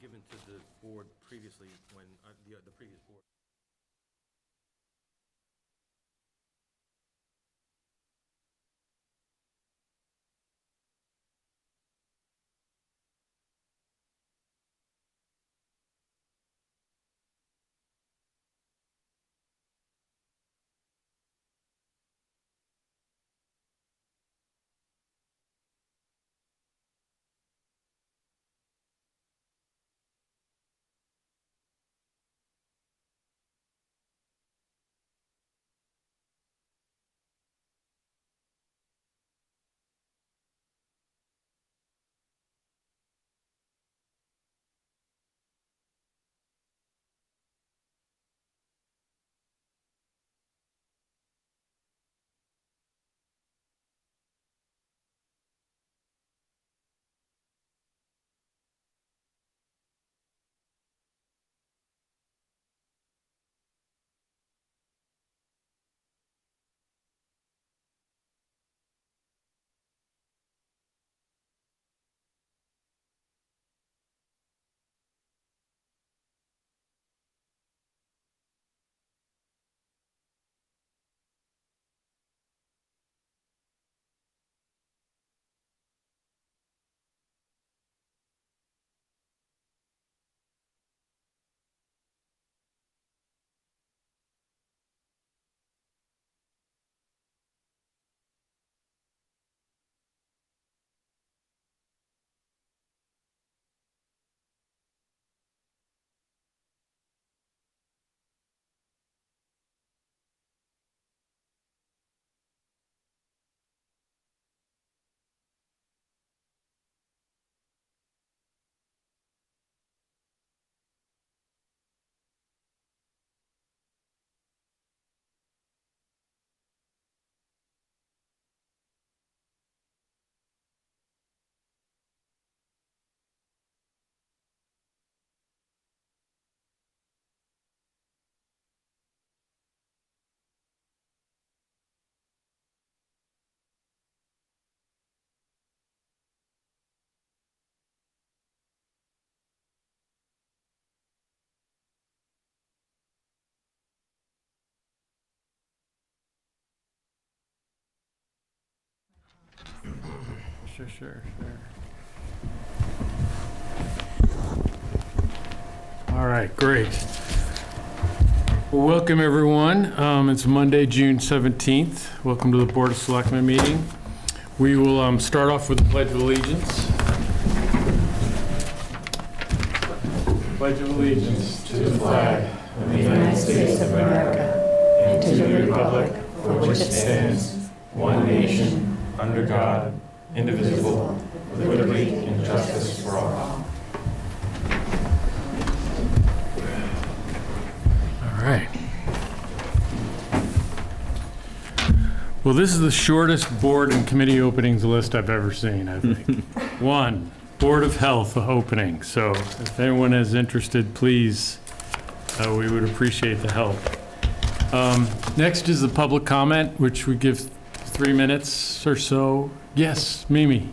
given to the board previously when the previous board. Sure. All right, great. Well, welcome everyone. It's Monday, June 17th. Welcome to the Board of Selectmen meeting. We will start off with the Pledge of Allegiance. Pledge of Allegiance to the flag of the United States of America and to the republic for which it stands, one nation, under God, indivisible, with liberty and justice for all. All right. Well, this is the shortest board and committee openings list I've ever seen, I think. One, Board of Health opening. So if anyone is interested, please, we would appreciate the help. Next is the public comment, which we give 3 minutes or so. Yes, Mimi.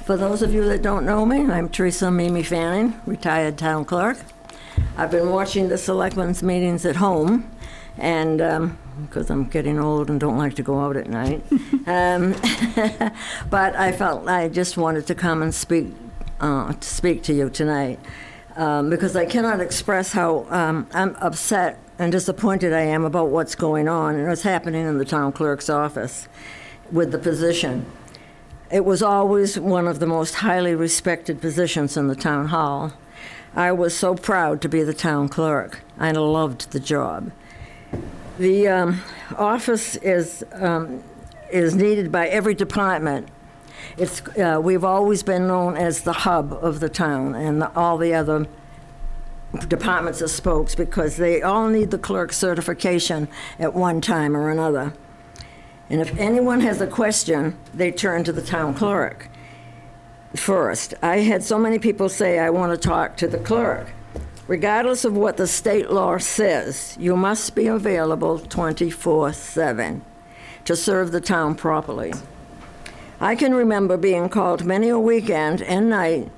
For those of you that don't know me, I'm Teresa Mimi Fanning, retired town clerk. I've been watching the selectmen's meetings at home, and because I'm getting old and don't like to go out at night. But I felt I just wanted to come and speak to you tonight. Because I cannot express how I'm upset and disappointed I am about what's going on and what's happening in the town clerk's office with the position. It was always one of the most highly respected positions in the town hall. I was so proud to be the town clerk. I loved the job. The office is needed by every department. We've always been known as the hub of the town, and all the other departments are spokes because they all need the clerk certification at one time or another. And if anyone has a question, they turn to the town clerk first. I had so many people say, I want to talk to the clerk. Regardless of what the state law says, you must be available 24/7. to serve the town properly. I can remember being called many a weekend and night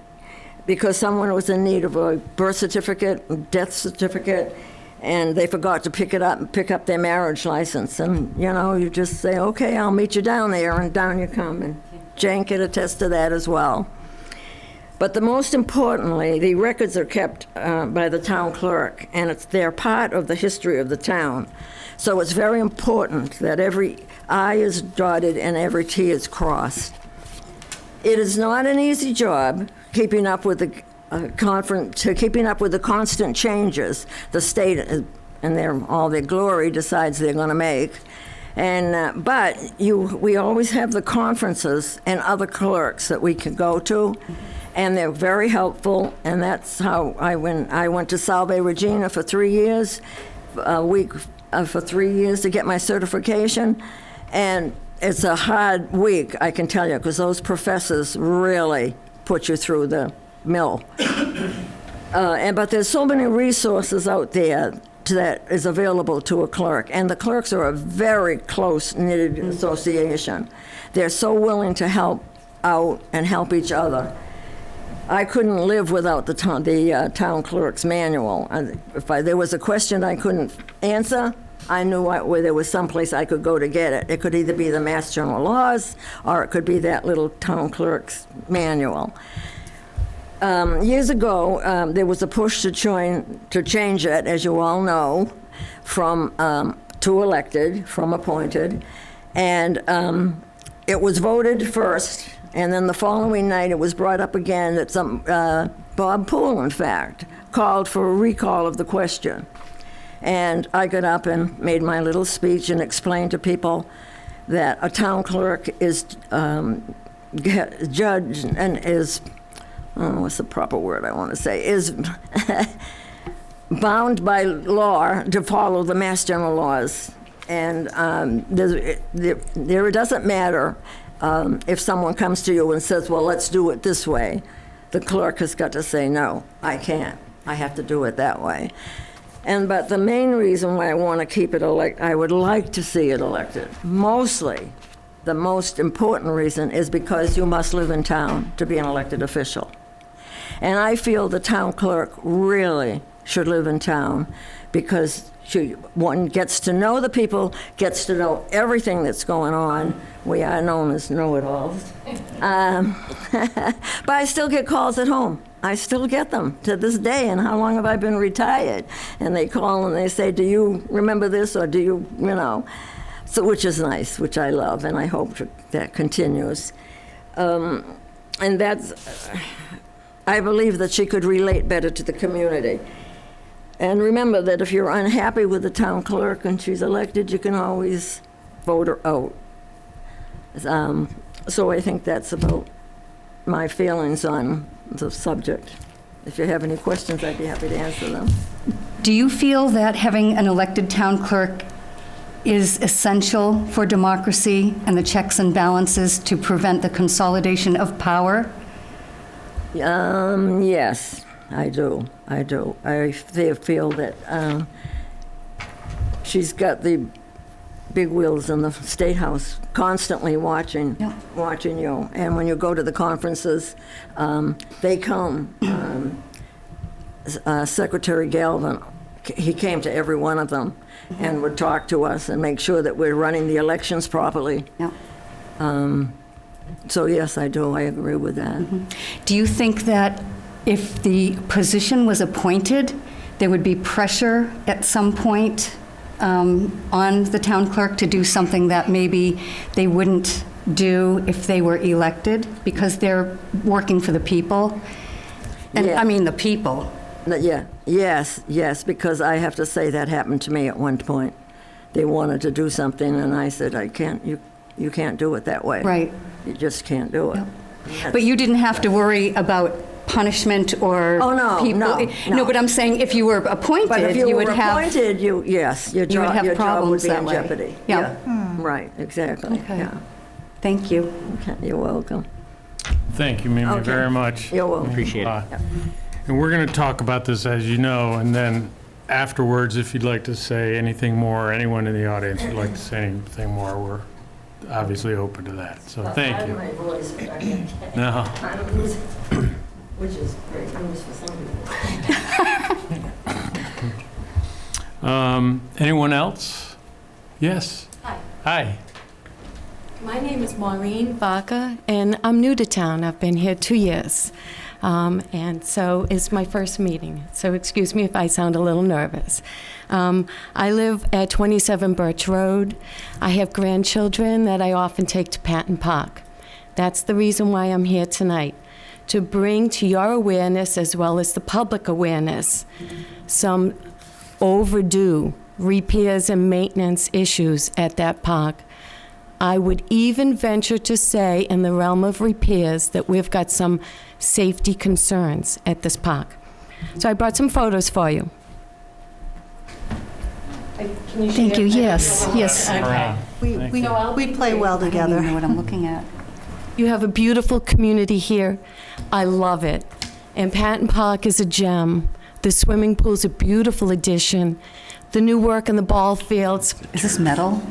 because someone was in need of a birth certificate, death certificate, and they forgot to pick up their marriage license. And, you just say, okay, I'll meet you down there, and down you come. And Jane can attest to that as well. But the most importantly, the records are kept by the town clerk, and they're part of the history of the town. So it's very important that every I is dotted and every T is crossed. It is not an easy job keeping up with the constant changes the state and all their glory decides they're going to make. And but we always have the conferences and other clerks that we can go to, and they're very helpful. And that's how I went to Salve Regina for 3 years, for 3 years to get my certification, and it's a hard week, I can tell you, because those professors really put you through the mill. But there's so many resources out there that is available to a clerk, and the clerks are a very close-knitted association. They're so willing to help out and help each other. I couldn't live without the town clerk's manual. If there was a question I couldn't answer, I knew where there was someplace I could go to get it. It could either be the Mass General Laws, or it could be that little town clerk's manual. Years ago, there was a push to change it, as you all know, from to elected, from appointed, and it was voted first, and then the following night it was brought up again that Bob Poole, in fact, called for a recall of the question. And I got up and made my little speech and explained to people that a town clerk is judged and is, what's the proper word I want to say, is bound by law to follow the Mass General Laws. And it doesn't matter if someone comes to you and says, well, let's do it this way. The clerk has got to say, no, I can't. I have to do it that way. But the main reason why I want to keep it I would like to see it elected, mostly, the most important reason is because you must live in town to be an elected official. And I feel the town clerk really should live in town because one gets to know the people, gets to know everything that's going on. We are known as know-it-alls. But I still get calls at home. I still get them to this day, and how long have I been retired? And they call and they say, do you remember this, or do you so, which is nice, which I love, and I hope that continues. And I believe that she could relate better to the community. And remember that if you're unhappy with the town clerk and she's elected, you can always vote her out. So I think that's about my feelings on the subject. If you have any questions, I'd be happy to answer them. Do you feel that having an elected town clerk is essential for democracy and the checks and balances to prevent the consolidation of power? Yes, I do. I feel that she's got the big wheels in the State House constantly watching you. And when you go to the conferences, they come. Secretary Galvin, he came to every one of them and would talk to us and make sure that we're running the elections properly. Yeah. So yes, I do. I agree with that. Mm-hmm. Do you think that if the position was appointed, there would be pressure at some point on the town clerk to do something that maybe they wouldn't do if they were elected, because they're working for the people? And Yeah. I mean the people. Yeah, yes, because I have to say that happened to me at one point. They wanted to do something, and I said, I can't, you can't do it that way. Right. You just can't do it. But you didn't have to worry about punishment or Oh, no, people. no. No, but I'm saying if you were appointed, But if you would were have. appointed, yes, your You would have job would problems be in that way. jeopardy. Yeah. Right, exactly, Okay. yeah. Thank you. Okay, you're welcome. Thank you, Mimi, Okay. very much. You're welcome. Appreciate it. And we're going to talk about this, as you know, and then afterwards, if you'd like to say anything more, or anyone in the audience would like to say anything more, we're obviously open to that, so thank you. My voice back in. No, Which is great news for some people. anyone else? Yes? Hi. Hi. My name is Maureen Vaca, and I'm new to town. I've been here 2 years. And so it's my first meeting. So excuse me if I sound a little nervous. I live at 27 Birch Road. I have grandchildren that I often take to Patton Park. That's the reason why I'm here tonight, to bring to your awareness as well as the public awareness some overdue repairs and maintenance issues at that park. I would even venture to say, in the realm of repairs, that we've got some safety concerns at this park. So I brought some photos for you. Thank you, yes, yes. Around. Thank you. We play well I don't together. even know what I'm looking at. You have a beautiful community here. I love it. And Patton Park is a gem. The swimming pool's a beautiful addition. The new work in the ball fields, Is this metal?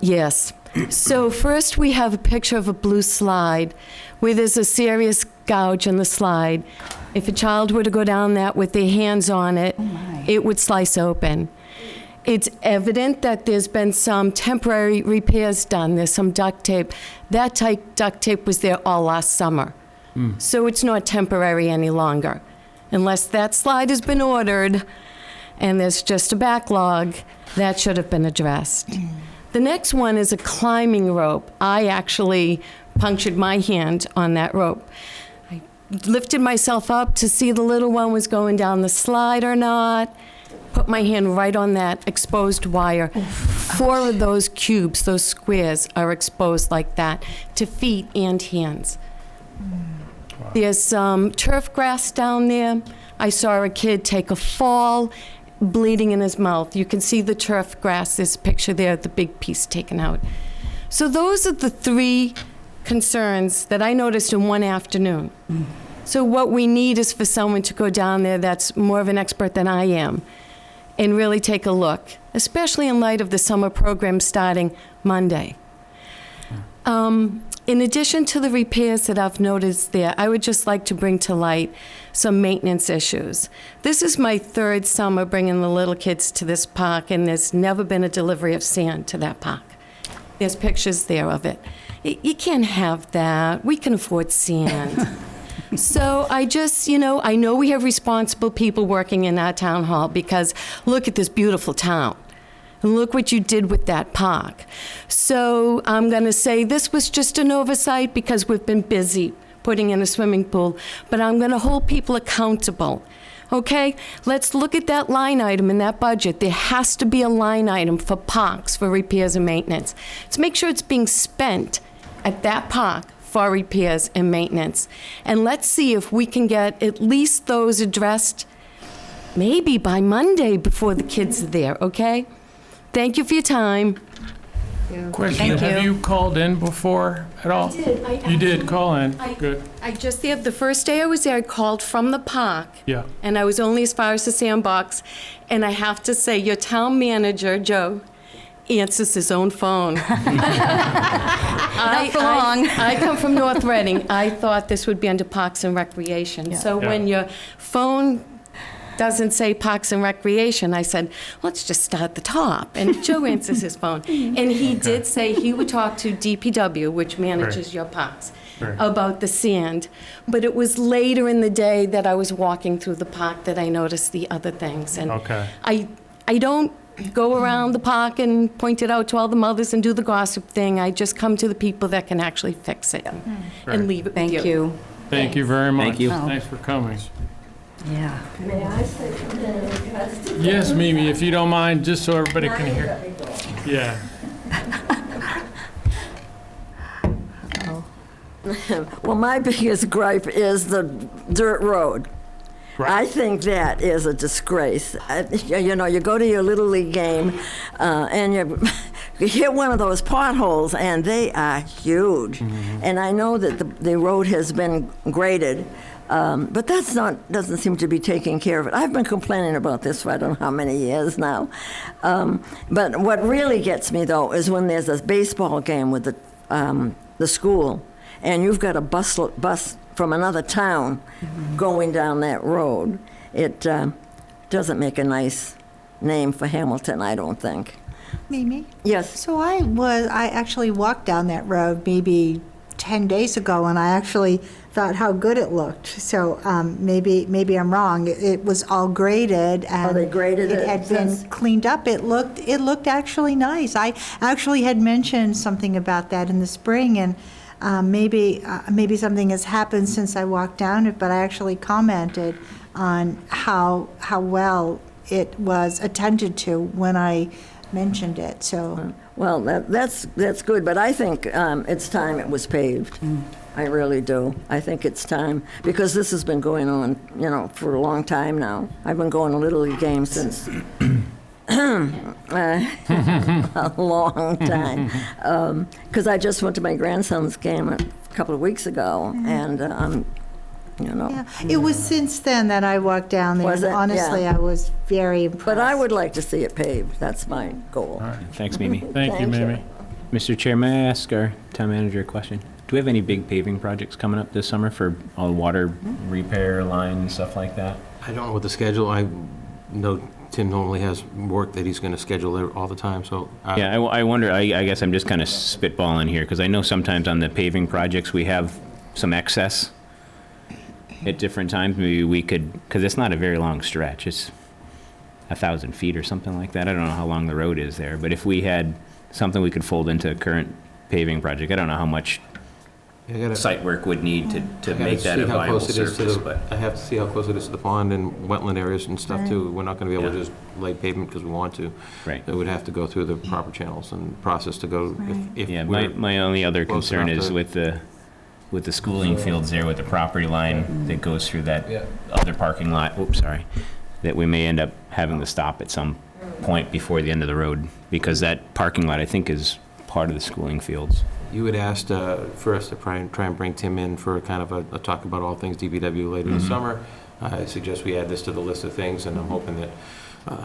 yes. So first we have a picture of a blue slide where there's a serious gouge in the slide. If a child were to go down that with their hands on it, Oh, my. it would slice open. It's evident that there's been some temporary repairs done. There's some duct tape. That type duct tape was there all last summer. So it's not temporary any longer. Unless that slide has been ordered and there's just a backlog, that should have been addressed. The next one is a climbing rope. I actually punctured my hand on that rope. I lifted myself up to see the little one was going down the slide or not. Put my hand right on that exposed wire. 4 of those cubes, those squares, are exposed like that to feet and hands. There's some turf grass down there. I saw a kid take a fall, bleeding in his mouth. You can see the turf grass, this picture there, the big piece taken out. So those are the 3 concerns that I noticed in one afternoon. So what we need is for someone to go down there that's more of an expert than I am and really take a look, especially in light of the summer program starting Monday. In addition to the repairs that I've noticed there, I would just like to bring to light some maintenance issues. This is my 3rd summer bringing the little kids to this park, and there's never been a delivery of sand to that park. There's pictures there of it. You can't have that. We can afford sand. So I just, I know we have responsible people working in our town hall because look at this beautiful town. And look what you did with that park. So I'm going to say this was just an oversight because we've been busy putting in a swimming pool, but I'm going to hold people accountable. Okay? Let's look at that line item in that budget. There has to be a line item for parks for repairs and maintenance. Let's make sure it's being spent at that park for repairs and maintenance. And let's see if we can get at least those addressed maybe by Monday before the kids are there, okay? Thank you for your time. Question, Thank have you. you called in before at all? You did call in, good, I just, the first day I was there, I called from the park. yeah. And I was only as far as the sandbox. And I have to say, your town manager, Joe, answers his own phone. Not for long. I come from North Reading. I thought this would be under Parks and Recreation. So Yeah. when your phone doesn't say Parks and Recreation, I said, let's just start at the top. And Joe answers his phone. And he did say he would talk to DPW, which manages Right. your parks, Right. about the sand. But it was later in the day that I was walking through the park that I noticed the other things. And Okay. I don't go around the park and point it out to all the mothers and do the gossip thing. I just come to the people that can actually fix it Right. and leave it with Thank you. Thank you very much. Thank you. Thanks for coming. Yeah. May I say something? Yes, Mimi, if you don't mind, just so everybody can hear. Yeah. Well, my biggest gripe is the dirt road. Right. I think that is a disgrace. You go to your Little League game, and you hit one of those potholes, and they are huge. And I know that the road has been graded, But doesn't seem to be taking care of it. I've been complaining about this for I don't know how many years now. But what really gets me, though, is when there's a baseball game with the school, and you've got a bus from another town going down that road. It doesn't make a nice name for Hamilton, I don't think. Mimi? Yes. So I actually walked down that road maybe 10 days ago, and I actually thought how good it looked. So maybe I'm wrong. It was all graded, and they graded it it had been since? cleaned up. It looked actually nice. I actually had mentioned something about that in the spring, and maybe something has happened since I walked down it, but I actually commented on how well it was attended to when I mentioned it. So Well, that's good, but I think it's time it was paved. I really do. I think it's time, because this has been going on, for a long time now. I've been going to Little League games since a long time. Because I just went to my grandson's game a couple of weeks ago, and yeah, it was since then that I walked down there. Was it? Honestly, Yeah. I was very impressed. But I would like to see it paved. That's my goal. Thanks, Mimi. Thank you, Thank you. Mimi. Mr. Chair, may I ask our town manager a question? Do we have any big paving projects coming up this summer for all water repair lines, stuff like that? I don't know what the schedule, I know Tim normally has work that he's going to schedule there all the time, so. Yeah, I wonder, I guess I'm just kind of spitballing here, because I know sometimes on the paving projects, we have some excess at different times. Maybe we could, because it's not a very long stretch, it's 1,000 feet or something like that. I don't know how long the road is there, but if we had something we could fold into a current paving project, I don't know how much I gotta- site work would need to I gotta make that see a how viable close it is to surface, the- but. I have to see how close it is to the pond and wetland areas and stuff too. We're not gonna be able to Yeah. just lay pavement because we want to. Right. It would have to go through the proper channels and process to go, if Yeah, we're. my only other close concern enough is to- with the schooling fields there, with the property line that goes through that Yeah. other parking lot, oops, sorry, that we may end up having to stop at some point before the end of the road, because that parking lot, I think, is part of the schooling fields. You had asked for us to try and bring Tim in for kind of a talk about all things DPW later this summer. I suggest we add this to the list of things, and I'm hoping that,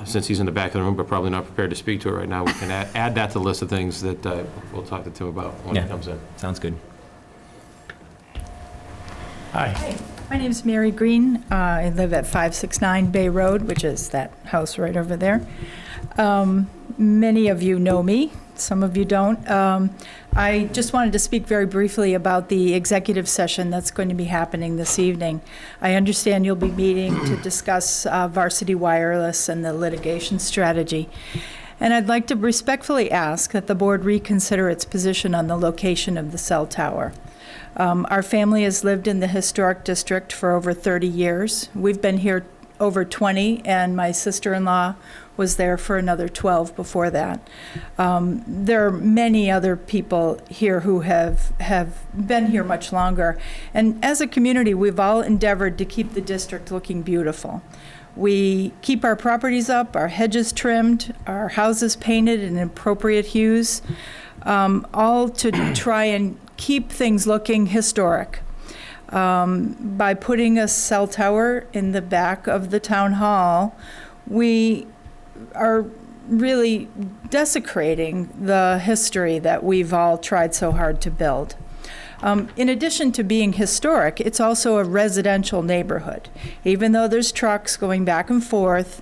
since he's in the back of the room, but probably not prepared to speak to it right now, we can add that to the list of things that we'll talk to Tim about when he Yeah. comes in. Sounds good. Hi. My name's Mary Green. I live at 569 Bay Road, which is that house right over there. Many of you know me, some of you don't. I just wanted to speak very briefly about the executive session that's going to be happening this evening. I understand you'll be meeting to discuss Varsity Wireless and the litigation strategy. And I'd like to respectfully ask that the board reconsider its position on the location of the cell tower. Our family has lived in the historic district for over 30 years. We've been here over 20, and my sister-in-law was there for another 12 before that. There are many other people here who have been here much longer. And as a community, we've all endeavored to keep the district looking beautiful. We keep our properties up, our hedges trimmed, our houses painted in appropriate hues, all to try and keep things looking historic. By putting a cell tower in the back of the town hall, we are really desecrating the history that we've all tried so hard to build. In addition to being historic, it's also a residential neighborhood. Even though there's trucks going back and forth,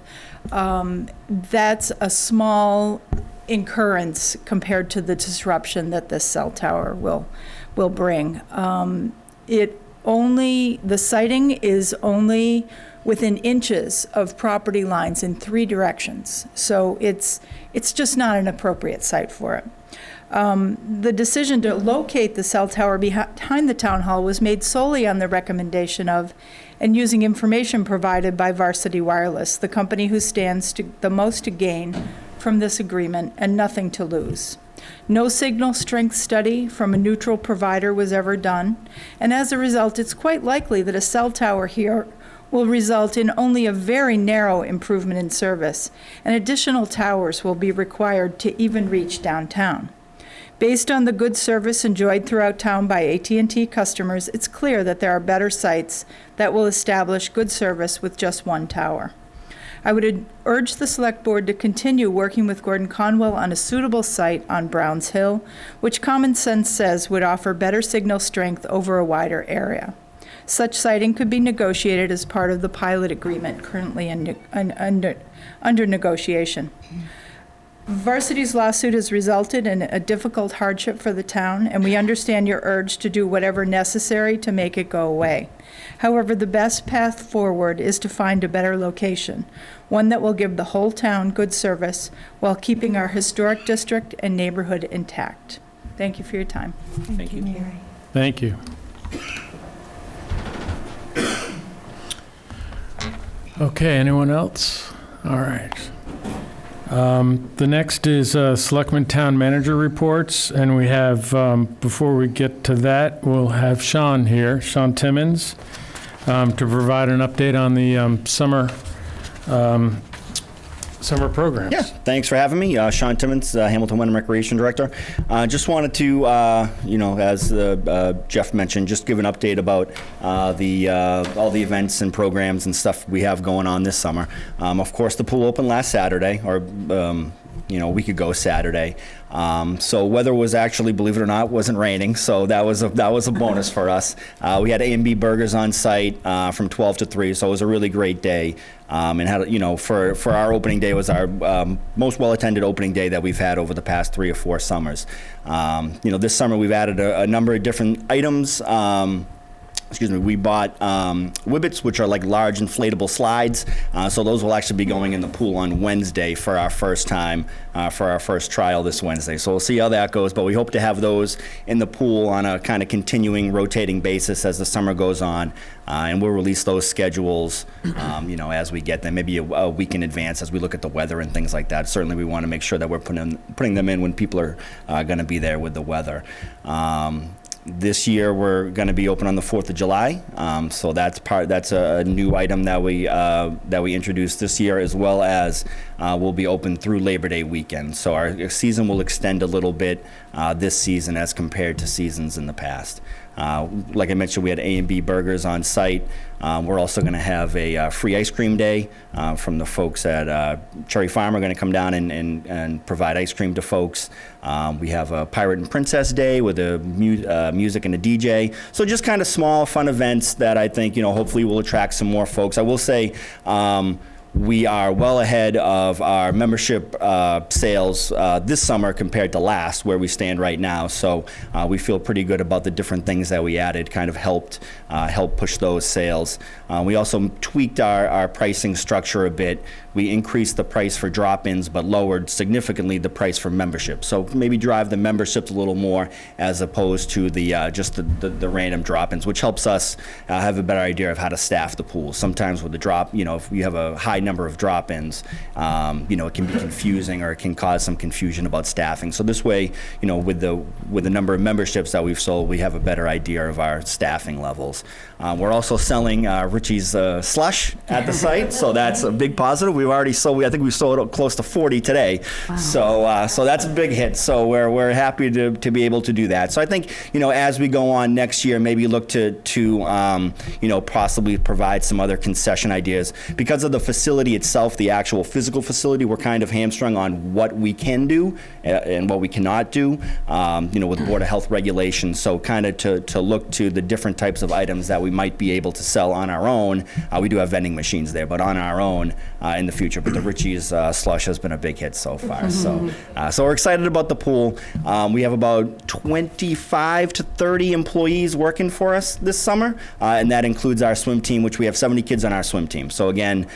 that's a small incurrence compared to the disruption that this cell tower will bring. The siting is only within inches of property lines in 3 directions. So it's just not an appropriate site for it. The decision to locate the cell tower behind the town hall was made solely on the recommendation of and using information provided by Varsity Wireless, the company who stands the most to gain from this agreement and nothing to lose. No signal strength study from a neutral provider was ever done, and as a result, it's quite likely that a cell tower here will result in only a very narrow improvement in service, and additional towers will be required to even reach downtown. Based on the good service enjoyed throughout town by AT&T customers, it's clear that there are better sites that will establish good service with just one tower. I would urge the Select Board to continue working with Gordon Conwell on a suitable site on Browns Hill, which common sense says would offer better signal strength over a wider area. Such siting could be negotiated as part of the pilot agreement currently under negotiation. Varsity's lawsuit has resulted in a difficult hardship for the town, and we understand your urge to do whatever necessary to make it go away. However, the best path forward is to find a better location, one that will give the whole town good service while keeping our historic district and neighborhood intact. Thank you for your time. Thank you. Mary. Thank you. Okay, anyone else? All right. The next is Selectmen Town Manager reports, and we have, before we get to that, we'll have Sean here, Sean Timmons, to provide an update on the summer programs. Yeah, thanks for having me. Sean Timmons, Hamilton Wenham Recreation Director. Just wanted to, as Jeff mentioned, just give an update about all the events and programs and stuff we have going on this summer. Of course, the pool opened last Saturday, or a week ago Saturday. So weather was actually, believe it or not, wasn't raining, so that was a bonus for us. We had A&B Burgers on site from 12 to 3, so it was a really great day. And had, for our opening day was our most well-attended opening day that we've had over the past 3 or 4 summers. This summer we've added a number of different items. We bought Whibbits, which are like large inflatable slides. So those will actually be going in the pool on Wednesday for our first time, for our first trial this Wednesday. So we'll see how that goes, but we hope to have those in the pool on a kind of continuing, rotating basis as the summer goes on. And we'll release those schedules, as we get them, maybe a week in advance as we look at the weather and things like that. Certainly we want to make sure that we're putting them in when people are going to be there with the weather. This year we're going to be open on the 4th of July, so that's a new item that we introduced this year, as well as we'll be open through Labor Day weekend. So our season will extend a little bit this season as compared to seasons in the past. Like I mentioned, we had A&B Burgers on site. We're also going to have a free ice cream day from the folks at Cherry Farm. Are going to come down and provide ice cream to folks. We have a Pirate and Princess Day with a music and a DJ. So just kind of small, fun events that I think, hopefully will attract some more folks. I will say, we are well ahead of our membership sales this summer compared to last, where we stand right now. So we feel pretty good about the different things that we added, kind of help push those sales. We also tweaked our pricing structure a bit. We increased the price for drop-ins, but lowered significantly the price for membership. So maybe drive the memberships a little more as opposed to just the random drop-ins, which helps us have a better idea of how to staff the pool. Sometimes with the if you have a high number of drop-ins, it can be confusing, or it can cause some confusion about staffing. So this way, with the number of memberships that we've sold, we have a better idea of our staffing levels. We're also selling Richie's slush at the site, so that's a big positive. We've already sold. I think we sold close to 40 today. Wow. So that's a big hit. So we're happy to be able to do that. So I think as we go on next year, maybe look to possibly provide some other concession ideas. Because of the facility itself, the actual physical facility, we're kind of hamstrung on what we can do and what we cannot do. With Board of Health regulations. So kind of to look to the different types of items that we might be able to sell on our own. We do have vending machines there, but on our own in the future. But the Richie's slush has been a big hit so far. So we're excited about the pool. We have about 25 to 30 employees working for us this summer, and that includes our swim team, which we have 70 kids on our swim team. So again,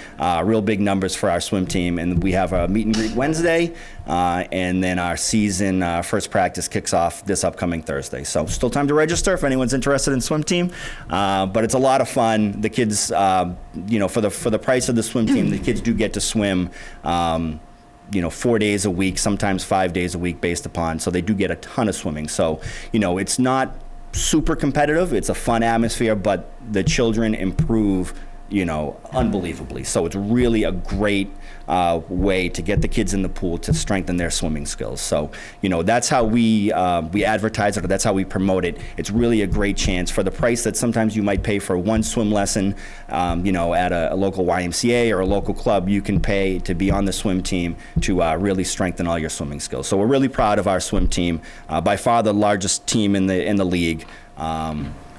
real big numbers for our swim team. And we have a meet and greet Wednesday, and then our season first practice kicks off this upcoming Thursday. So still time to register if anyone's interested in swim team. But it's a lot of fun. The kids, for the price of the swim team, the kids do get to swim 4 days a week, sometimes 5 days a week based upon, so they do get a ton of swimming. So, it's not super competitive. It's a fun atmosphere, but the children improve unbelievably. So it's really a great way to get the kids in the pool to strengthen their swimming skills. So, that's how we advertise it, or that's how we promote it. It's really a great chance for the price that sometimes you might pay for one swim lesson, at a local YMCA or a local club. You can pay to be on the swim team to really strengthen all your swimming skills. So we're really proud of our swim team. By far the largest team in the league.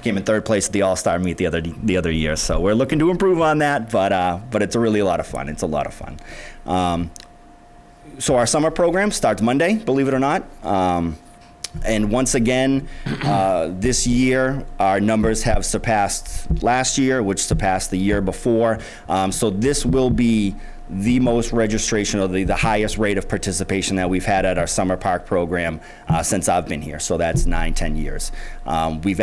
Came in third place at the All-Star meet the other year, so we're looking to improve on that. But it's really a lot of fun. It's a lot of fun. So our summer program starts Monday, believe it or not. And once again, this year our numbers have surpassed last year, which surpassed the year before. So this will be the most registration, or the highest rate of participation that we've had at our summer park program since I've been here. So that's 9-10 years. We've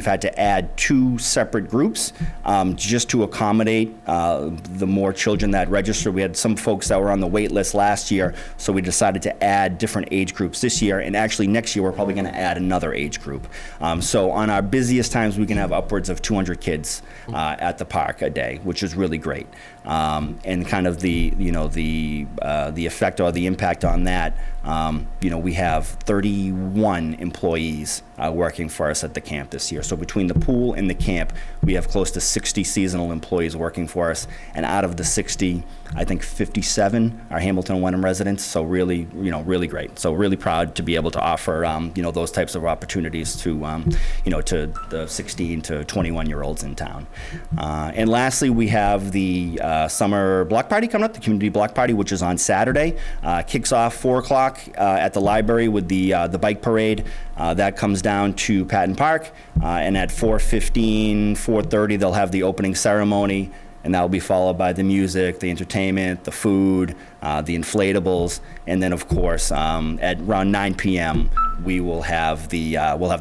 had to add 2 separate groups just to accommodate the more children that registered. We had some folks that were on the wait list last year, so we decided to add different age groups this year. And actually next year we're probably going to add another age group. So on our busiest times we can have upwards of 200 kids at the park a day, which is really great. And kind of the effect or the impact on that, we have 31 employees working for us at the camp this year. So between the pool and the camp, we have close to 60 seasonal employees working for us. And out of the 60, I think 57 are Hamilton and Wenham residents. So really, really great. So really proud to be able to offer, those types of opportunities to, to the 16 to 21-year-olds in town. And lastly, we have the summer block party coming up, the community block party, which is on Saturday. Kicks off 4 o'clock at the library with the bike parade. That comes down to Patton Park, and at 4:15, 4:30, they'll have the opening ceremony, and that will be followed by the music, the entertainment, the food, the inflatables, and then of course at around 9 p.m. we will have the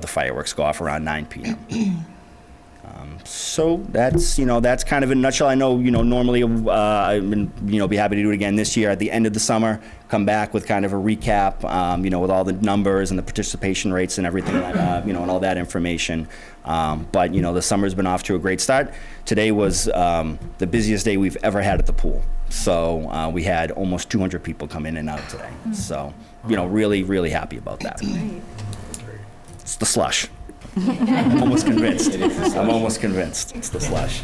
fireworks go off around 9 p.m. So that's kind of in a nutshell. I know, normally I've been, be happy to do it again this year at the end of the summer, come back with kind of a recap, with all the numbers and the participation rates and everything, and all that information. But, the summer's been off to a great start. Today was the busiest day we've ever had at the pool. So we had almost 200 people come in and out today. So, really, really happy about that. It's the slush. I'm almost convinced. It's the slush.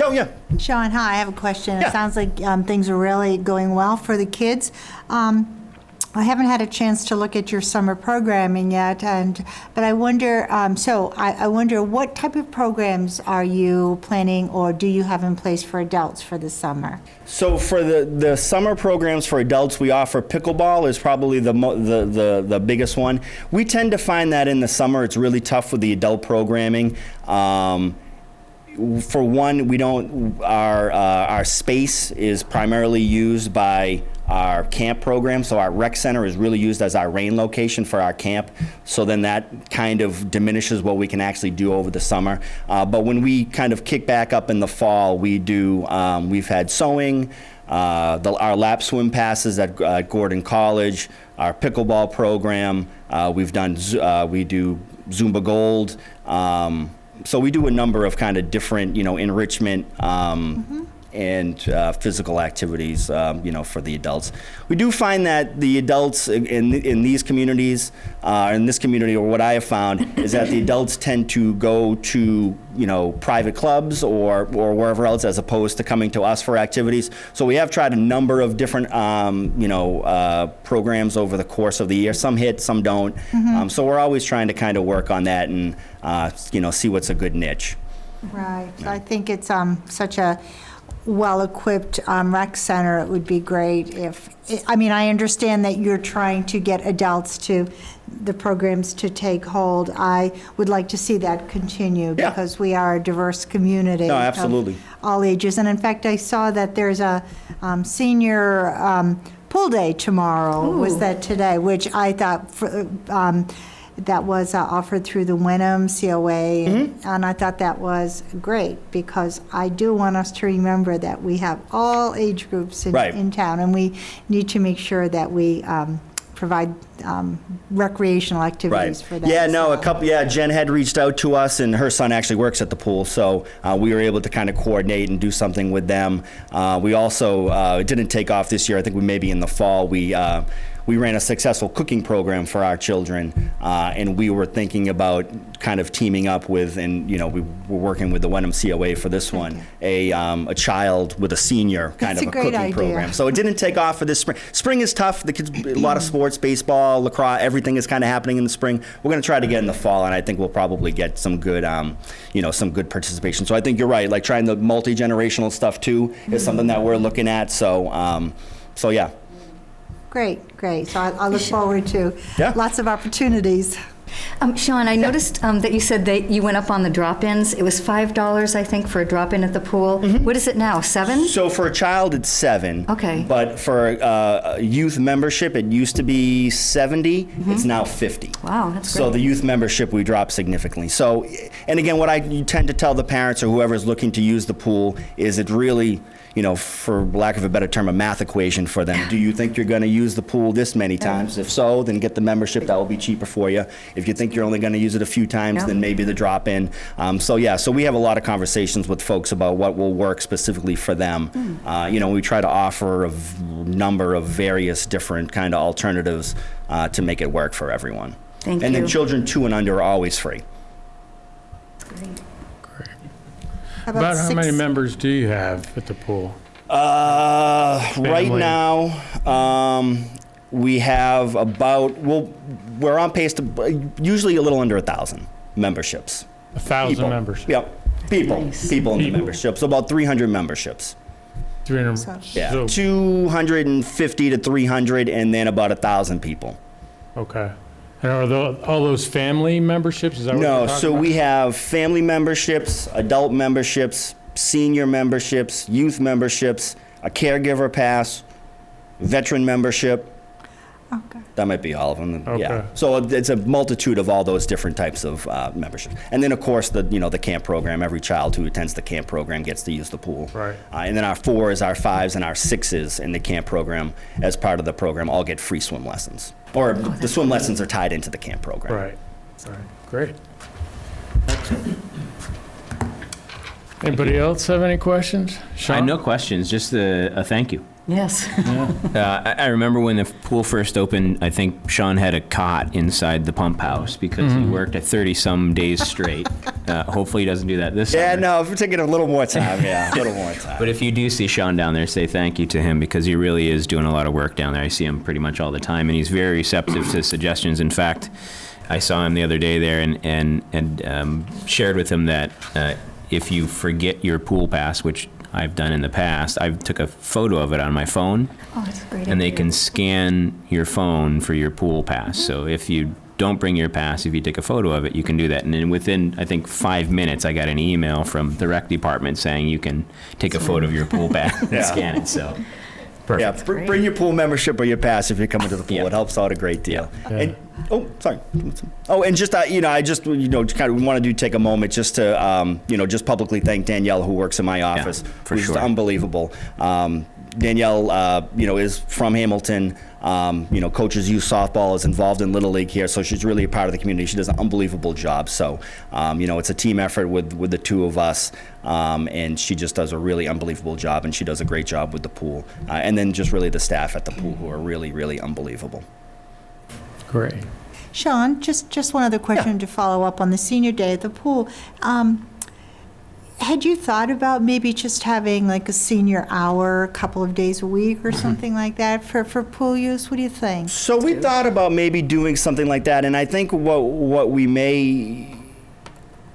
Oh, yeah. Sean, hi, I have a question. Yeah. It sounds like things are really going well for the kids. I haven't had a chance to look at your summer programming yet, but I wonder, I wonder what type of programs are you planning or do you have in place for adults for the summer? So for the summer programs for adults, we offer pickleball is probably the biggest one. We tend to find that in the summer it's really tough with the adult programming. For one, our space is primarily used by our camp program, so our rec center is really used as our rain location for our camp, so then that kind of diminishes what we can actually do over the summer. But when we kind of kick back up in the fall, we've had sewing, our lap swim passes at Gordon College, our pickleball program, we do Zumba Gold, so we do a number of kind of different, enrichment and physical activities, for the adults. We do find that the adults in these communities, in this community, or what I have found, is that the adults tend to go to, private clubs or wherever else, as opposed to coming to us for activities. So we have tried a number of different, programs over the course of the year. Some hit, some don't. So we're always trying to kind of work on that and, see what's a good niche. Right. So I think it's such a well-equipped rec center. It would be great if, I understand that you're trying to get adults to the programs to take hold. I would like to see that continue because we are a diverse community. No, absolutely. Of all ages. And in fact, I saw that there's a senior pool day tomorrow. Ooh. Was that today? Which I thought that was offered through the Wenham COA, and I thought that was great because I do want us to remember that we have all age groups in town, and we need to make sure that we provide recreational activities for them. Yeah, no, so. Jen had reached out to us, and her son actually works at the pool, so we were able to kind of coordinate and do something with them. We also, it didn't take off this year, I think we maybe in the fall, we ran a successful cooking program for our children, and we were thinking about kind of teaming up with, and we were working with the Wenham COA for this one, a child with a senior kind That's of a a great cooking idea. program. So it didn't take off for this spring. Spring is tough. The kids, a lot of sports, baseball, lacrosse, everything is kind of happening in the spring. We're going to try to get in the fall, and I think we'll probably get some good, some good participation. So I think you're right. Like trying the multi-generational stuff too is something that we're looking at. So yeah. Great. So I look forward to lots of opportunities. Sean, I noticed that you said that you went up on the drop-ins. It was $5, I think, for a drop-in at the pool. What is it now, $7? So for a child, it's $7. Okay. But for youth membership, it used to be $70. It's now $50. Wow, that's So great. the youth membership, we dropped significantly. So, and again, what I tend to tell the parents or whoever's looking to use the pool is it really, for lack of a better term, a math equation for them. Do you think you're going to use the pool this many times? If so, then get the membership. That will be cheaper for you. If you think you're only going to use it a few times, then maybe the drop-in. So we have a lot of conversations with folks about what will work specifically for them. We try to offer a number of various different kind of alternatives to make it work for everyone. Thank And you. then children 2 and under are always free. How About how many 6? members do you have at the pool? Right Family. now, we have we're on pace to usually a little under 1,000 memberships. 1,000 People. members? Yep. People in the People. membership. So about 300 memberships. 300? Yeah. So- 250 to 300, and then about 1,000 people. Okay. And are all those family memberships? Is that what No, you're talking so about? we have family memberships, adult memberships, senior memberships, youth memberships, a caregiver pass, veteran membership. Okay. That might be all of them. Okay. Yeah. So it's a multitude of all those different types of memberships. And then, of course, the camp program. Every child who attends the camp program gets to use the pool. Right. And then our 4s, our 5s, and our 6s in the camp program, as part of the program, all get free swim lessons. Or the swim lessons are tied into the camp program. Right. Great. Excellent. Anybody else have any questions? I Sean? had no questions, just a thank you. Yes. I remember when the pool first opened, I think Sean had a cot inside the pump house because he worked at 30-some days straight. Hopefully he doesn't do that this Yeah, summer. no, if we're taking a little more time, a little more time. But if you do see Sean down there, say thank you to him because he really is doing a lot of work down there. I see him pretty much all the time, and he's very receptive to suggestions. In fact, I saw him the other day there and shared with him that if you forget your pool pass, which I've done in the past, I took a photo of it on my phone, Oh, that's a great and they idea. can scan your phone for your pool pass. So if you don't bring your pass, if you take a photo of it, you can do that. And then within, I think, 5 minutes, I got an email from the rec department saying you can take a photo of your pool pass and scan it. So, Yeah, perfect. bring your pool membership or your pass if you're coming to the pool. Yeah. It helps out a great deal. Yeah. And, sorry. Oh, and just I just kind of want to take a moment just to just publicly thank Danielle, who works in my office, for who's sure. unbelievable. Danielle, is from Hamilton. Coaches youth softball, is involved in Little League here, so she's really a part of the community. She does an unbelievable job. So, it's a team effort with the two of us, and she just does a really unbelievable job, and she does a great job with the pool. And then just really the staff at the pool who are really, really unbelievable. Great. Sean, just one other question to follow up on the senior day at the pool. Had you thought about maybe just having like a senior hour a couple of days a week or something like that for pool use? What do you think? So we thought about maybe doing something like that, and I think what we may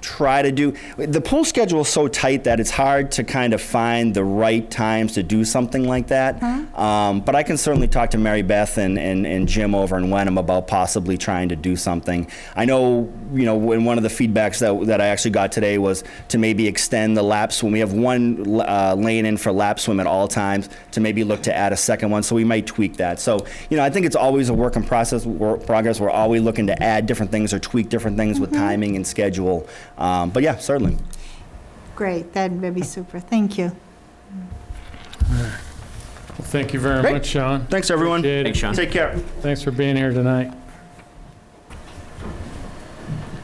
try to do, the pool schedule is so tight that it's hard to kind of find the right times to do something like that. But I can certainly talk to Mary Beth and Jim over in Wenham about possibly trying to do something. I know, when one of the feedbacks that I actually got today was to maybe extend the lap swim. We have one lane in for lap swim at all times, to maybe look to add a second one. So we might tweak that. So, I think it's always a work in progress. We're always looking to add different things or tweak different things with timing and schedule. But yeah, certainly. Great, that'd be super. Thank you. Well, Thank you very Great. much, Sean. Thanks, everyone. Appreciate it. Thanks, Sean. Take care. Thanks for being here tonight.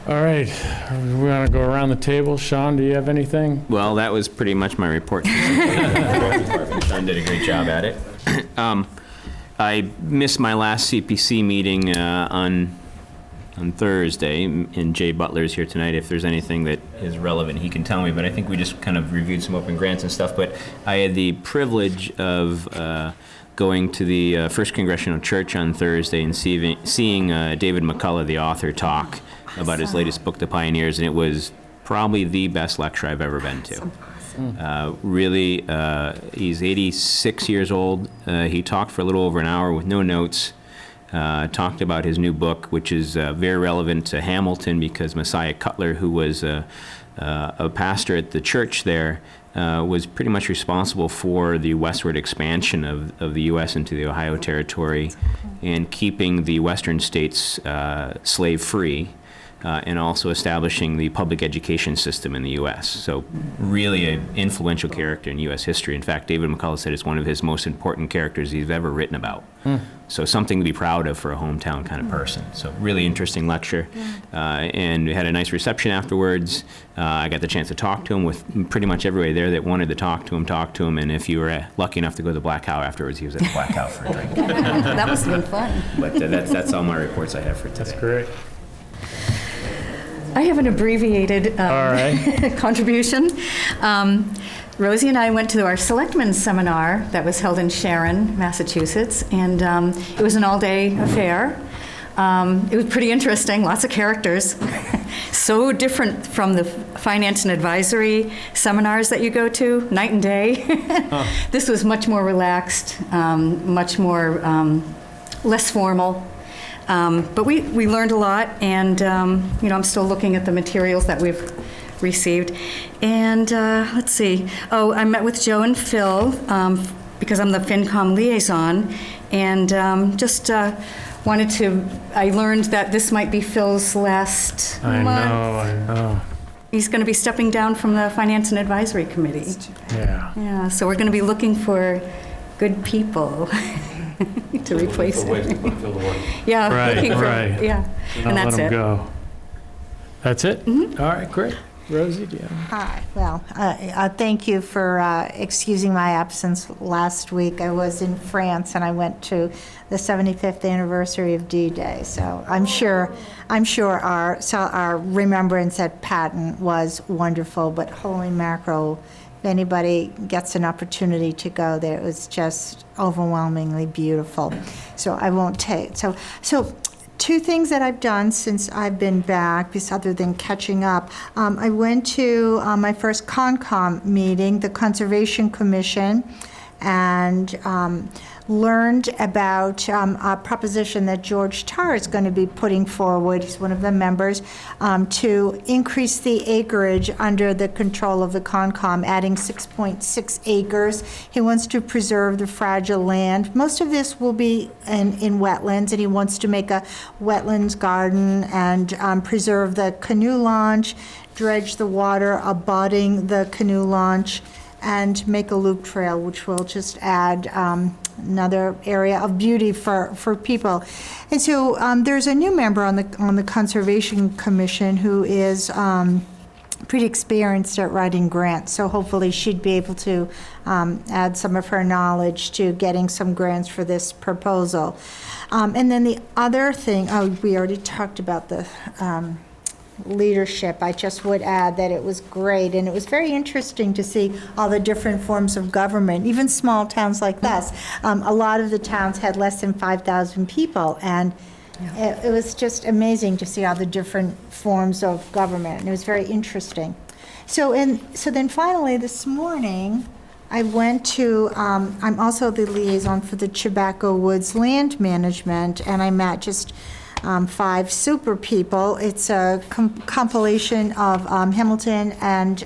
All right, we want to go around the table. Sean, do you have anything? Well, that was pretty much my report. Sean did a great job at it. I missed my last CPC meeting on Thursday, and Jay Butler's here tonight. If there's anything that is relevant, he can tell me, but I think we just kind of reviewed some open grants and stuff. But I had the privilege of going to the First Congressional Church on Thursday and seeing David McCullough, the author, talk about his latest book, The Pioneers, and it was probably the best lecture I've ever been to. Really, he's 86 years old. He talked for a little over an hour with no notes. Talked about his new book, which is very relevant to Hamilton because Messiah Cutler, who was a pastor at the church there, was pretty much responsible for the westward expansion of the U.S. into the Ohio Territory and keeping the western states slave-free. And also establishing the public education system in the U.S. So really an influential character in U.S. history. In fact, David McCullough said it's one of his most important characters he's ever written about. So something to be proud of for a hometown kind of person. So really interesting lecture. And we had a nice reception afterwards. I got the chance to talk to him with pretty much everybody there that wanted to talk to him. And if you were lucky enough to go to the Black Cow afterwards, he was at the Black Cow for a drink. That must have been fun. But that's all my reports I have for today. That's great. I have an abbreviated All right. contribution. Rosie and I went to our Selectmen seminar that was held in Sharon, Massachusetts, and it was an all-day affair. It was pretty interesting, lots of characters. So different from the finance and advisory seminars that you go to, night and day. This was much more relaxed, much more less formal. But we learned a lot, and I'm still looking at the materials that we've received. And let's see. Oh, I met with Joe and Phil because I'm the FinCom liaison, and just I learned that this might be Phil's last I month. know. He's going to be stepping down from the Finance and Advisory Committee. Yeah. Yeah, so we're going to be looking for good people to replace him. Yeah, Right, looking for, right. yeah, Not and that's let him it. go. That's it? All right, great. Rosie, do you have? Hi, well, thank you for excusing my absence last week. I was in France and I went to the 75th anniversary of D-Day. So I'm sure our remembrance at Patton was wonderful, but holy mackerel, if anybody gets an opportunity to go there, it was just overwhelmingly beautiful. So I won't take, so two things that I've done since I've been back, other than catching up. I went to my first CONCOM meeting, the Conservation Commission, and learned about a proposition that George Tarr is going to be putting forward. He's one of the members, to increase the acreage under the control of the CONCOM, adding 6.6 acres. He wants to preserve the fragile land. Most of this will be in wetlands, and he wants to make a wetlands garden and preserve the canoe launch, dredge the water abutting the canoe launch, and make a loop trail, which will just add another area of beauty for people. And so there's a new member on the Conservation Commission who is pretty experienced at writing grants, so hopefully she'd be able to add some of her knowledge to getting some grants for this proposal. And then the other thing, we already talked about the leadership. I just would add that it was great, and it was very interesting to see all the different forms of government, even small towns like this. A lot of the towns had less than 5,000 people, and it was just amazing to see all the different forms of government, and it was very interesting. So then finally this morning, I went to, I'm also the liaison for the Tobacco Woods Land Management, and I met just 5 super people. It's a compilation of Hamilton and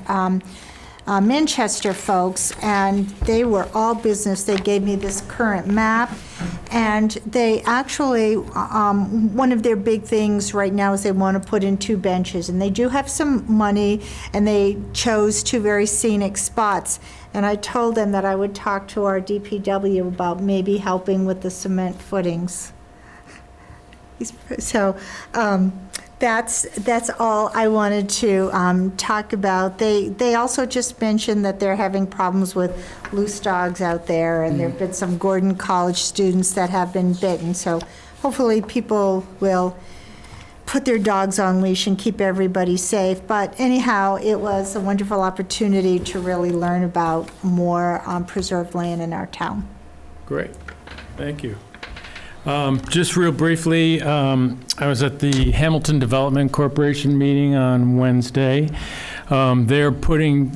Manchester folks, and they were all business. They gave me this current map, and they actually, one of their big things right now is they want to put in 2 benches, and they do have some money, and they chose 2 very scenic spots. And I told them that I would talk to our DPW about maybe helping with the cement footings. So that's all I wanted to talk about. They also just mentioned that they're having problems with loose dogs out there, and there have been some Gordon College students that have been bitten. So hopefully people will put their dogs on leash and keep everybody safe. But anyhow, it was a wonderful opportunity to really learn about more preserved land in our town. Great, thank you. Just real briefly, I was at the Hamilton Development Corporation meeting on Wednesday. They're putting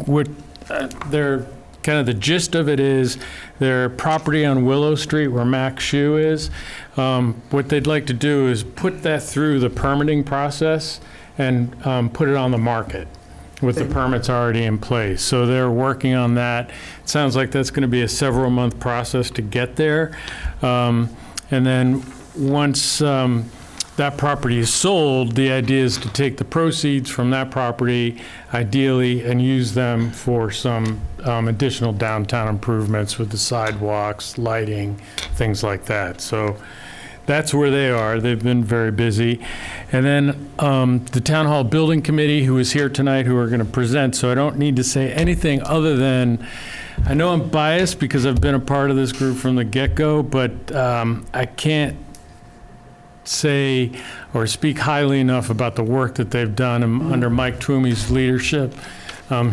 their kind of the gist of it is their property on Willow Street where Mac Shoe is. What they'd like to do is put that through the permitting process and put it on the market with the permits already in place. So they're working on that. It sounds like that's going to be a several-month process to get there. And then once that property is sold, the idea is to take the proceeds from that property, ideally, and use them for some additional downtown improvements with the sidewalks, lighting, things like that. So that's where they are. They've been very busy. And then the Town Hall Building Committee, who is here tonight, who are going to present, so I don't need to say anything other than I know I'm biased because I've been a part of this group from the get-go, but I can't say or speak highly enough about the work that they've done under Mike Twomey's leadership.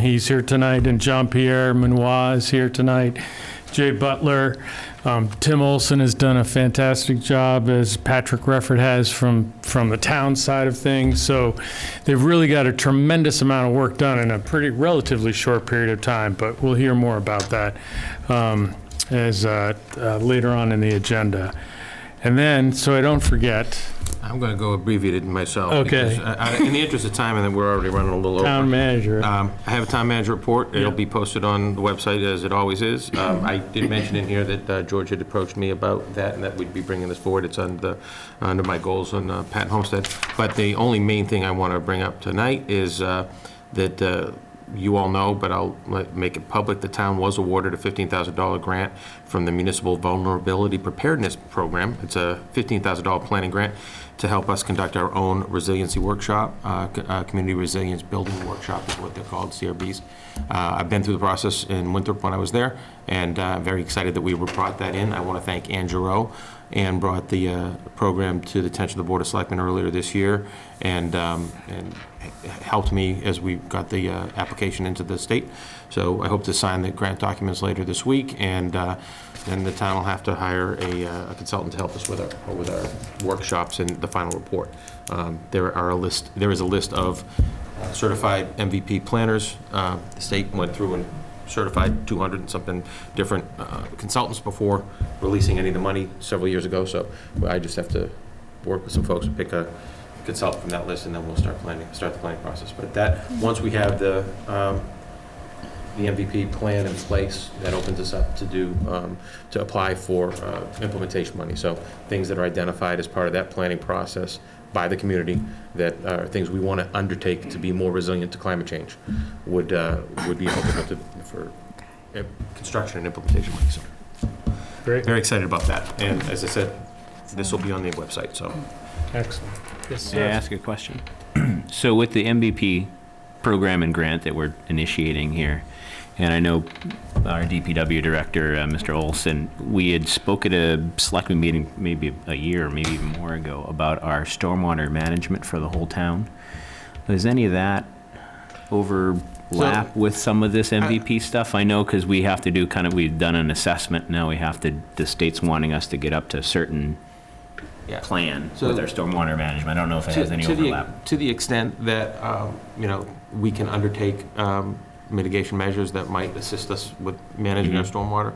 He's here tonight, and Jean-Pierre Manois is here tonight. Jay Butler, Tim Olson has done a fantastic job, as Patrick Reffert has from the town side of things. So they've really got a tremendous amount of work done in a pretty relatively short period of time, but we'll hear more about that as later on in the agenda. And then, so I don't forget, I'm going to go abbreviated myself. Okay. Because, in the interest of time, and then we're already running a little over. Town manager. I have a town manager report. It'll be posted on the website as it always is. I did mention in here that George had approached me about that and that we'd be bringing this forward. It's under my goals on Patton Homestead. But the only main thing I want to bring up tonight is that you all know, but I'll make it public, the town was awarded a $15,000 grant from the Municipal Vulnerability Preparedness Program. It's a $15,000 planning grant to help us conduct our own resiliency workshop. Community Resilience Building Workshop is what they're called, CRBs. I've been through the process in Winthrop when I was there, and I'm very excited that we brought that in. I want to thank Ann Giroux. Ann brought the program to the attention of the Board of Selectmen earlier this year, and helped me as we got the application into the state. So I hope to sign the grant documents later this week, and then the town will have to hire a consultant to help us with our workshops and the final report. There is a list of certified MVP planners. The state went through and certified 200 and something different consultants before releasing any of the money several years ago. So I just have to work with some folks and pick a consultant from that list, and then we'll start the planning process. But that, once we have the MVP plan in place, that opens us up to apply for implementation money. So things that are identified as part of that planning process by the community that are things we want to undertake to be more resilient to climate change would be eligible for construction and implementation money. So Great. very excited about that. And as I said, this will be on the website. So Excellent. Yes, May I ask a question? So with the MVP program and grant that we're initiating here, and I know our DPW director, Mr. Olson, we had spoke at a selectmen meeting maybe a year or maybe even more ago about our stormwater management for the whole town. Does any of that overlap with some of this MVP stuff? I know because we have to do we've done an assessment, now we have to, the state's wanting us to get up to a certain plan with our stormwater management. I don't know if it has any overlap. To the extent that, we can undertake mitigation measures that might assist us with managing our stormwater,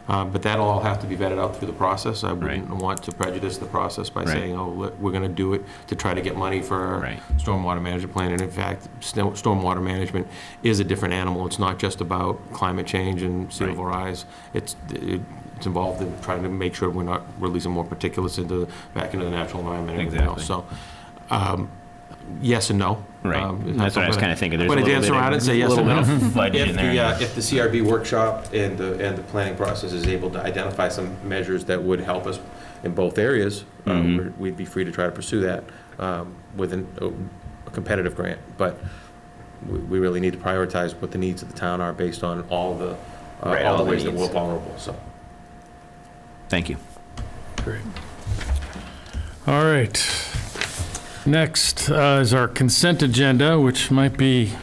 But that'll all have to be vetted out through the process. I Right. wouldn't want to prejudice the process by Right. saying, oh, look, we're going to do it to try to get money for our Right. stormwater management plan. And in fact, stormwater management is a different animal. It's not just about climate change and sea level rise. It's involved in trying to make sure we're not releasing more particulates back into the natural environment and everything else. So, yes and no. Right. That's what I was kind of thinking. There's When a I little dance bit around it and say yes and no. fudge in there. If the CRB workshop and the planning process is able to identify some measures that would help us in both areas, we'd be free to try to pursue that with a competitive grant. But we really need to prioritize what the needs of the town are based on all the ways that we're vulnerable, so. Thank you. Great. All right. Next is our consent agenda, which might be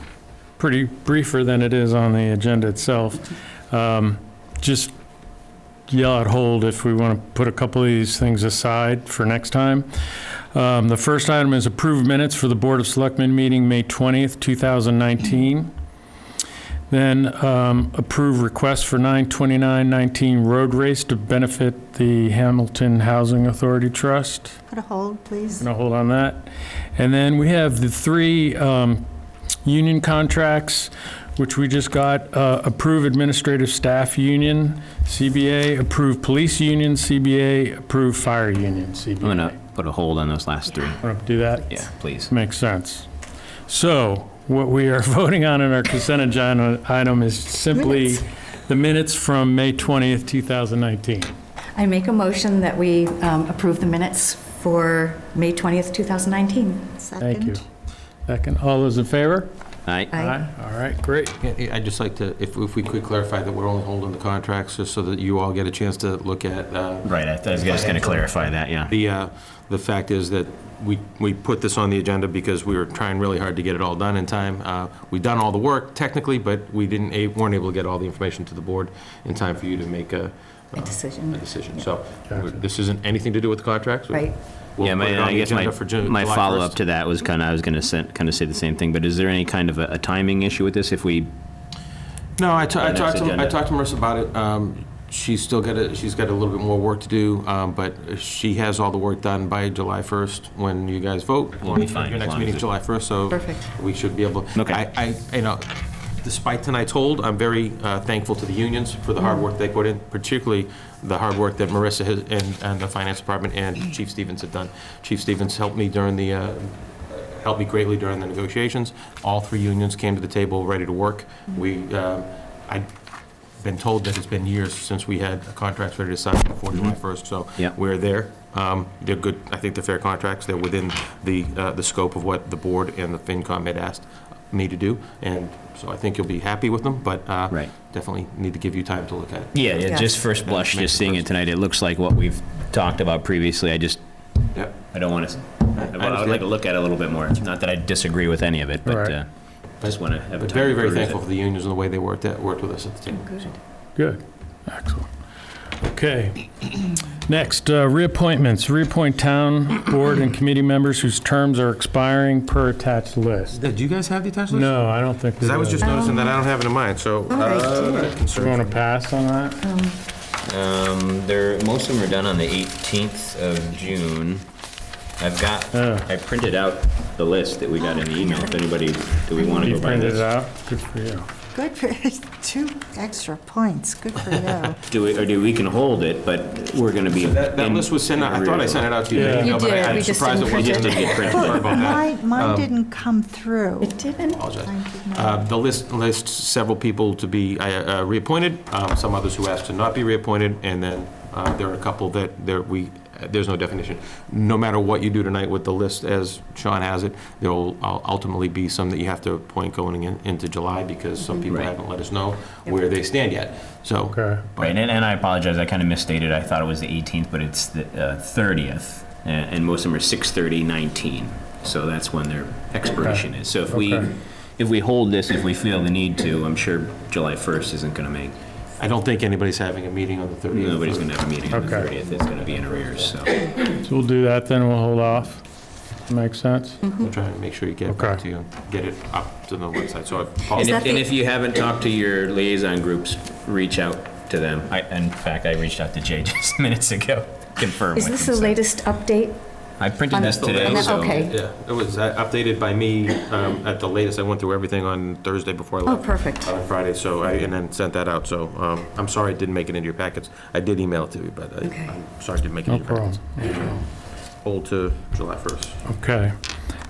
pretty briefer than it is on the agenda itself. Just yell at hold if we want to put a couple of these things aside for next time. The first item is approved minutes for the Board of Selectmen meeting May 20th, 2019. Then approve request for 9/29/19 road race to benefit the Hamilton Housing Authority Trust. Put a hold, please. Gonna hold on that. And then we have the 3 union contracts, which we just got. Approve administrative staff union, CBA. Approve police union, CBA. Approve fire union, CBA. I'm going to put a hold on those last 3. Want to do that? Yeah, please. Makes sense. So what we are voting on in our consent agenda item is simply the minutes from May 20th, 2019. I make a motion that we approve the minutes for May 20th, 2019. Thank you. Second. Second. All those in favor? Aye. Aye. All right, great. Yeah, I'd just like to, if we could clarify that we're only holding the contracts, just so that you all get a chance to look at. Right, I was just going to clarify that, yeah. The fact is that we put this on the agenda because we were trying really hard to get it all done in time. We've done all the work technically, but we weren't able to get all the information to the board in time for you to make a decision. So Gotcha. this isn't anything to do with the contracts? Right. We'll Yeah, put it on I the guess agenda for my July follow-up 1st. to that was I was going to kind of say the same thing, but is there any kind of a timing issue with this if we, No, I next talked to agenda. Marissa about it. She's got a little bit more work to do, but she has all the work done by July 1st when you guys vote. We'll be fine Your as next long meeting's as it- July 1st, so Perfect. we should be able. Okay. Despite tonight's hold, I'm very thankful to the unions for the hard work they put in, particularly the hard work that Marissa and the finance department and Chief Stevens have done. Chief Stevens helped me helped me greatly during the negotiations. All 3 unions came to the table ready to work. I've been told that it's been years since we had contracts ready to sign before July 1st, so Yep. we're there. They're good, I think they're fair contracts. They're within the scope of what the board and the FinCom had asked me to do, and so I think you'll be happy with them, but Right. definitely need to give you time to look at it. yeah, Yeah. just first blush, Make just it seeing it first. tonight, it looks like what we've talked about previously. I don't want to, I would like to look at it a little bit more. Not that I disagree with any of it, but Right. just want to have a But time very, to very peruse thankful it. for the unions and the way they worked with us at the table. so. Good. Excellent. Okay. Next, reappointments. Reappoint town board and committee members whose terms are expiring per attached list. Do you guys have the attached list? No, I don't think we Because I was do. just noticing that I don't have it in mind, so. Oh, I did. You want to pass on that? Most of them are done on the 18th of June. I printed out the list that we got in the email. If anybody, do we want to You go by printed it this? out? Good for you. Good for, 2 extra points, good for you. We can hold it, but we're going to be. That in- list was sent out, I thought I sent it out to you. Yeah. No, You but did, I'm we just surprised didn't it wasn't- print it. didn't get printed. Sorry about that. Mine didn't come through. It didn't? Apologize. Mine did not. The list lists several people to be reappointed, some others who asked to not be reappointed, and then there are a couple that there's no definition. No matter what you do tonight with the list, as Sean has it, there will ultimately be some that you have to appoint going into July, because some people Right. haven't let us know where they stand yet, so. Okay. Right, and I apologize, I kind of misstated. I thought it was the 18th, but it's the 30th, and most of them are 6/30/19. So that's when their expiration is. So Okay. if we hold this, if we feel the need to, I'm sure July 1st isn't going to make, I don't think anybody's having a meeting on the 30th. nobody's going to have a meeting on the Okay. 30th. It's going to be in arrears, so. So we'll do that, then we'll hold off. Makes sense? We'll try and make sure you get it back Okay. to you, and get it up to the website, so I And apologize. if you haven't talked to your liaison groups, reach out to them. In fact, I reached out to Jay just minutes ago, confirm Is with this him, the so- latest update? I printed this today, And that- so. okay. Yeah, it was updated by me at the latest. I went through everything on Thursday before I Oh, left. perfect. On Friday, and then sent that out. So I'm sorry I didn't make it into your packets. I did email it to you, but Okay. I'm sorry I didn't make it No into your problem. packets. Hold to July 1st. Okay.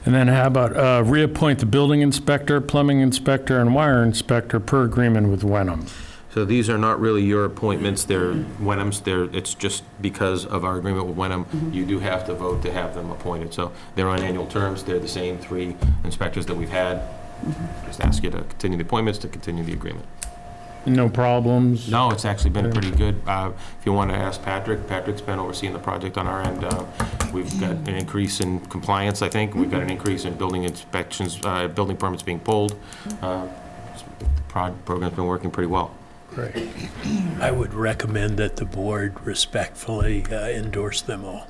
And then how about reappoint the building inspector, plumbing inspector, and wire inspector per agreement with Wenham? So these are not really your appointments, they're Wenham's, it's just because of our agreement with Wenham, you do have to vote to have them appointed. So they're on annual terms, they're the same 3 inspectors that we've had. Just ask you to continue the appointments, to continue the agreement. No problems? No, it's actually been pretty good. If you want to ask Patrick, Patrick's been overseeing the project on our end. We've got an increase in compliance, I think. We've got an increase in building inspections, building permits being pulled. The program's been working pretty well. Great. I would recommend that the board respectfully endorse them all.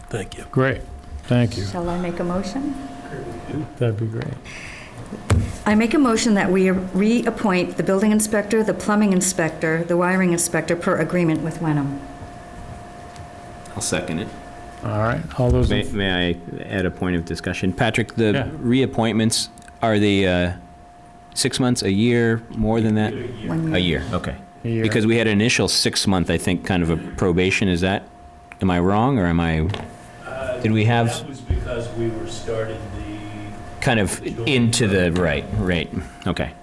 Thank you. Great. Thank you. Shall I make a motion? That'd be great. I make a motion that we reappoint the building inspector, the plumbing inspector, the wiring inspector per agreement with Wenham. I'll second it. All right. All those, May I add a point of discussion? Patrick, the Yeah. reappointments, are they 6 months, a year, more than that? 1 year. A year, okay. a year. Because we had an initial 6-month, I think, kind of a probation, is that, am I wrong, or am I, did we have That was because we were starting the, kind of into the, right, okay.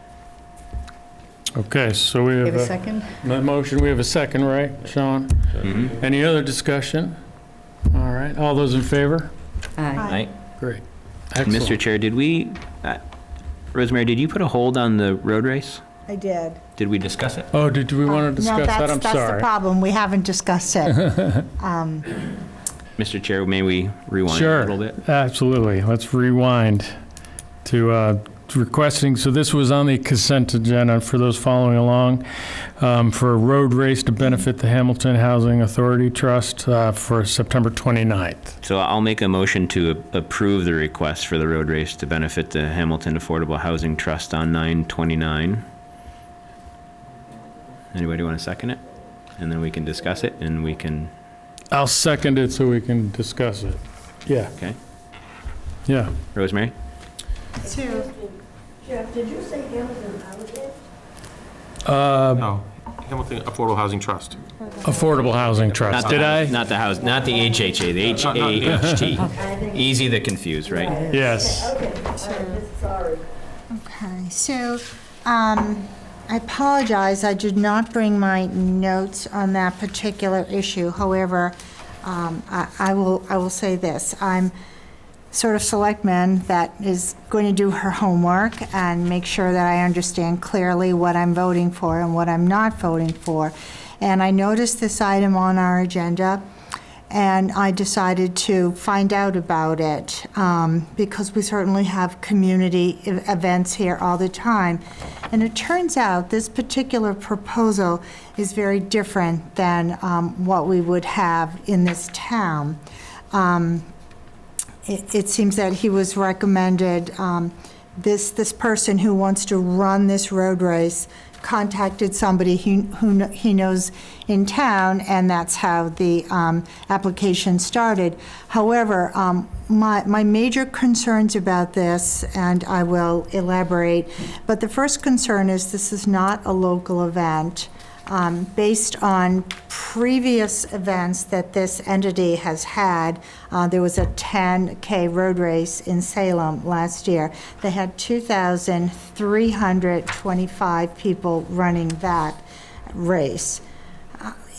Okay, so we Give have a a second? motion. We have a second, right, Sean? Any other discussion? All right. All those in favor? Aye. Right? Great. Mr. Excellent. Chair, did we, Rosemary, did you put a hold on the road race? I did. Did we discuss it? Oh, did we want to No, discuss that? I'm that's the sorry. problem. We haven't discussed it. Mr. Chair, may we rewind a Sure, little bit? absolutely. Let's rewind to requesting, so this was on the consent agenda for those following along, for a road race to benefit the Hamilton Housing Authority Trust for September 29th. So I'll make a motion to approve the request for the road race to benefit the Hamilton Affordable Housing Trust on 9/29. Anybody want to second it? And then we can discuss it, and we can, I'll second it so we can discuss it. Yeah, okay? yeah. Rosemary? Jeff, did you say Hamilton Housing? No, Hamilton Affordable Housing Trust. Affordable Housing Trust. Not the Did I? Not the house, not the HHA, the HAHT. Easy to confuse, right? Yes. Okay, all right, sorry. Okay, so I apologize, I did not bring my notes on that particular issue. However, I will say this. I'm sort of selectman that is going to do her homework and make sure that I understand clearly what I'm voting for and what I'm not voting for. And I noticed this item on our agenda, and I decided to find out about it because we certainly have community events here all the time. And it turns out this particular proposal is very different than what we would have in this town. It seems that he was recommended, this person who wants to run this road race contacted somebody who he knows in town, and that's how the application started. However, my major concerns about this, and I will elaborate, but the first concern is this is not a local event. Based on previous events that this entity has had, there was a 10K road race in Salem last year. They had 2,325 people running that race.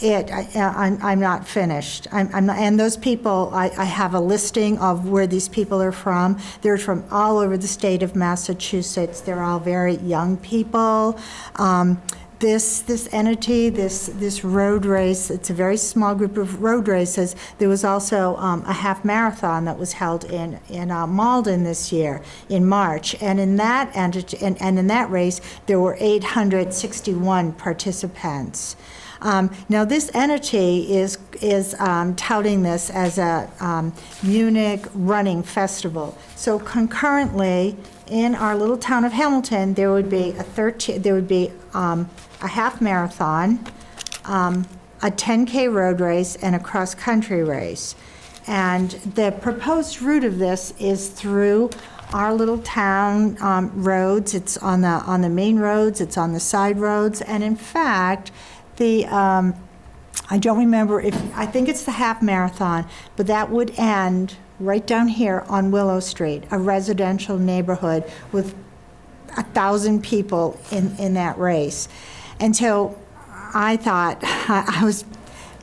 I'm not finished. I'm not, and those people, I have a listing of where these people are from. They're from all over the state of Massachusetts. They're all very young people. This entity, this road race, it's a very small group of road races. There was also a half marathon that was held in Malden this year in March, and in that entity, and in that race there were 861 participants. Now this entity is touting this as a Munich running festival. So concurrently, in our little town of Hamilton, there would be a half marathon, a 10K road race and a cross-country race. And the proposed route of this is through our little town roads. It's on the main roads, it's on the side roads, and in fact, I don't remember I think it's the half marathon, but that would end right down here on Willow Street, a residential neighborhood with 1,000 people in that race. And so I thought, I was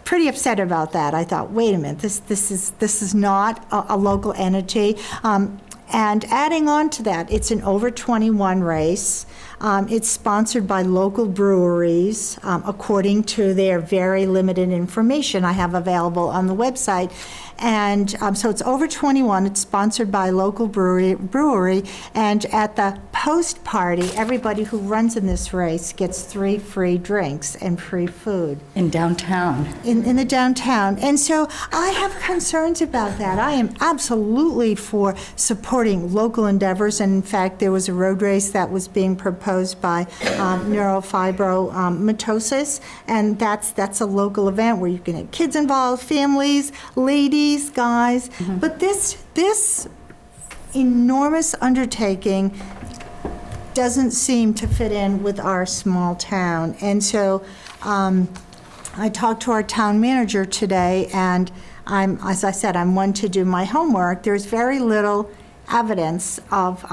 pretty upset about that. I thought, wait a minute, this is not a local entity. And adding on to that, it's an over 21 race. It's sponsored by local breweries, according to their very limited information I have available on the website. And so it's over 21, it's sponsored by a local brewery, and at the post party, everybody who runs in this race gets 3 free drinks and free food. In downtown. In the downtown. And so I have concerns about that. I am absolutely for supporting local endeavors, and in fact, there was a road race that was being proposed by neurofibromatosis, and that's a local event where you can have kids involved, families, ladies, guys. Mm-hmm. But this enormous undertaking doesn't seem to fit in with our small town. And so I talked to our town manager today, and as I said, I'm one to do my homework. There's very little evidence of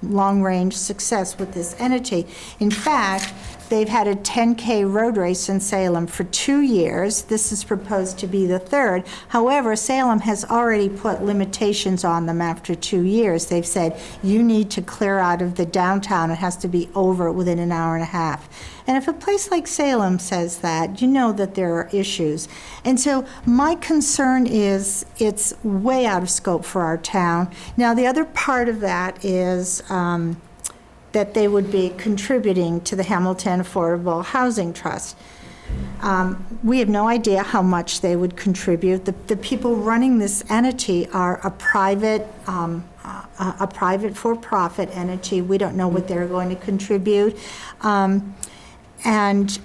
long-range success with this entity. In fact, they've had a 10K road race in Salem for 2 years. This is proposed to be the third. However, Salem has already put limitations on them after 2 years. They've said, you need to clear out of the downtown. It has to be over within an hour and a half. And if a place like Salem says that, you know that there are issues. And so my concern is it's way out of scope for our town. Now, the other part of that is that they would be contributing to the Hamilton Affordable Housing Trust. We have no idea how much they would contribute. The people running this entity are a private for-profit entity. We don't know what they're going to contribute. And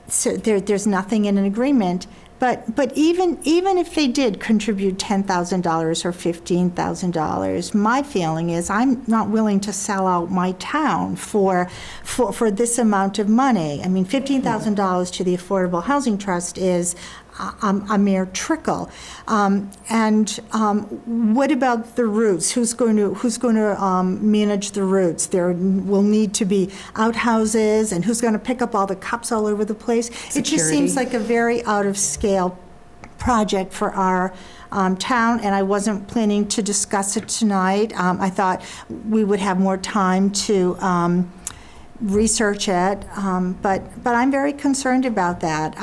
so there's nothing in an agreement. But even if they did contribute $10,000 or $15,000, my feeling is I'm not willing to sell out my town for this amount of money. I mean, $15,000 to the Affordable Housing Trust is a mere trickle. And what about the routes? Who's going to manage the routes? There will need to be outhouses, and who's going to pick up all the cups all over the place? Security. It just seems like a very out-of-scale project for our town, and I wasn't planning to discuss it tonight. I thought we would have more time to research it, but I'm very concerned about that.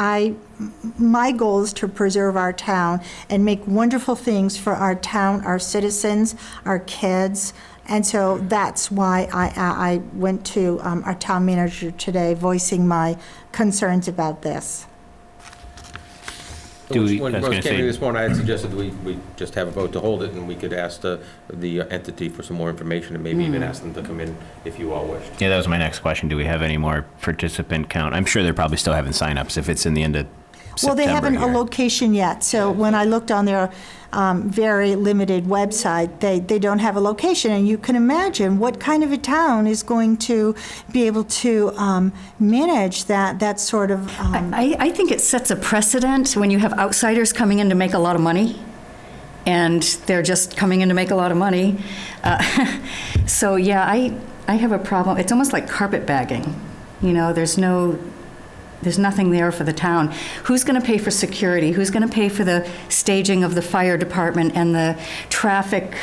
My goal is to preserve our town and make wonderful things for our town, our citizens, our kids, and so that's why I went to our town manager today, voicing my concerns about this. When I came to this morning, I had suggested we just have a vote to hold it, and we could ask the entity for some more information, and maybe even ask them to come in if you all wished. Yeah, that was my next question. Do we have any more participant count? I'm sure they're probably still having signups if it's in the end of September. Well, they haven't here. a location yet, so when I looked on their very limited website, they don't have a location, and you can imagine what kind of a town is going to be able to manage that sort of... I think it sets a precedent when you have outsiders coming in to make a lot of money, and they're just coming in to make a lot of money. So yeah, I have a problem. It's almost like carpetbagging. You know, there's nothing there for the town. Who's going to pay for security? Who's going to pay for the staging of the fire department and the traffic,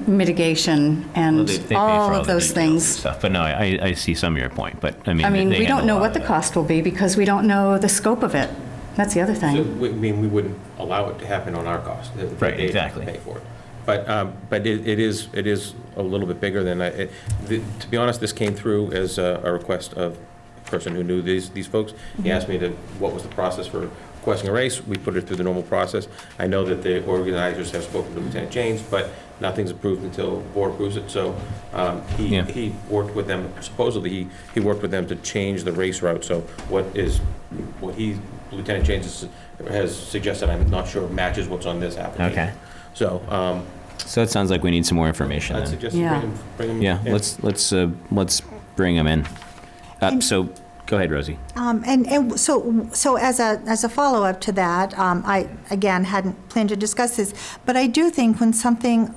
mitigation and They pay all for of the those details and things? stuff. But no, I see some of your point. But I mean, they we don't handle know a what lot the of cost will be because we don't know the scope of it. That's the other So, thing. we wouldn't allow it to happen on our cost. Right, They exactly. Pay for it. But it is a little bit bigger than, to be honest, this came through as a request of a person who knew these folks. He asked me what was the process for requesting a race, we put it through the normal process. I know that the organizers have spoken to Lieutenant James, but nothing's approved until the board approves it, so Yeah. he worked with them, supposedly he worked with them to change the race route, so what Lieutenant James has suggested, I'm not sure matches what's on this application. Okay. So, So it sounds like we need some more information I'd then. suggest you Yeah. bring him. Yeah, in. let's bring them in. So, go ahead, Rosie. And so as a follow-up to that, I, again, hadn't planned to discuss this, but I do think when something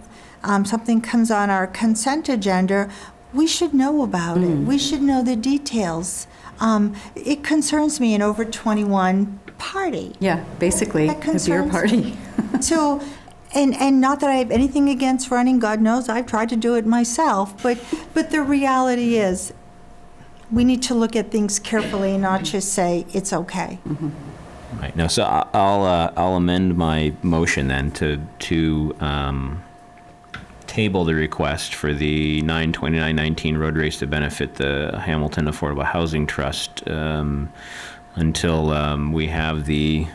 comes on our consent agenda, we should know about it. We should know the details. It concerns me an over 21 party. Yeah, basically, That a beer concerns party. So, and not that I have anything against running, God knows, I've tried to do it myself, but the reality is, we need to look at things carefully and not just say, it's okay. Right, no, so I'll amend my motion then to table the request for the 9/29/19 road race to benefit the Hamilton Affordable Housing Trust until we have the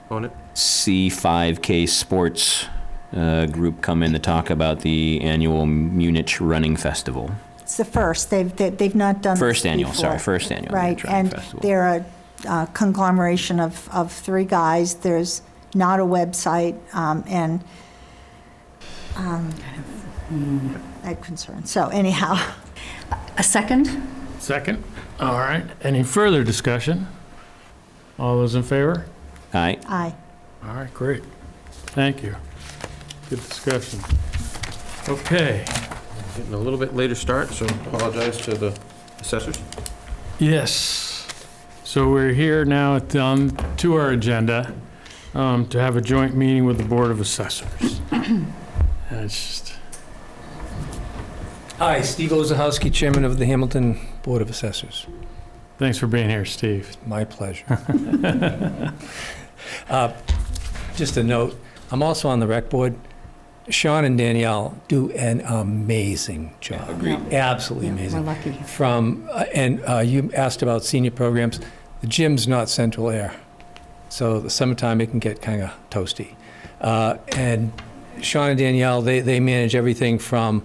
On it? C5K Sports group come in to talk about the annual Munich Running Festival. It's the first, they've not done this First annual before. Munich Right, Running and Festival. they're a conglomeration of three guys. There's not a website, and that concern. So anyhow, A second? Second? All right. Any further discussion? All those in favor? Aye. aye. All right, great. Thank you. Good discussion. Okay. Getting a little bit later start, so apologize to the assessors. Yes. So we're here now to our agenda to have a joint meeting with the Board of Assessors. And it's just, Hi, Steve Ozahowski, Chairman of the Hamilton Board of Assessors. thanks for being here, Steve. My pleasure. Just a note, I'm also on the rec board. Sean and Danielle do an amazing job. Agreed. Absolutely Yeah, we're amazing. lucky. You asked about senior programs. The gym's not central air, so the summertime it can get kind of toasty. And Sean and Danielle, they manage everything from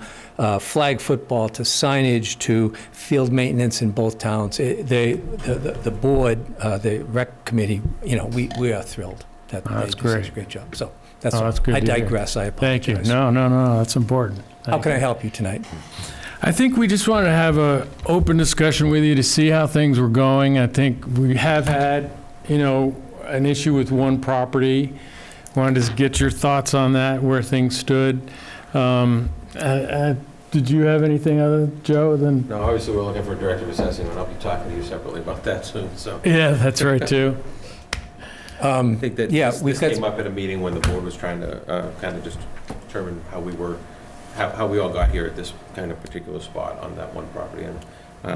flag football to signage to field maintenance in both towns. The board, the rec committee, we are thrilled that they That's do such a great. great job. So That's good I to hear. digress. I apologize. Thank you. No, that's important. How can I help you tonight? I think we just wanted to have an open discussion with you to see how things were going. I think we have had, an issue with one property. Wanted to get your thoughts on that, where things stood. Did you have anything other, Joe, than? No, obviously, we're looking for a director of assessing, and I'll be talking to you separately about that soon, so. Yeah, that's right, too. I think that Yeah, this we've got- came up at a meeting when the board was trying to kind of just determine how we all got here at this kind of particular spot on that one property, and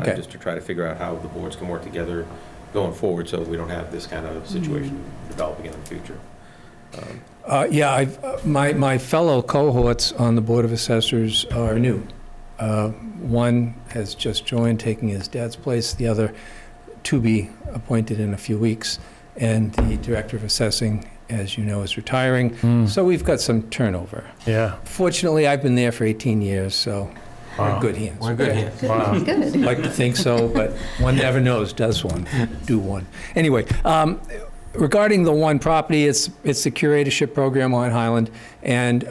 Okay. just to try to figure out how the boards can work together going forward, so we don't have this kind of situation develop again in the future. My fellow cohorts on the Board of Assessors are new. One has just joined, taking his dad's place. The other to be appointed in a few weeks. And the Director of Assessing, as you know, is retiring. So we've got some turnover. Yeah. Fortunately, I've been there for 18 years, so we're Wow. in good hands. We're in good hands. Wow. Good. I'd like to think so, but one never knows, does one? Do one. Anyway, regarding the one property, it's the curatorship program on Highland, and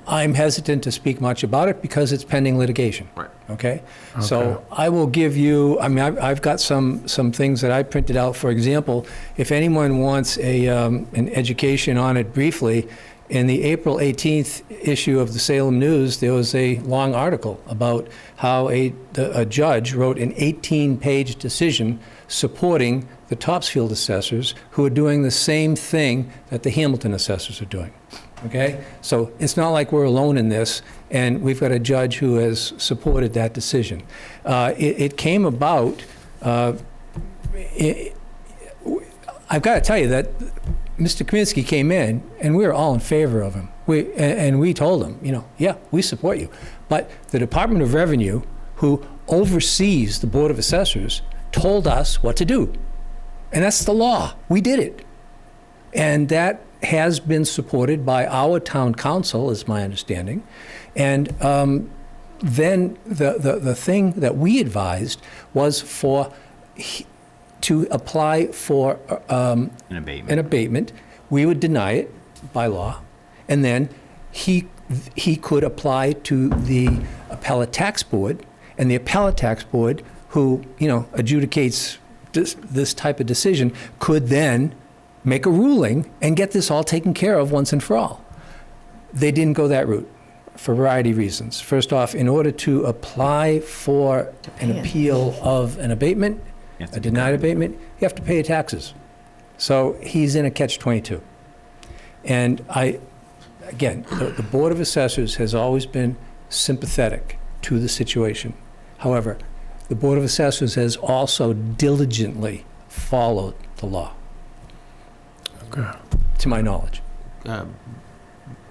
I'm hesitant to speak much about it because it's pending litigation. Right. Okay? So I will give you, I've got some things that I printed out. For example, if anyone wants an education on it briefly, in the April 18th issue of the Salem News, there was a long article about how a judge wrote an 18-page decision supporting the Topsfield assessors who are doing the same thing that the Hamilton assessors are doing. Okay? So it's not like we're alone in this, and we've got a judge who has supported that decision. It came about, I've got to tell you that Mr. Kaminsky came in, and we were all in favor of him. And we told him, yeah, we support you. But the Department of Revenue, who oversees the Board of Assessors, told us what to do. And that's the law. We did it. And that has been supported by our town council, is my understanding. And then the thing that we advised was to apply for An abatement. an abatement. We would deny it by law, and then he could apply to the appellate tax board, and the appellate tax board, who, adjudicates this type of decision, could then make a ruling and get this all taken care of once and for all. They didn't go that route for a variety of reasons. First off, in order to apply for an appeal of an abatement, a denied abatement, you have to pay your taxes. So he's in a catch-22. And again, the Board of Assessors has always been sympathetic to the situation. However, the Board of Assessors has also diligently followed the law, to my knowledge.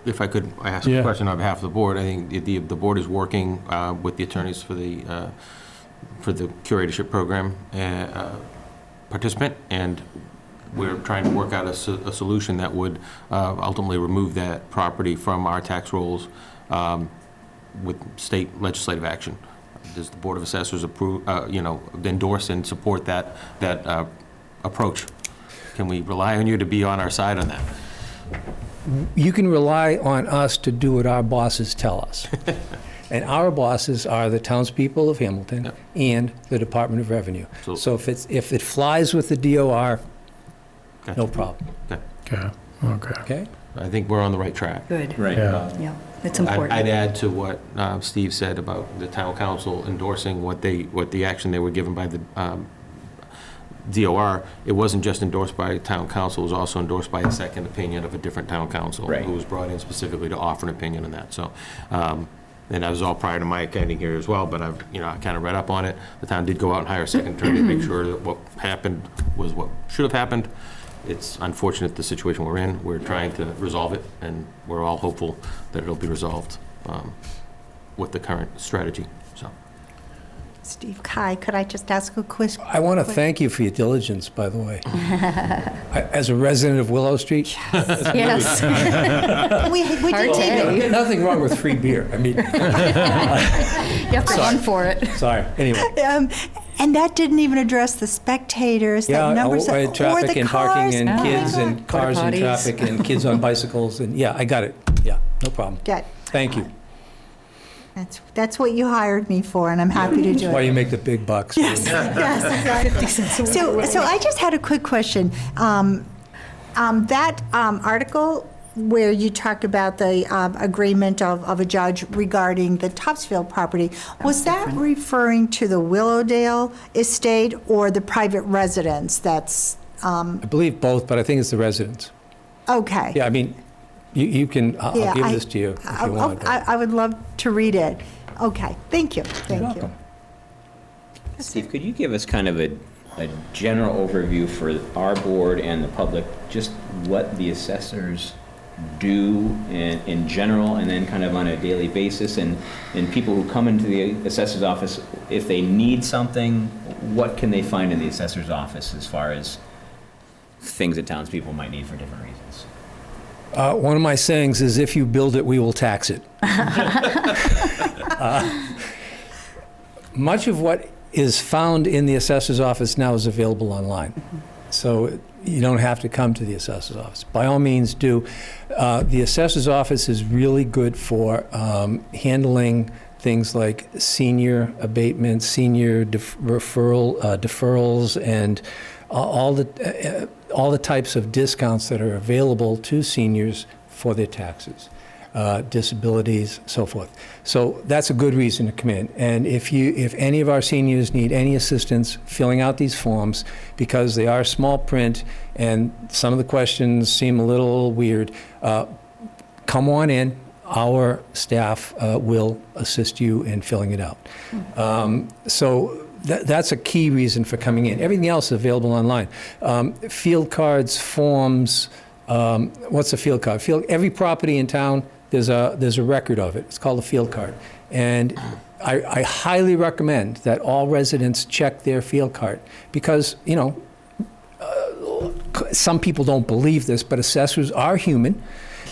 If I could ask a question on behalf of the board, I think the board is working with the attorneys for the curatorship program participant, and we're trying to work out a solution that would ultimately remove that property from our tax rolls with state legislative action. Does the Board of Assessors endorse and support that approach? Can we rely on you to be on our side on that? You can rely on us to do what our bosses tell us. And our bosses are the townspeople of Hamilton and the Department of Revenue. So if it flies with the DOR, no problem. Okay? I think we're on the right track. Good. Right. Yeah, it's important. I'd add to what Steve said about the town council endorsing what the action they were given by the DOR. It wasn't just endorsed by town council, it was also endorsed by a second opinion of a different town council who was brought in specifically to offer an opinion on that. So, and that was all prior to my attending here as well, but I kind of read up on it. The town did go out and hire a second attorney to make sure that what happened was what should have happened. It's unfortunate the situation we're in. We're trying to resolve it, and we're all hopeful that it'll be resolved with the current strategy. So, Steve, Kai, could I just ask a question? I want to thank you for your diligence, by the way. As a resident of Willow Street. Yes. We did take it. Nothing wrong with free beer. I mean. You have to run for it. Sorry, anyway. And that didn't even address the spectators, that numbers, or traffic the and cars. parking and Oh my kids God. and cars and Porta potties. traffic and kids on bicycles, and I got it. Yeah, no problem. Good. Thank you. That's what you hired me for, and I'm happy to do That's why it. you make the big bucks. Yes, exactly. So I just had a quick question. That article where you talked about the agreement of a judge regarding the Topsfield property, was that referring to the Willowdale estate or the private residence that's, I believe both, but I think it's the residents. okay. Yeah, I mean, you can, I'll Yeah, give this to you if you want. I would love to read it. Okay, thank you, thank you. welcome. Steve, could you give us kind of a general overview for our board and the public, just what the assessors do in general, and then kind of on a daily basis, and people who come into the assessor's office, if they need something, what can they find in the assessor's office as far as things that townspeople might need for different reasons? One of my sayings is, if you build it, we will tax it. Much of what is found in the assessor's office now is available online. So you don't have to come to the assessor's office. By all means, do. The assessor's office is really good for handling things like senior abatements, senior deferrals, and all the types of discounts that are available to seniors for their taxes, disabilities, so forth. So that's a good reason to come in. And if any of our seniors need any assistance filling out these forms, because they are small print and some of the questions seem a little weird, come on in. Our staff will assist you in filling it out. So that's a key reason for coming in. Everything else is available online. Field cards, forms. What's a field card? Every property in town, there's a record of it. It's called a field card. And I highly recommend that all residents check their field card, because, some people don't believe this, but assessors are human,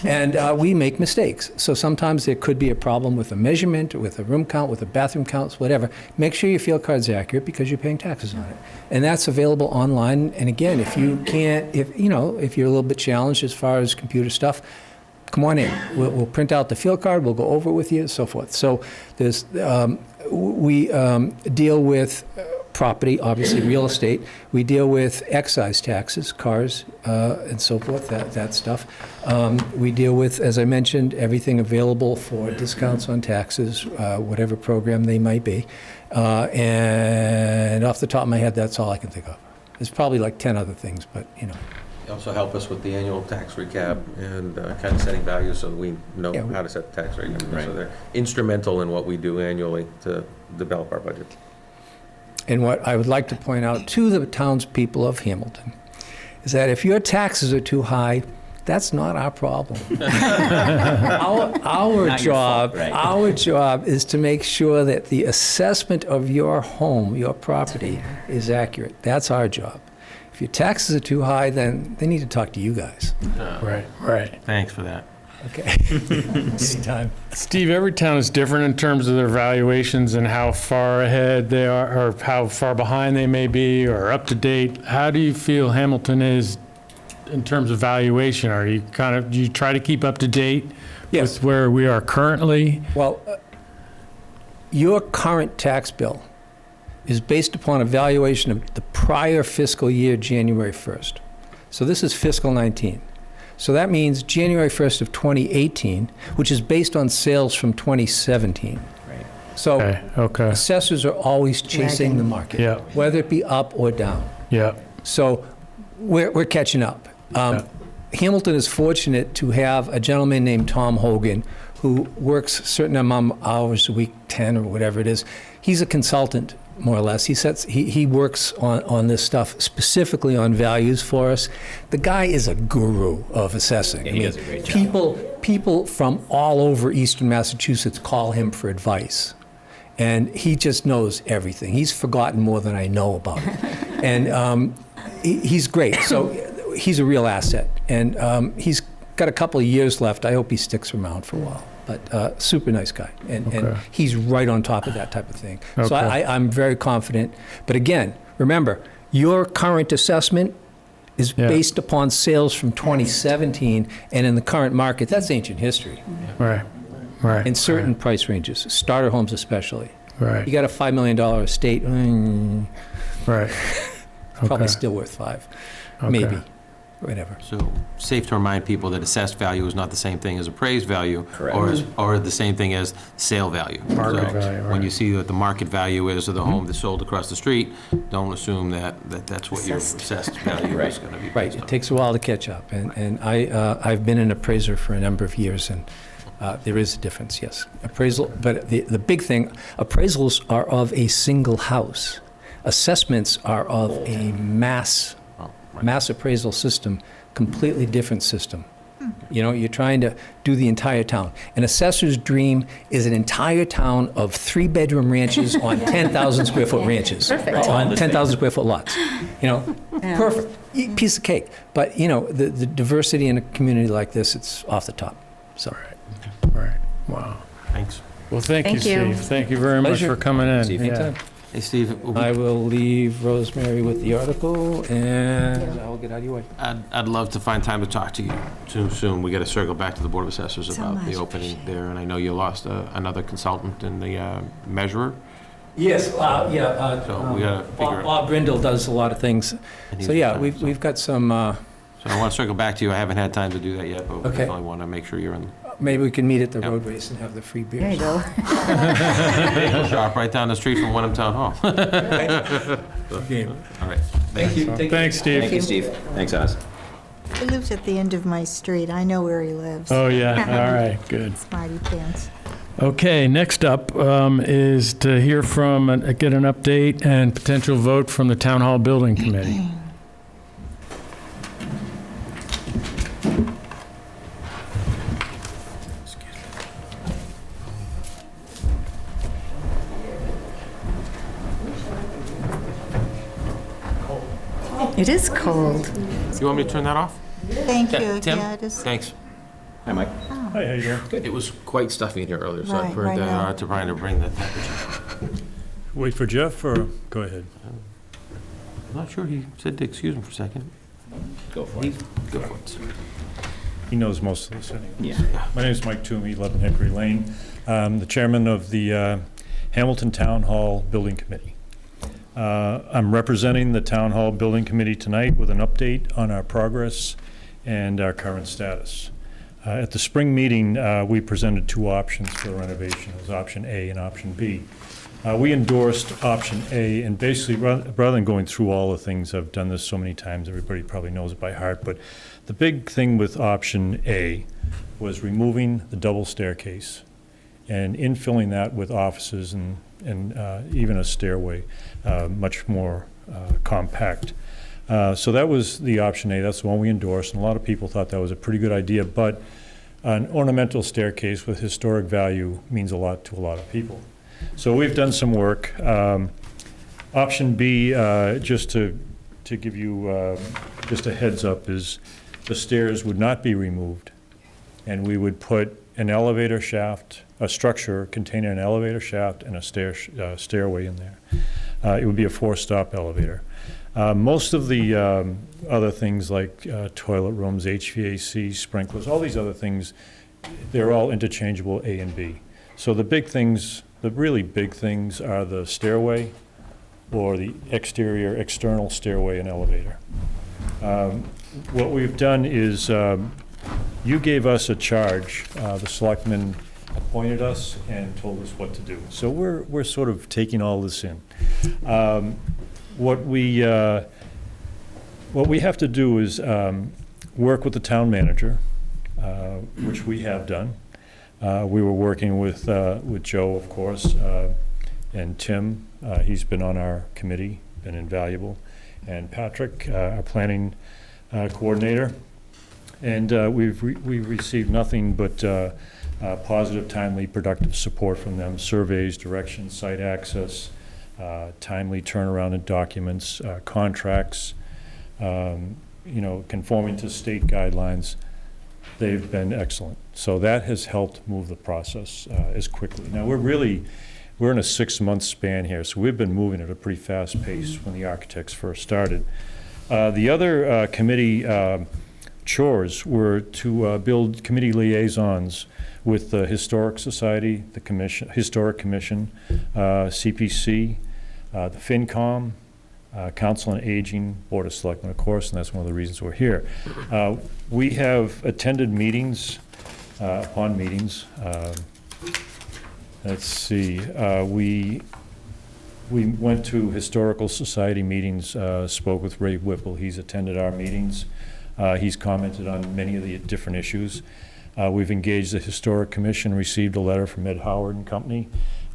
and we make mistakes. So sometimes there could be a problem with a measurement, or with a room count, with a bathroom counts, whatever. Make sure your field card's accurate because you're paying taxes on it. And that's available online. And again, if you can't, if you're a little bit challenged as far as computer stuff, come on in. We'll print out the field card, we'll go over it with you, and so forth. So we deal with property, obviously real estate. We deal with excise taxes, cars, and so forth, that stuff. We deal with, as I mentioned, everything available for discounts on taxes, whatever program they might be. And off the top of my head, that's all I can think of. There's probably like 10 other things, but, You also help us with the annual tax recap and kind of setting values so that we know how to set the tax rate. So they're instrumental in what we do annually to develop our budget. And what I would like to point out to the townspeople of Hamilton is that if your taxes are too high, that's not our problem. Our job is to make sure that the assessment of your home, your property, is accurate. That's our job. If your taxes are too high, then they need to talk to you guys. Right. Thanks for that. Okay. Anytime. Steve, every town is different in terms of their valuations and how far ahead they are, or how far behind they may be, or up to date. How do you feel Hamilton is in terms of valuation? Are you do you try to keep up to date with where we are currently? Well, your current tax bill is based upon a valuation of the prior fiscal year, January 1st. So this is fiscal 19. So that means January 1st of 2018, which is based on sales from 2017. Right. So Okay. assessors are always chasing the market, whether it be up or down. Yeah. So we're catching up. Hamilton is fortunate to have a gentleman named Tom Hogan who works a certain amount of hours a week, 10 or whatever it is. He's a consultant, more or less. He works on this stuff specifically on values for us. The guy is a guru of assessing. Yeah, he does a great job. People from all over Eastern Massachusetts call him for advice. And he just knows everything. He's forgotten more than I know about it. And he's great. So he's a real asset. And he's got a couple of years left. I hope he sticks around for a while. But super nice guy. And he's right on top of that type of thing. So I'm very confident. But again, remember, your current assessment is based upon sales from 2017. And in the current market, that's ancient history. Right. In certain price ranges, starter homes especially. Right. You got a $5 million estate, Right. probably still worth 5, maybe, whatever. So safe to remind people that assessed value is not the same thing as appraised value. Correct. Or the same thing as sale value. Market So value, When right. you see what the market value is of the home that's sold across the street, don't assume that's what your assessed value is going to be Right, based it on. takes a while to catch up. And I've been an appraiser for a number of years, and there is a difference, yes. Appraisal, but the big thing, appraisals are of a single house. Assessments are of a mass appraisal system, completely different system. You're trying to do the entire town. An assessor's dream is an entire town of 3-bedroom ranches on 10,000 square foot ranches. Perfect. On 10,000 square foot lots. Perfect. Piece of cake. But, the diversity in a community like this, it's off the top. So. Right. Wow. Thanks. Well, thank you, Thank you. Steve. Thank you very much Pleasure. for coming in. Steve, Yeah. Hey, Steve, I will leave Rosemary with the article, and I'll get out of your way. I'd love to find time to talk to you soon. We got to circle back to the Board of Assessors So about the much opening there, and I know you lost another consultant in the measurer. Yes, So we gotta figure it- Bob Brindle does a lot of things. And he's So, yeah, retired, we've got some, So I want to circle back to you. I haven't had time to do that yet, but we Okay. definitely want to make sure you're in maybe we can meet at the Yep. road race and have the free beers. There you go. the shop right down the street from Wenham Town Hall. Game. All right. Thank you. Thanks, Steve. Thank you, Steve. Thanks, Oz. He lives at the end of my street. I know where he lives. Oh, yeah. All right. Good. Smarty pants. Okay, next up is to hear from, get an update and potential vote from the Town Hall Building Committee. It is cold. You want me to turn that off? Thank Yeah, you. Tim? Yeah, it is. Thanks. Hi, Mike. Hi, how you doing? It was quite stuffy in here earlier, so I Right, turned right that now. on to trying to bring the temperature. Wait for Jeff, or go ahead? I'm not sure, he said to excuse him for a second. Go for He- it. Go for it, sir. He knows most of this anyway. Yeah. My name is Mike Toomey, 11 Hickory Lane. I'm the chairman of the Hamilton Town Hall Building Committee. I'm representing the Town Hall Building Committee tonight with an update on our progress and our current status. At the spring meeting, we presented two options for the renovation. It was option A and option B. We endorsed option A, and basically, rather than going through all the things, I've done this so many times, everybody probably knows it by heart, but the big thing with option A was removing the double staircase and infilling that with offices and even a stairway, much more compact. So that was the option A. That's the one we endorsed, and a lot of people thought that was a pretty good idea, but an ornamental staircase with historic value means a lot to a lot of people. So we've done some work. Option B, just to give you just a heads up, is the stairs would not be removed, and we would put an elevator shaft, a structure containing an elevator shaft and a stairway in there. It would be a 4-stop elevator. Most of the other things like toilet rooms, HVAC, sprinklers, all these other things, they're all interchangeable A and B. So the big things, the really big things are the stairway or the external stairway and elevator. What we've done is you gave us a charge. The selectmen appointed us and told us what to do. So we're sort of taking all this in. What we have to do is work with the town manager, which we have done. We were working with Joe, of course, and Tim. He's been on our committee, been invaluable, and Patrick, our planning coordinator. And we've received nothing but positive, timely, productive support from them: surveys, directions, site access, timely turnaround in documents, contracts, conforming to state guidelines. They've been excellent. So that has helped move the process as quickly. Now, we're in a 6-month span here, so we've been moving at a pretty fast pace when the architects first started. The other committee chores were to build committee liaisons with the Historic Society, the Historic Commission, CPC, the FinCom, Council on Aging, Board of Selectmen, of course, and that's one of the reasons we're here. We have attended meetings upon meetings. Let's see. We went to Historical Society meetings, spoke with Ray Whipple. He's attended our meetings. He's commented on many of the different issues. We've engaged the Historic Commission, received a letter from Ed Howard and Company,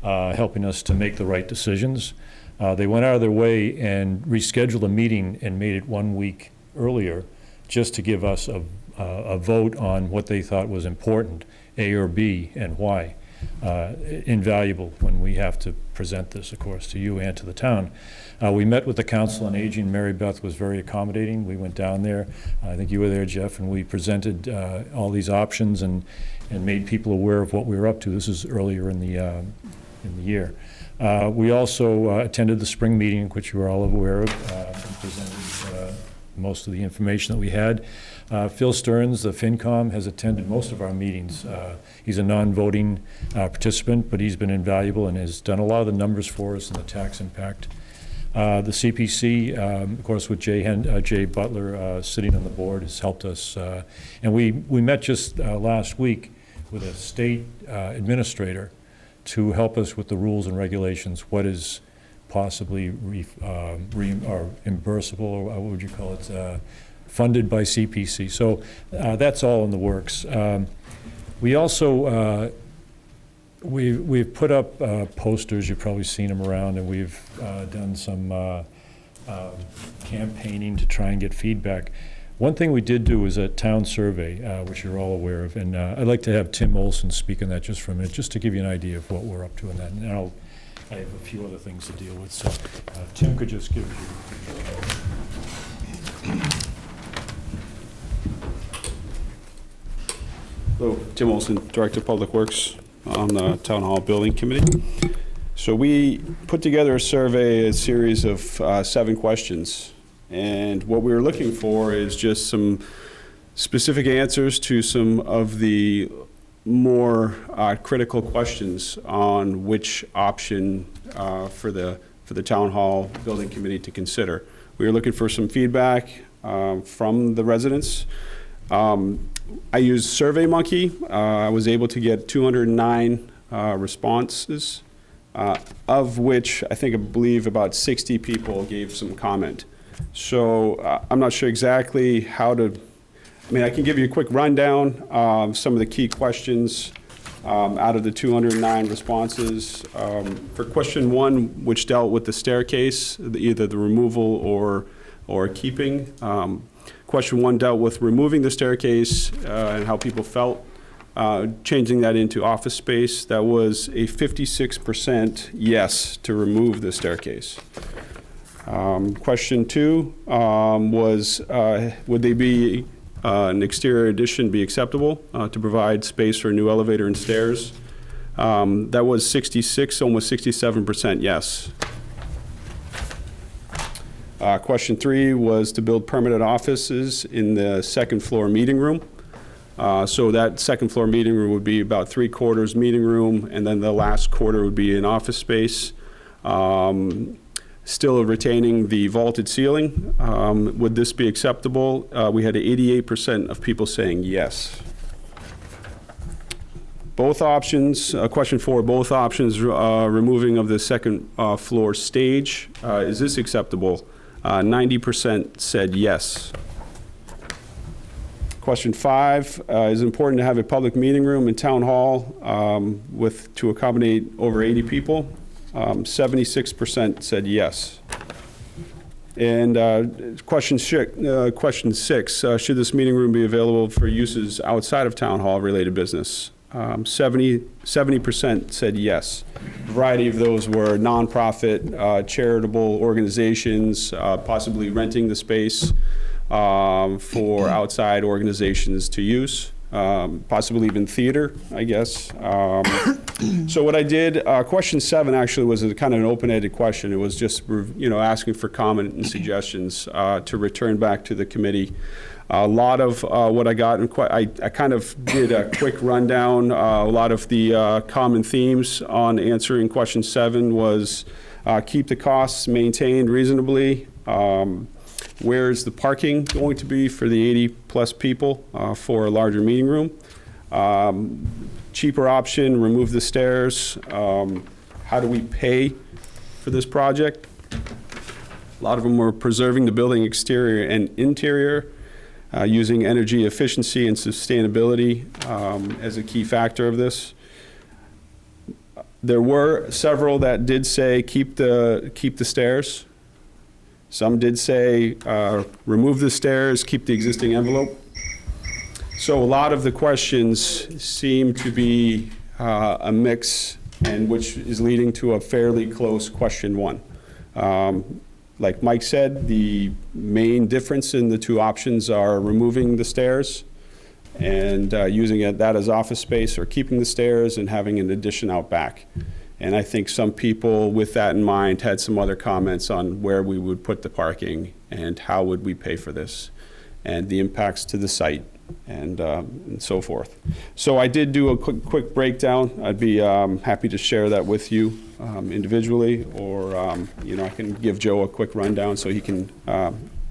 helping us to make the right decisions. They went out of their way and rescheduled a meeting and made it 1 week earlier just to give us a vote on what they thought was important, A or B, and why. Invaluable when we have to present this, of course, to you and to the town. We met with the Council on Aging. Mary Beth was very accommodating. We went down there. I think you were there, Jeff, and we presented all these options and made people aware of what we were up to. This is earlier in the year. We also attended the spring meeting, which you were all aware of, and presented most of the information that we had. Phil Stearns, the FinCom, has attended most of our meetings. He's a non-voting participant, but he's been invaluable and has done a lot of the numbers for us and the tax impact. The CPC, of course, with Jay Butler sitting on the board, has helped us. And we met just last week with a state administrator to help us with the rules and regulations, what is possibly reimbursable, or what would you call it, funded by CPC. So that's all in the works. We also, we've put up posters, you've probably seen them around, and we've done some campaigning to try and get feedback. One thing we did do was a town survey, which you're all aware of, and I'd like to have Tim Olson speak on that just for a minute, just to give you an idea of what we're up to in that. And I have a few other things to deal with, so Tim could just give you. So, Tim Olson, Director of Public Works on the Town Hall Building Committee. So we put together a survey, a series of 7 questions. And what we were looking for is just some specific answers to some of the more critical questions on which option for the Town Hall Building Committee to consider. We were looking for some feedback from the residents. I used SurveyMonkey. I was able to get 209 responses, of which I believe about 60 people gave some comment. So I'm not sure exactly how to, I can give you a quick rundown of some of the key questions out of the 209 responses. For question 1, which dealt with the staircase, either the removal or keeping, question 1 dealt with removing the staircase and how people felt, changing that into office space. That was a 56% yes to remove the staircase. Question 2 was, would they be an exterior addition be acceptable to provide space for a new elevator and stairs? That was 66, almost 67% yes. Question 3 was to build permanent offices in the second floor meeting room. So that second floor meeting room would be about 3/4 meeting room, and then the last quarter would be an office space. Still retaining the vaulted ceiling. Would this be acceptable? We had 88% of people saying yes. Both options, question 4, both options, removing of the second floor stage. Is this acceptable? 90% said yes. Question 5, is it important to have a public meeting room in Town Hall to accommodate over 80 people? 76% said yes. And question 6, should this meeting room be available for uses outside of Town Hall related business? 70% said yes. A variety of those were nonprofit, charitable organizations, possibly renting the space for outside organizations to use, possibly even theater, I guess. So what I did, question 7 actually was a kind of an open-ended question. It was just, asking for comment and suggestions to return back to the committee. A lot of what I got, I kind of did a quick rundown. A lot of the common themes on answering question 7 was keep the costs maintained reasonably. Where is the parking going to be for the 80+ people for a larger meeting room? Cheaper option, remove the stairs. How do we pay for this project? A lot of them were preserving the building exterior and interior, using energy efficiency and sustainability as a key factor of this. There were several that did say keep the stairs. Some did say remove the stairs, keep the existing envelope. So a lot of the questions seem to be a mix, and which is leading to a fairly close question 1. Like Mike said, the main difference in the 2 options are removing the stairs and using that as office space, or keeping the stairs and having an addition out back. And I think some people with that in mind had some other comments on where we would put the parking and how would we pay for this and the impacts to the site and so forth. So I did do a quick breakdown. I'd be happy to share that with you individually, or I can give Joe a quick rundown so he can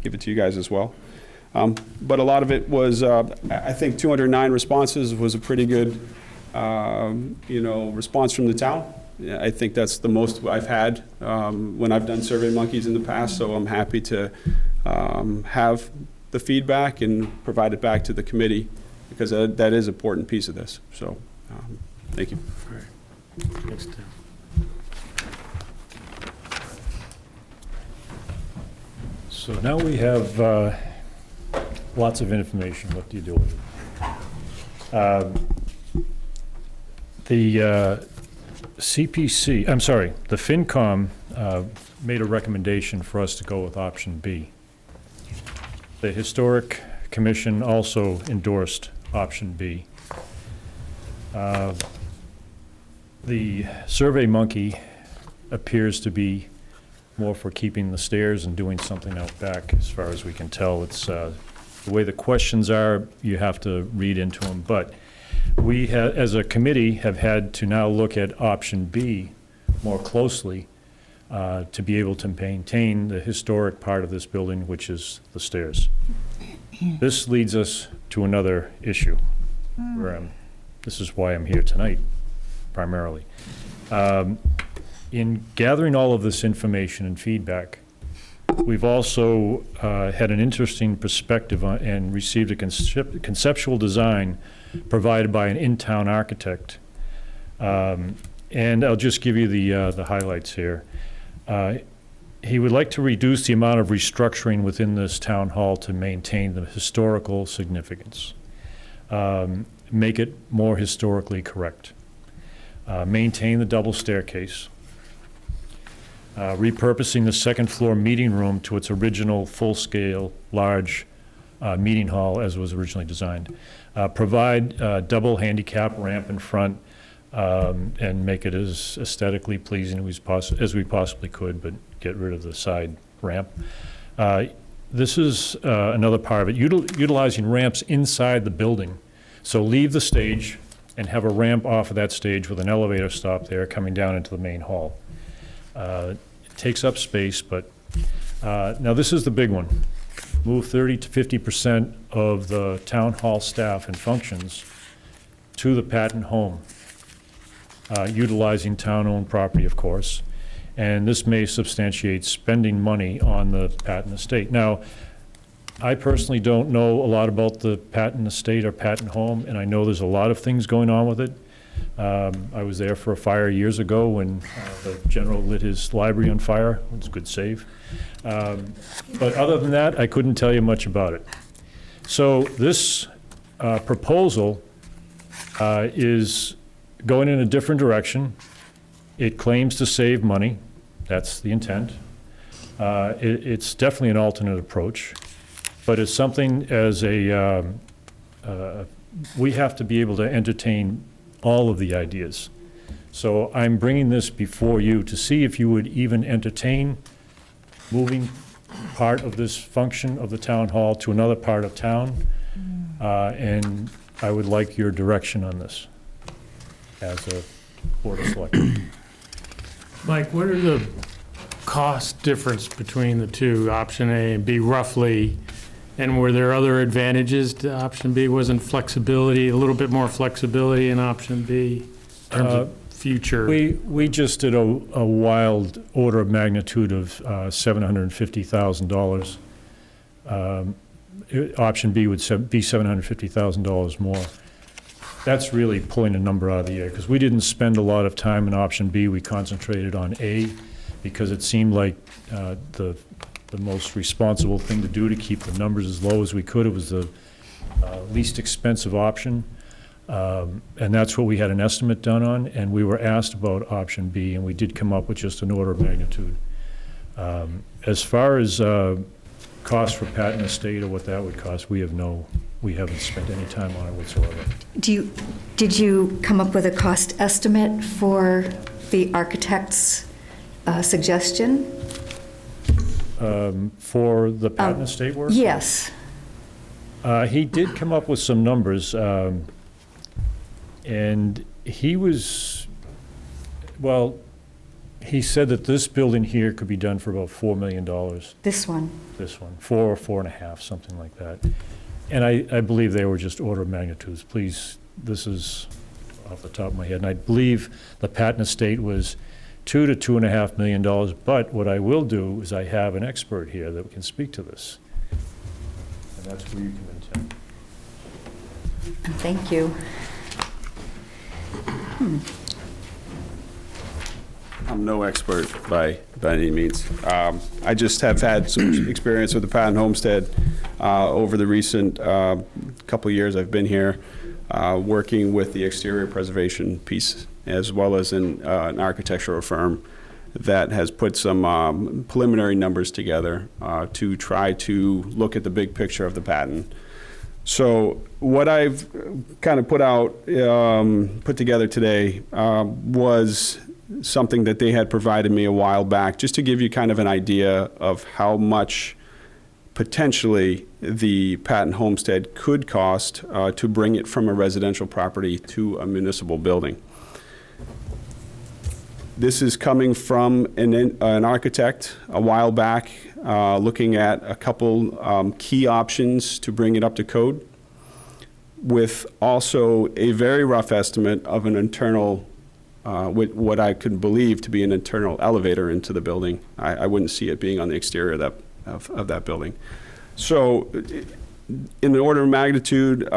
give it to you guys as well. But a lot of it was, I think 209 responses was a pretty good response from the town. I think that's the most I've had when I've done SurveyMonkeys in the past, so I'm happy to have the feedback and provide it back to the committee, because that is an important piece of this. So, thank you. All right. Thanks, Tim. So now we have lots of information. What do you do with it? The CPC, I'm sorry, the FinCom made a recommendation for us to go with option B. The Historic Commission also endorsed option B. The Survey Monkey appears to be more for keeping the stairs and doing something out back, as far as we can tell. It's, the way the questions are, you have to read into them. But we, as a committee, have had to now look at option B more closely to be able to maintain the historic part of this building, which is the stairs. This leads us to another issue, where this is why I'm here tonight, primarily. In gathering all of this information and feedback, we've also had an interesting perspective and received a conceptual design provided by an in-town architect. And I'll just give you the highlights here. He would like to reduce the amount of restructuring within this town hall to maintain the historical significance. Make it more historically correct. Maintain the double staircase. Repurposing the second floor meeting room to its original full-scale, large meeting hall as was originally designed. Provide double handicap ramp in front and make it as aesthetically pleasing as we possibly could, but get rid of the side ramp. This is another part of it, utilizing ramps inside the building. So leave the stage and have a ramp off of that stage with an elevator stop there coming down into the main hall. It takes up space, but now this is the big one. Move 30 to 50% of the town hall staff and functions to the Patton home, utilizing town-owned property, of course. And this may substantiate spending money on the Patton estate. Now, I personally don't know a lot about the Patton estate or Patton home, and I know there's a lot of things going on with it. I was there for a fire years ago when the general lit his library on fire. It was a good save. But other than that, I couldn't tell you much about it. So this proposal is going in a different direction. It claims to save money. That's the intent. It's definitely an alternate approach, but it's something as a, we have to be able to entertain all of the ideas. So I'm bringing this before you to see if you would even entertain moving part of this function of the town hall to another part of town. And I would like your direction on this as a board of selectmen. Mike, what are the cost difference between the two, option A and B, roughly? And were there other advantages to option B? Wasn't flexibility, a little bit more flexibility in option B in terms of future? We just did a wild order of magnitude of $750,000. Option B would be $750,000 more. That's really pulling a number out of the air, because we didn't spend a lot of time in option B. We concentrated on A because it seemed like the most responsible thing to do to keep the numbers as low as we could. It was the least expensive option, and that's what we had an estimate done on, and we were asked about option B, and we did come up with just an order of magnitude. As far as cost for Patton Estate or what that would cost, we haven't spent any time on it whatsoever. Did you come up with a cost estimate for the architect's suggestion? For the Patton Estate work? Yes. He did come up with some numbers, and he was, well, he said that this building here could be done for about $4 million. This one? This one, 4 or 4.5, something like that. And I believe they were just order of magnitudes. Please, this is off the top of my head. And I believe the Patton Estate was $2 to $2.5 million. But what I will do is I have an expert here that can speak to this. And that's where you come in. Thank you. I'm no expert by any means. I just have had some experience with the Patton Homestead over the recent couple years I've been here, working with the exterior preservation piece, as well as an architectural firm that has put some preliminary numbers together to try to look at the big picture of the Patton. So what I've kind of put together today was something that they had provided me a while back, just to give you kind of an idea of how much potentially the patent homestead could cost to bring it from a residential property to a municipal building. This is coming from an architect a while back, looking at a couple key options to bring it up to code, with also a very rough estimate of an internal, what I could believe to be an internal elevator into the building. I wouldn't see it being on the exterior of that building. So in the order of magnitude,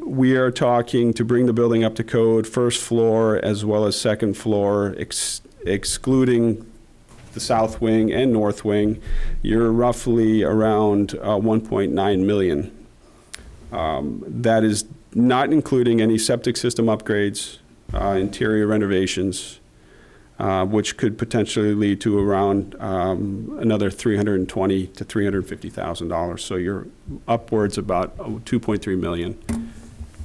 we are talking to bring the building up to code, first floor as well as second floor, excluding the south wing and north wing, you're roughly around 1.9 million. That is not including any septic system upgrades, interior renovations, which could potentially lead to around another $320,000 to $350,000. So you're upwards about 2.3 million.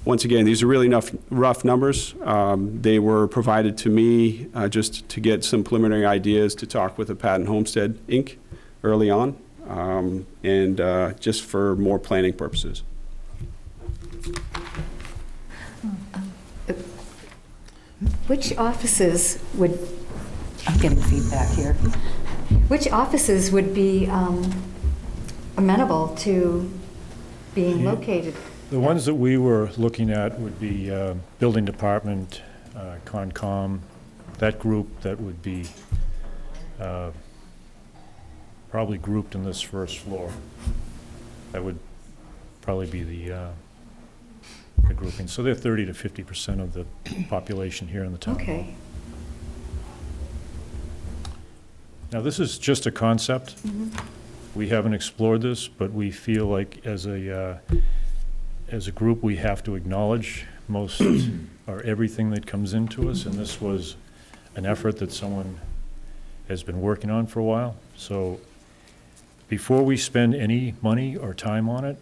Once again, these are really rough numbers. They were provided to me just to get some preliminary ideas to talk with the Patent Homestead, Inc. early on, and just for more planning purposes. Which offices would, I'm getting feedback here, which offices would be amenable to being located? The ones that we were looking at would be Building Department, Concom, that group that would be probably grouped in this first floor. That would probably be the grouping. So they're 30 to 50% of the population here in the town. Okay. Now, this is just a concept. We haven't explored this, but we feel like as a group, we have to acknowledge most or everything that comes into us, and this was an effort that someone has been working on for a while. So before we spend any money or time on it,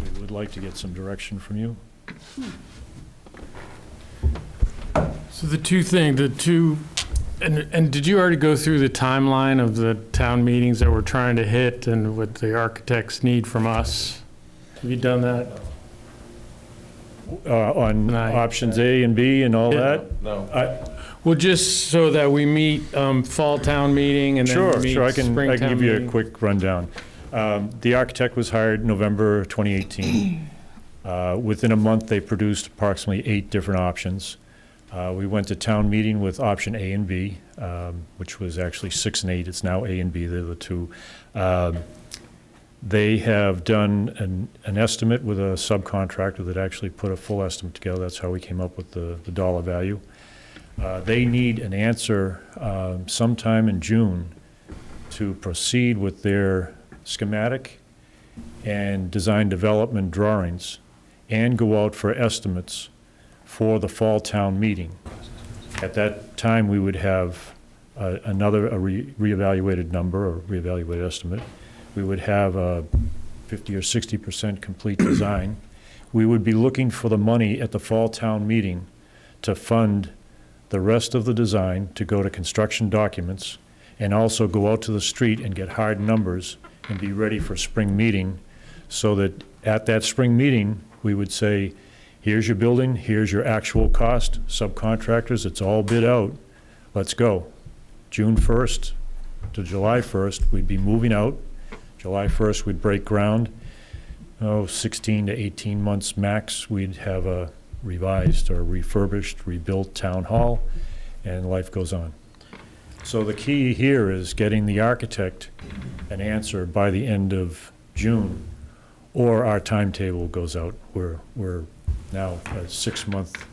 we would like to get some direction from you. So and did you already go through the timeline of the town meetings that we're trying to hit and what the architects need from us? Have you done that? On options A and B and all that? No. Well, just so that we meet fall town meeting and then we meet Sure, I spring can town give you a meeting. quick rundown. The architect was hired November 2018. Within a month, they produced approximately 8 different options. We went to town meeting with option A and B, which was actually 6 and 8. It's now A and B, they're the two. They have done an estimate with a subcontractor that actually put a full estimate together. That's how we came up with the dollar value. They need an answer sometime in June to proceed with their schematic and design development drawings and go out for estimates for the fall town meeting. At that time, we would have reevaluated number or reevaluated estimate. We would have a 50 or 60% complete design. We would be looking for the money at the fall town meeting to fund the rest of the design, to go to construction documents, and also go out to the street and get hard numbers and be ready for spring meeting, so that at that spring meeting, we would say, here's your building, here's your actual cost, subcontractors, it's all bid out, let's go. June 1st to July 1st, we'd be moving out. July 1st, we'd break ground. 16 to 18 months max, we'd have a revised or refurbished, rebuilt town hall, and life goes on. So the key here is getting the architect an answer by the end of June, or our timetable goes out. We're now at 6 month,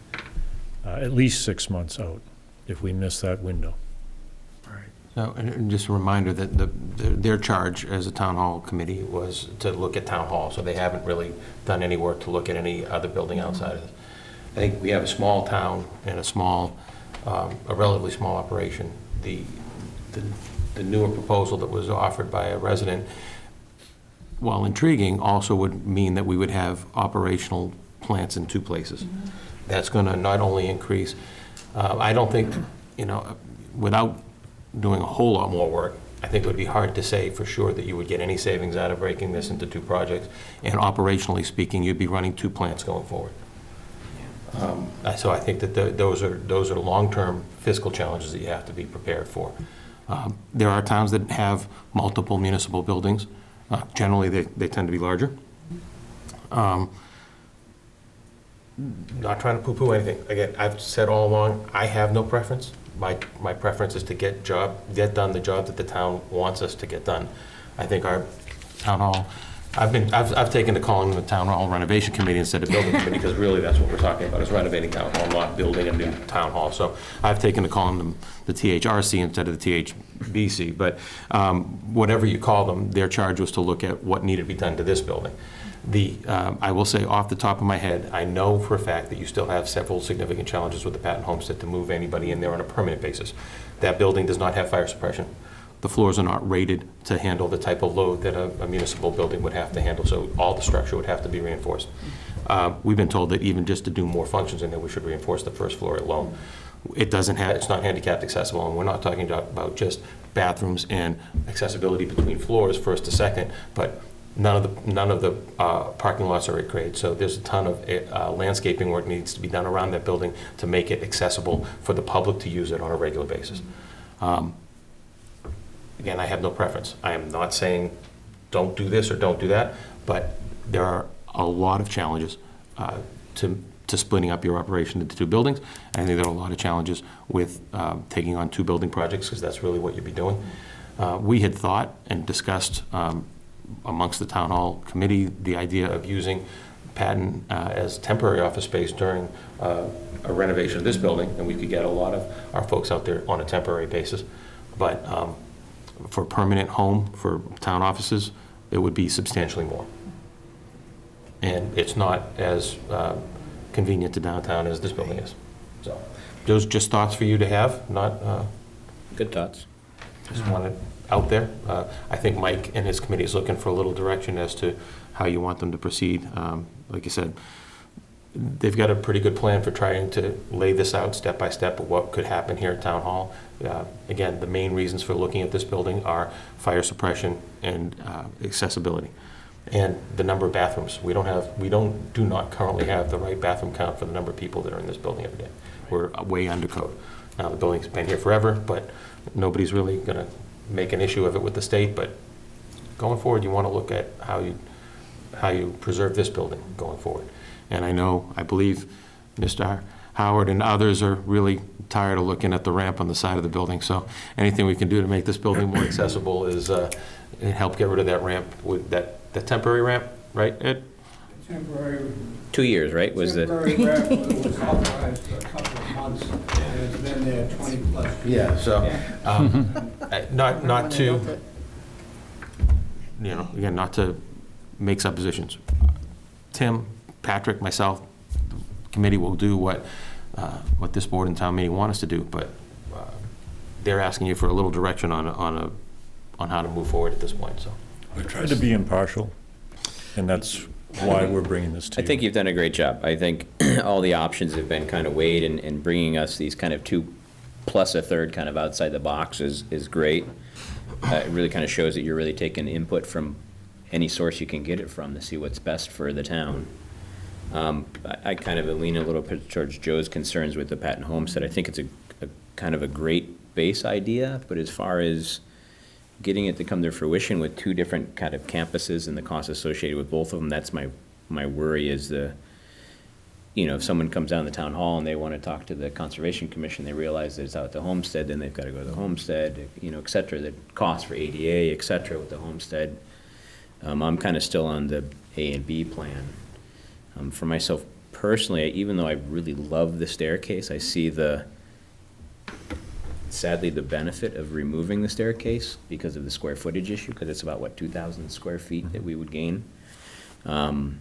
at least 6 months out if we miss that window. So, and just a reminder that their charge as a town hall committee was to look at town hall, so they haven't really done any work to look at any other building outside of this. I think we have a small town and a relatively small operation. The newer proposal that was offered by a resident, while intriguing, also would mean that we would have operational plants in 2 places. That's going to not only increase, I don't think, without doing a whole lot more work, I think it would be hard to say for sure that you would get any savings out of breaking this into 2 projects. And operationally speaking, you'd be running 2 plants going forward. So I think that those are long-term fiscal challenges that you have to be prepared for. There are towns that have multiple municipal buildings. Generally, they tend to be larger. Not trying to poo-poo anything. Again, I've said all along, I have no preference. My preference is to get done the job that the town wants us to get done. I think our town hall, I've taken to calling the town hall renovation committee instead of building committee, because really that's what we're talking about, is renovating town hall, not building a new town hall. So I've taken to calling them the THRC instead of the THBC. But whatever you call them, their charge was to look at what needed to be done to this building. I will say off the top of my head, I know for a fact that you still have several significant challenges with the Patton Homestead to move anybody in there on a permanent basis. That building does not have fire suppression. The floors are not rated to handle the type of load that a municipal building would have to handle, so all the structure would have to be reinforced. We've been told that even just to do more functions in there, we should reinforce the first floor alone. It's not handicapped accessible, and we're not talking about just bathrooms and accessibility between floors, first to second, but none of the parking lots are at grade, so there's a ton of landscaping work needs to be done around that building to make it accessible for the public to use it on a regular basis. Again, I have no preference. I am not saying don't do this or don't do that, but there are a lot of challenges to splitting up your operation into 2 buildings. And I think there are a lot of challenges with taking on 2 building projects, because that's really what you'd be doing. We had thought and discussed amongst the town hall committee the idea of using Patton as temporary office space during a renovation of this building, and we could get a lot of our folks out there on a temporary basis. But for permanent home for town offices, it would be substantially more. And it's not as convenient to downtown as this building is. So those are just thoughts for you to have, not... Good thoughts. Just wanted out there. I think Mike and his committee is looking for a little direction as to how you want them to proceed. Like you said, they've got a pretty good plan for trying to lay this out step by step of what could happen here at Town Hall. Again, the main reasons for looking at this building are fire suppression and accessibility, and the number of bathrooms. We do not currently have the right bathroom count for the number of people that are in this building every day. We're way under code. Now, the building's been here forever, but nobody's really going to make an issue of it with the state. But going forward, you want to look at how you preserve this building going forward. And I believe Mr. Howard and others are really tired of looking at the ramp on the side of the building. So anything we can do to make this building more accessible is help get rid of that ramp, with the temporary ramp, right, Ed? Temporary. 2 years, right? Was the Temporary ramp was authorized for a couple of months, and it's been there 20-plus years. Yeah, so, not to, again, not to make suppositions. Tim, Patrick, myself, the committee will do what this board and town meeting want us to do, but they're asking you for a little direction on how to move forward at this point, so. We've tried to be impartial, and that's why we're bringing this to you. I think you've done a great job. I think all the options have been kind of weighed, and bringing us these kind of 2 plus a third kind of outside the box is great. It really kind of shows that you're really taking input from any source you can get it from to see what's best for the town. I kind of lean a little bit towards Joe's concerns with the Patton Homestead. I think it's a kind of a great base idea, but as far as getting it to come to fruition with 2 different kind of campuses and the costs associated with both of them, that's my worry is if someone comes down to the town hall and they want to talk to the Conservation Commission, they realize that it's out at the Homestead, then they've got to go to the Homestead, et cetera, the cost for ADA, et cetera, with the Homestead. I'm kind of still on the A and B plan. For myself personally, even though I really love the staircase, I see sadly the benefit of removing the staircase because of the square footage issue, because it's about 2,000 square feet that we would gain, and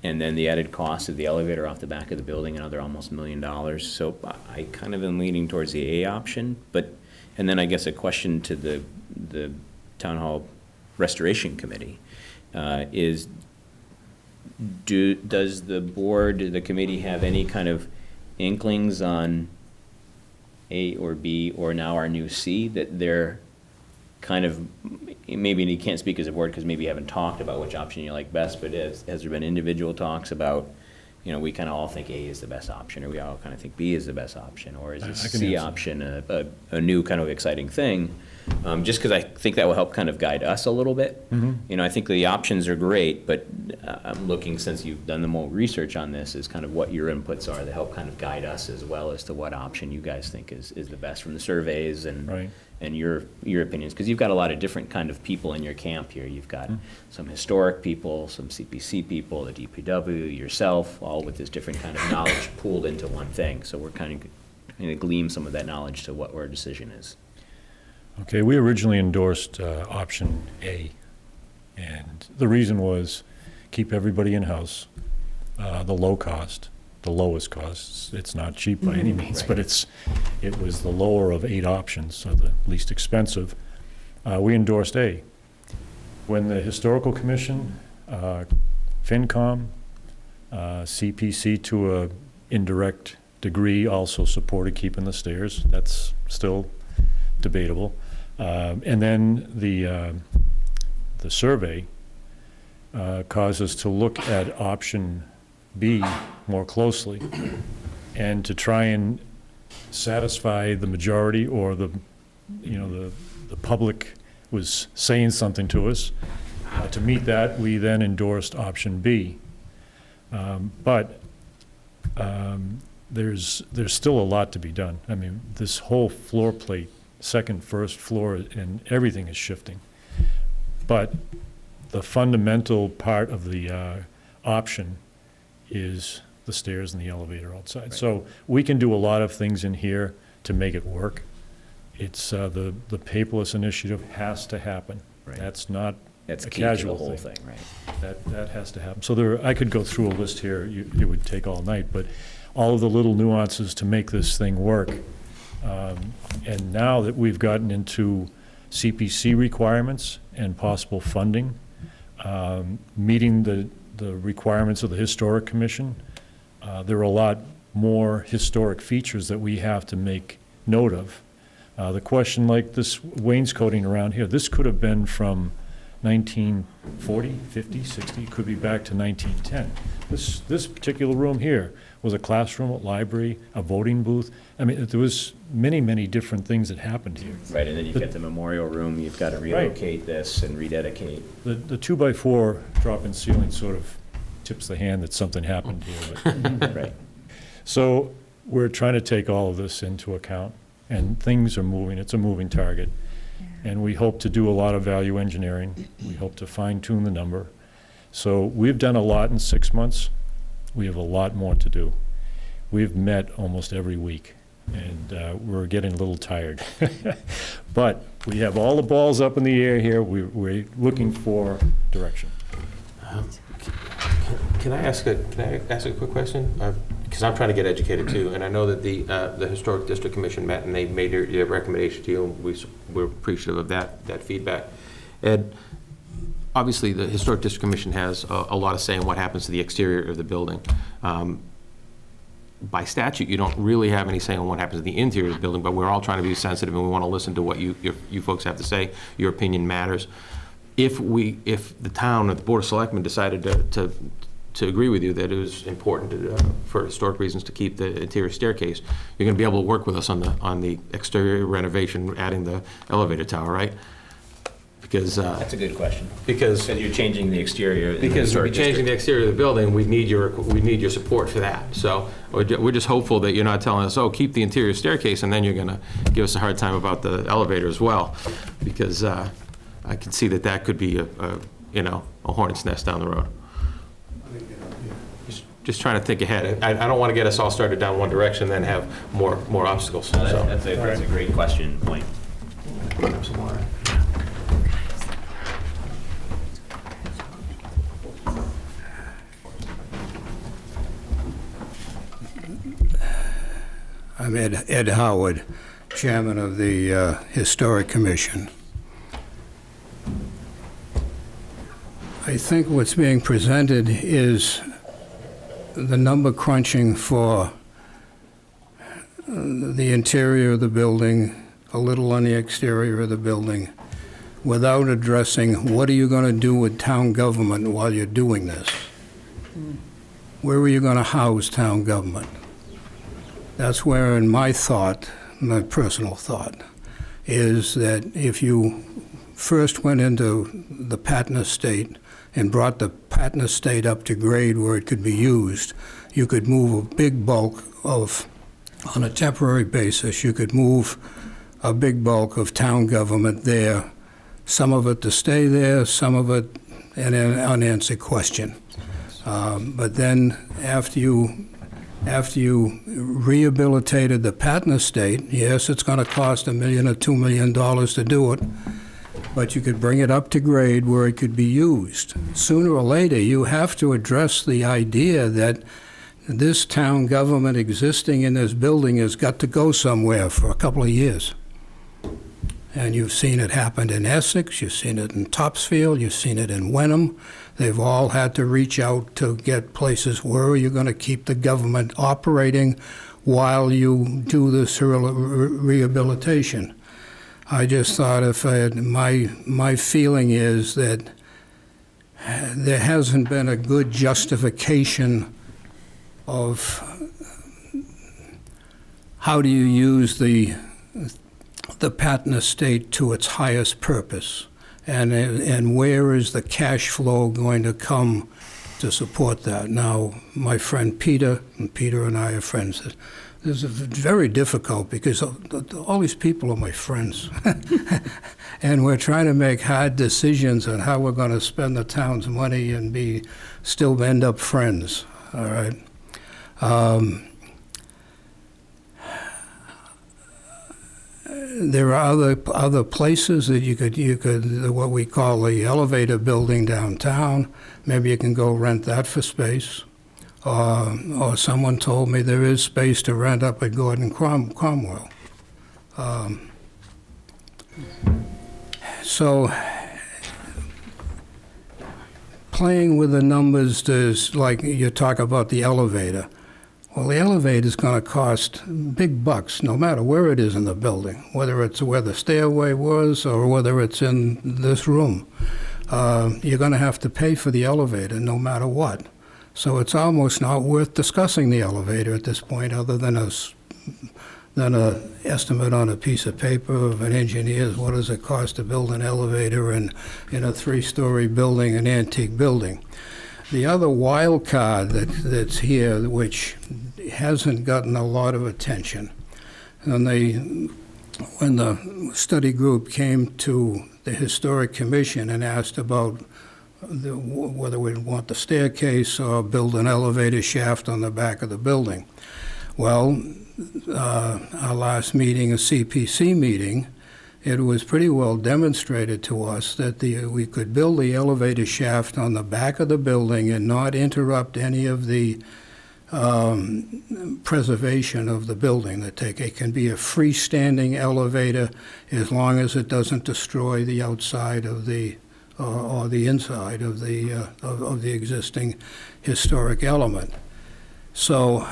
then the added cost of the elevator off the back of the building, another almost $1 million. So I kind of am leaning towards the A option, and then I guess a question to the Town Hall Restoration Committee is Does the board, the committee have any kind of inklings on A or B, or now our new C, that they're kind of, maybe you can't speak as a board because maybe you haven't talked about which option you like best, but has there been individual talks about, you know, we kind of all think A is the best option, or we all kind of think B is the best option, or is this C option a new kind of exciting thing? Just because I think that will help kind of guide us a little bit. You know, I think the options are great, but I'm looking, since you've done the more research on this, is kind of what your inputs are to help kind of guide us as well as to what option you guys think is the best from the surveys and and your opinions, because you've got a lot of different kind of people in your camp here. You've got some historic people, some CPC people, the DPW, yourself, all with this different kind of knowledge pooled into one thing. So we're kind of going to glean some of that knowledge to what our decision is. Okay, we originally endorsed option A, and the reason was keep everybody in-house, the low cost, the lowest cost. It's not cheap by any means, but it was the lower of 8 options, so the least expensive. We endorsed A. When the Historical Commission, FinCom, CPC to a indirect degree also supported keeping the stairs. That's still debatable. And then the survey caused us to look at option B more closely and to try and satisfy the majority, or the public was saying something to us. To meet that, we then endorsed option B. But there's still a lot to be done. I mean, this whole floor plate, second, first floor, and everything is shifting. But the fundamental part of the option is the stairs and the elevator outside. So we can do a lot of things in here to make it work. It's the paperless initiative has to happen. That's not a casual whole thing, right? That has to happen. So I could go through a list here. It would take all night, but all of the little nuances to make this thing work. And now that we've gotten into CPC requirements and possible funding, meeting the requirements of the Historic Commission, there are a lot more historic features that we have to make note of. The question, like this wainscoting around here, this could have been from 1940, 50, 60, could be back to 1910. This particular room here was a classroom, a library, a voting booth. I mean, there was many, many different things that happened here. Right, and then you've got the memorial room, you've got to relocate this and rededicate. The 2x4 drop-in ceiling sort of tips the hand that something happened here. But Right. So we're trying to take all of this into account, and things are moving. It's a moving target. And we hope to do a lot of value engineering. We hope to fine-tune the number. So we've done a lot in 6 months. We have a lot more to do. We've met almost every week, and we're getting a little tired. But we have all the balls up in the air here. We're looking for direction. Can I ask a quick question? Because I'm trying to get educated too, and I know that the Historic District Commission met and they made their recommendation to you, and we're appreciative of that feedback. Ed, obviously the Historic District Commission has a lot of say in what happens to the exterior of the building. By statute, you don't really have any say on what happens to the interior of the building, but we're all trying to be sensitive and we want to listen to what you folks have to say. Your opinion matters. If the town or the Board of Selectmen decided to agree with you that it was important for historic reasons to keep the interior staircase, you're going to be able to work with us on the exterior renovation, adding the elevator tower, right? Because That's a good question. Because you're changing the exterior. Because we're changing the exterior of the building, we need your support for that. So we're just hopeful that you're not telling us, oh, keep the interior staircase, and then you're going to give us a hard time about the elevator as well, because I can see that could be a hornet's nest down the road. Just trying to think ahead. I don't want to get us all started down one direction and then have more obstacles. That's a great question, point. Grab some water. I'm Ed Howard, Chairman of the Historic Commission. I think what's being presented is the number crunching for the interior of the building, a little on the exterior of the building, without addressing what are you going to do with town government while you're doing this? Where are you going to house town government? That's where, in my thought, my personal thought, is that if you first went into the Patton estate and brought the Patton estate up to grade where it could be used, you could move a big bulk of, on a temporary basis, you could move a big bulk of town government there, some of it to stay there, some of it an unanswered question. But then after you rehabilitated the Patton estate, yes, it's going to cost $1 million or $2 million to do it, but you could bring it up to grade where it could be used. Sooner or later, you have to address the idea that this town government existing in this building has got to go somewhere for a couple of years. And you've seen it happen in Essex, you've seen it in Topsfield, you've seen it in Wenham. They've all had to reach out to get places where you're going to keep the government operating while you do this rehabilitation. I just thought my feeling is that there hasn't been a good justification of how do you use the Patton estate to its highest purpose, and where is the cash flow going to come to support that? Now, my friend Peter and I are friends. This is very difficult because all these people are my friends. And we're trying to make hard decisions on how we're going to spend the town's money and still end up friends, all right? There are other places that you could what we call the elevator building downtown. Maybe you can go rent that for space. Or someone told me there is space to rent up at Gordon Cromwell. So playing with the numbers, there's like you talk about the elevator. Well, the elevator is going to cost big bucks, no matter where it is in the building, whether it's where the stairway was or whether it's in this room. You're going to have to pay for the elevator no matter what. So it's almost not worth discussing the elevator at this point, other than an estimate on a piece of paper of an engineer's. What does it cost to build an elevator in a 3-story building, an antique building? The other wild card that's here, which hasn't gotten a lot of attention, and when the study group came to the Historic Commission and asked about whether we'd want the staircase or build an elevator shaft on the back of the building. Well, our last meeting, a CPC meeting, it was pretty well demonstrated to us that we could build the elevator shaft on the back of the building and not interrupt any of the preservation of the building. It can be a freestanding elevator as long as it doesn't destroy the outside of the or the inside of the existing historic element. So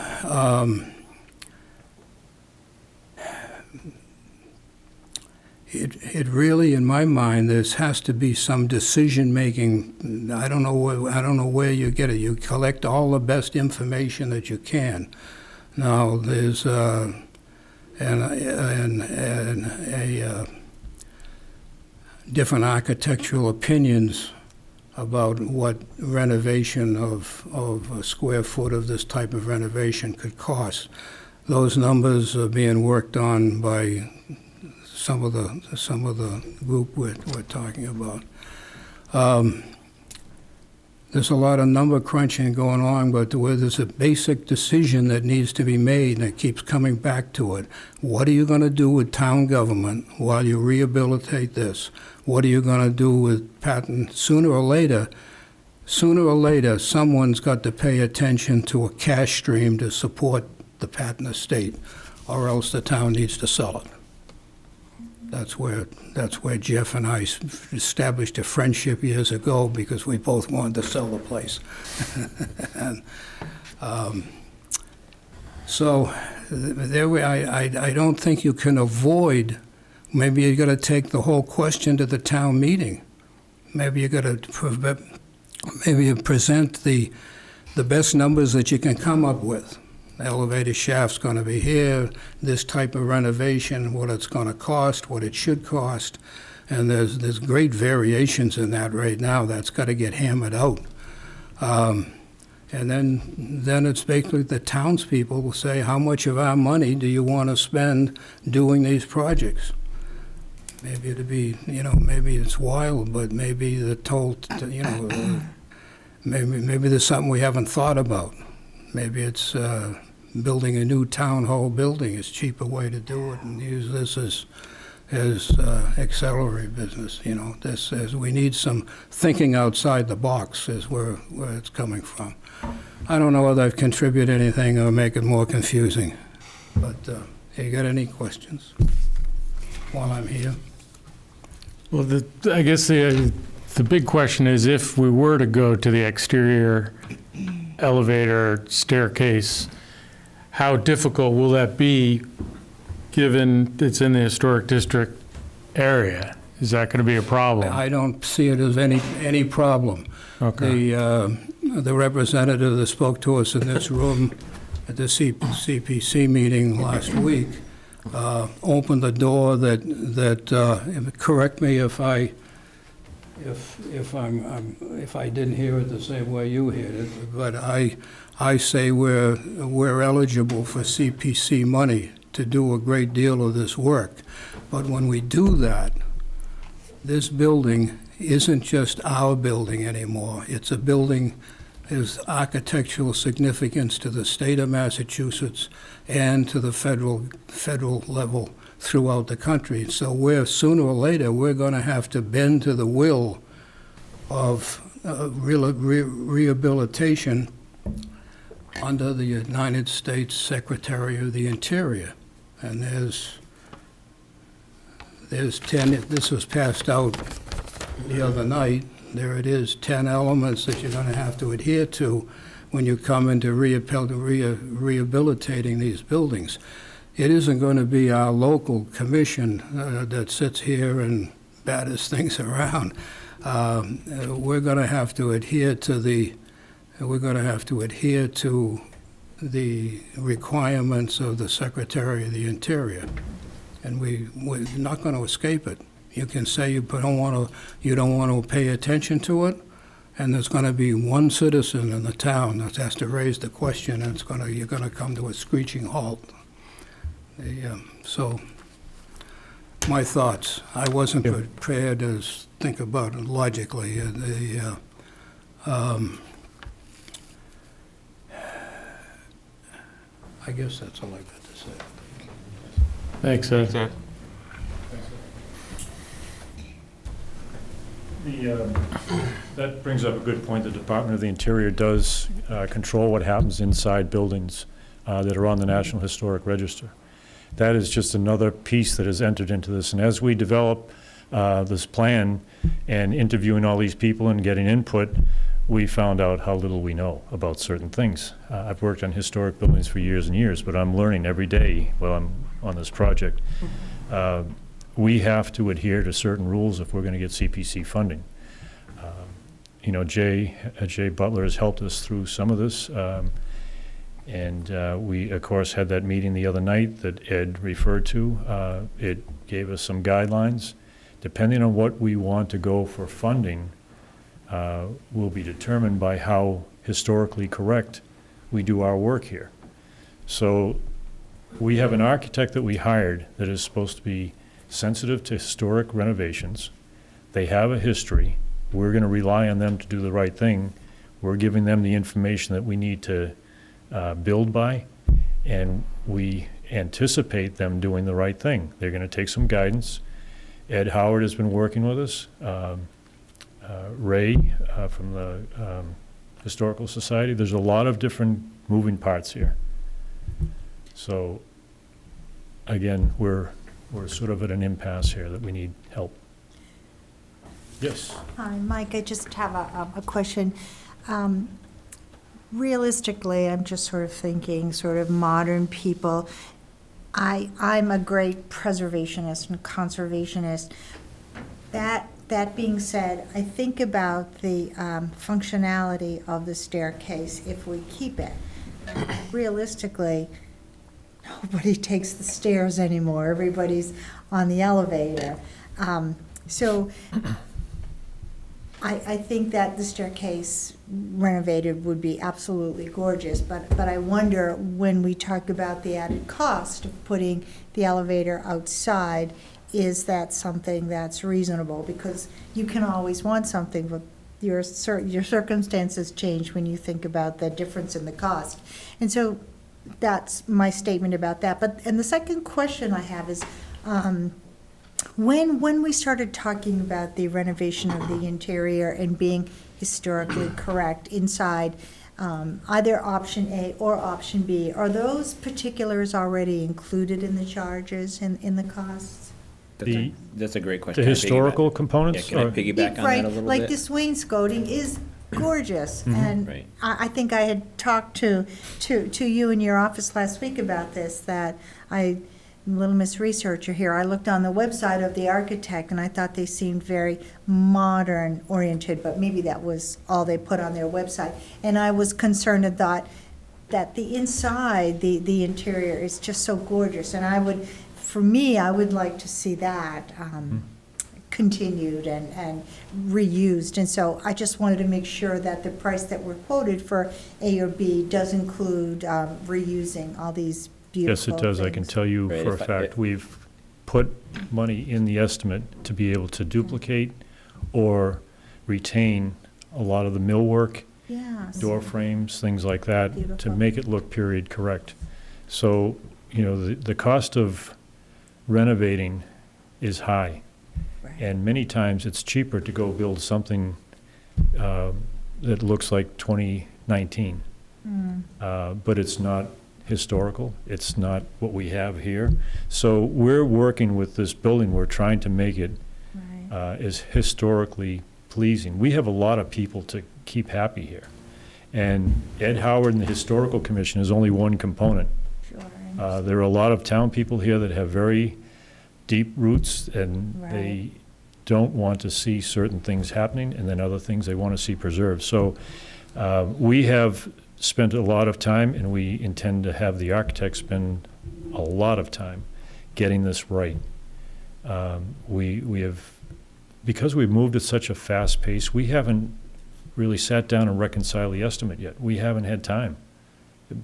it really, in my mind, there has to be some decision-making. I don't know where you get it. You collect all the best information that you can. Now, there's different architectural opinions about what renovation of a square foot of this type of renovation could cost. Those numbers are being worked on by some of the group we're talking about. There's a lot of number crunching going on, but there's a basic decision that needs to be made, and it keeps coming back to it. What are you going to do with town government while you rehabilitate this? What are you going to do with Patton? Sooner or later, someone's got to pay attention to a cash stream to support the Patton estate, or else the town needs to sell it. That's where Jeff and I established a friendship years ago because we both wanted to sell the place. And, so I don't think you can avoid. Maybe you got to take the whole question to the town meeting. Maybe you got to present the best numbers that you can come up with. The elevator shaft's going to be here, this type of renovation, what it's going to cost, what it should cost, and there's great variations in that right now. That's got to get hammered out. And then it's basically the townspeople will say, how much of our money do you want to spend doing these projects? Maybe it'd be, maybe it's wild, but maybe the maybe there's something we haven't thought about. Maybe it's building a new town hall building is a cheaper way to do it, and use this as accelerate business. This as we need some thinking outside the box is where it's coming from. I don't know whether I've contributed anything or make it more confusing, but you got any questions while I'm here? Well, I guess the big question is, if we were to go to the exterior elevator staircase, how difficult will that be, given it's in the historic district area? Is that going to be a problem? I don't see it as any problem. Okay. The representative that spoke to us in this room at the CPC meeting last week opened the door that correct me if I didn't hear it the same way you heard it, but I say we're eligible for CPC money to do a great deal of this work. But when we do that, this building isn't just our building anymore. It's a building has architectural significance to the state of Massachusetts and to the federal level throughout the country. So sooner or later, we're going to have to bend to the will of rehabilitation under the United States Secretary of the Interior. And there's 10, this was passed out the other night. There it is, 10 elements that you're going to have to adhere to when you come into rehabilitating these buildings. It isn't going to be our local commission that sits here and batters things around. We're going to have to adhere to the requirements of the Secretary of the Interior, and we're not going to escape it. You can say you don't want to pay attention to it, and there's going to be one citizen in the town that has to raise the question, and you're going to come to a screeching halt. So, my thoughts. I wasn't prepared to think about it logically. I guess that's all I got to say. Thanks, Ed. That brings up a good point. The Department of the Interior does control what happens inside buildings that are on the National Historic Register. That is just another piece that has entered into this. And as we develop this plan and interviewing all these people and getting input, we found out how little we know about certain things. I've worked on historic buildings for years and years, but I'm learning every day while I'm on this project. We have to adhere to certain rules if we're going to get CPC funding. Jay Butler has helped us through some of this. And we, of course, had that meeting the other night that Ed referred to. It gave us some guidelines. Depending on what we want to go for funding, will be determined by how historically correct we do our work here. So we have an architect that we hired that is supposed to be sensitive to historic renovations. They have a history. We're going to rely on them to do the right thing. We're giving them the information that we need to build by, and we anticipate them doing the right thing. They're going to take some guidance. Ed Howard has been working with us. Ray from the Historical Society. There's a lot of different moving parts here. So again, we're we're sort of at an impasse here that we need help. Yes? Hi, Mike, I just have a question. Realistically, I'm just sort of thinking, sort of modern people. I'm a great preservationist and conservationist. That being said, I think about the functionality of the staircase if we keep it. Realistically, nobody takes the stairs anymore. Everybody's on the elevator. So I think that the staircase renovated would be absolutely gorgeous, but I wonder when we talk about the added cost of putting the elevator outside, is that something that's reasonable? Because you can always want something, but your circumstances change when you think about the difference in the cost. And so that's my statement about that. And the second question I have is, when we started talking about the renovation of the interior and being historically correct inside, either option A or option B, are those particulars already included in the charges and in the costs? That's a great question. The historical components? Yeah, can I piggyback on Right, that a little bit? like this wainscoting is gorgeous, and Right. I think I had talked to you in your office last week about this, that I'm a little misresearcher here. I looked on the website of the architect, and I thought they seemed very modern oriented, but maybe that was all they put on their website. And I was concerned and thought that the inside, the interior is just so gorgeous, and for me, I would like to see that continued and reused. And so I just wanted to make sure that the price that we're quoted for A or B does include reusing all these beautiful Yes, it does. I can things. tell you Right, for a if I- fact, we've put money in the estimate to be able to duplicate or retain a lot of the millwork, Yes. door frames, things like that, to Beautiful. make it look period correct. So, the cost of renovating is high. Right. And many times it's cheaper to go build something that looks like 2019. But it's not historical. It's not what we have here. So we're working with this building. We're trying to make it Right. as historically pleasing. We have a lot of people to keep happy here. And Ed Howard and the Historical Commission is only one component. Sure. There are a lot of town people here that have very deep roots, and they don't want to see certain things happening, and then other things they want to see preserved. So we have spent a lot of time, and we intend to have the architect spend a lot of time getting this right. We have, because we've moved at such a fast pace, we haven't really sat down and reconciled the estimate yet. We haven't had time.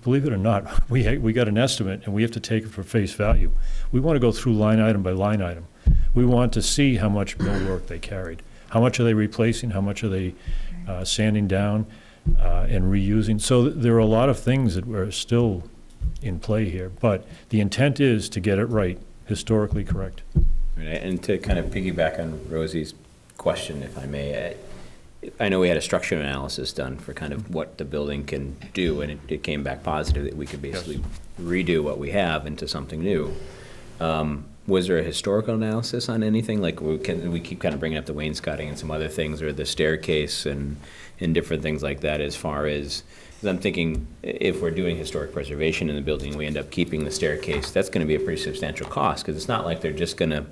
Believe it or not, we got an estimate, and we have to take it for face value. We want to go through line item by line item. We want to see how much millwork they carried. How much are they replacing? How much are they sanding down and reusing? So there are a lot of things that are still in play here, but the intent is to get it right, historically correct. Right, and to kind of piggyback on Rosie's question, if I may, I know we had a structural analysis done for kind of what the building can do, and it came back positive that we could basically redo what we have into something new. Was there a historical analysis on anything? Like, we keep kind of bringing up the wainscoting and some other things, or the staircase and different things like that, as far as, because I'm thinking if we're doing historic preservation in the building, we end up keeping the staircase, that's going to be a pretty substantial cost, because it's not like they're just going to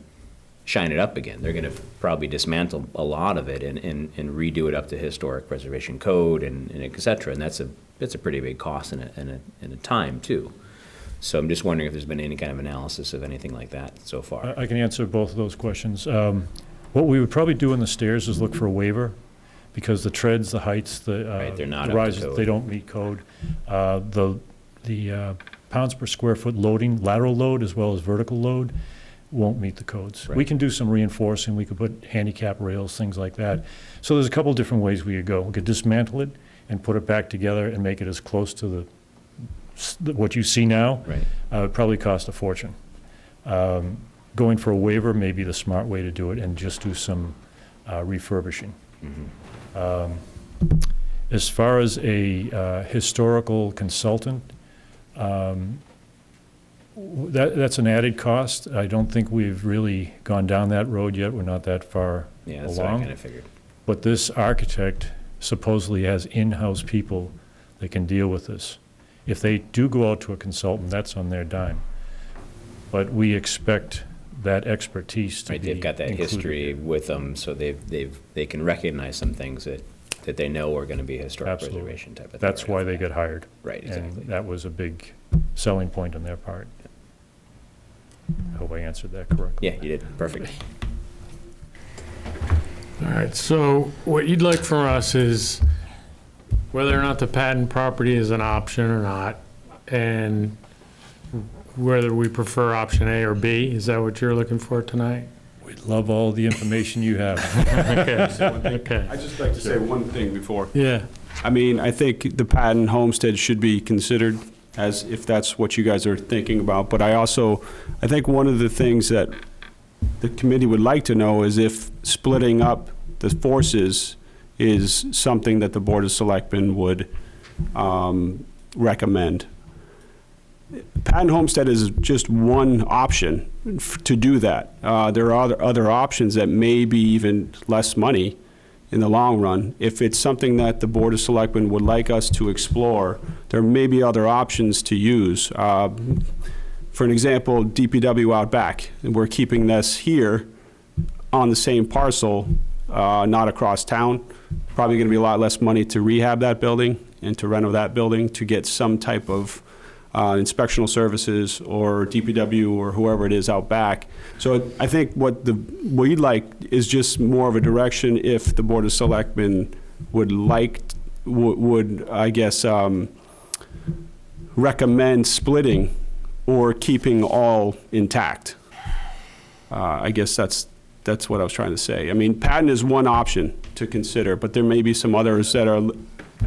shine it up again. They're going to probably dismantle a lot of it and redo it up to historic preservation code and et cetera. And that's a pretty big cost and a time too. So I'm just wondering if there's been any kind of analysis of anything like that so far. I can answer both of those questions. What we would probably do on the stairs is look for a waiver, because the treads, the heights, Right, they're not the up to rises, code. they don't meet code. The pounds per square foot loading, lateral load as well as vertical load, won't meet the codes. We Right. can do some reinforcing, we could put handicap rails, things like that. So there's a couple different ways we could go. We could dismantle it and put it back together and make it as close to what you see now. Right. It'd probably cost a fortune. Going for a waiver may be the smart way to do it, and just do some refurbishing. As far as a historical consultant, That's an added cost. I don't think we've really gone down that road yet. We're not that far Yeah, that's what I along. kind of figured. But this architect supposedly has in-house people that can deal with this. If they do go out to a consultant, that's on their dime. But we expect that expertise to Right, be they've got that included history here. with them, so they can recognize some things that they know are gonna be historic Absolutely. preservation type of thing. That's right why off they the bat. get hired. Right, exactly. And that was a big selling point on their part. I hope I answered that correctly. Yeah, you did, perfect. All right, so what you'd like from us is whether or not the patent property is an option or not, and whether we prefer option A or B. Is that what you're looking for tonight? We'd love all the information you have. Okay. I'd just like to say one thing before. Yeah. I mean, I think the patent homestead should be considered as if that's what you guys are thinking about. But I think one of the things that the committee would like to know is if splitting up the forces is something that the Board of Selectmen would recommend. Patent homestead is just one option to do that. There are other options that may be even less money in the long run. If it's something that the Board of Selectmen would like us to explore, there may be other options to use. For an example, DPW out back. We're keeping this here on the same parcel, not across town. Probably going to be a lot less money to rehab that building and to reno that building to get some type of inspectional services or DPW or whoever it is out back. So I think what we'd like is just more of a direction if the Board of Selectmen would I guess, recommend splitting or keeping all intact. I guess that's what I was trying to say. I mean, patent is one option to consider, but there may be some others that are,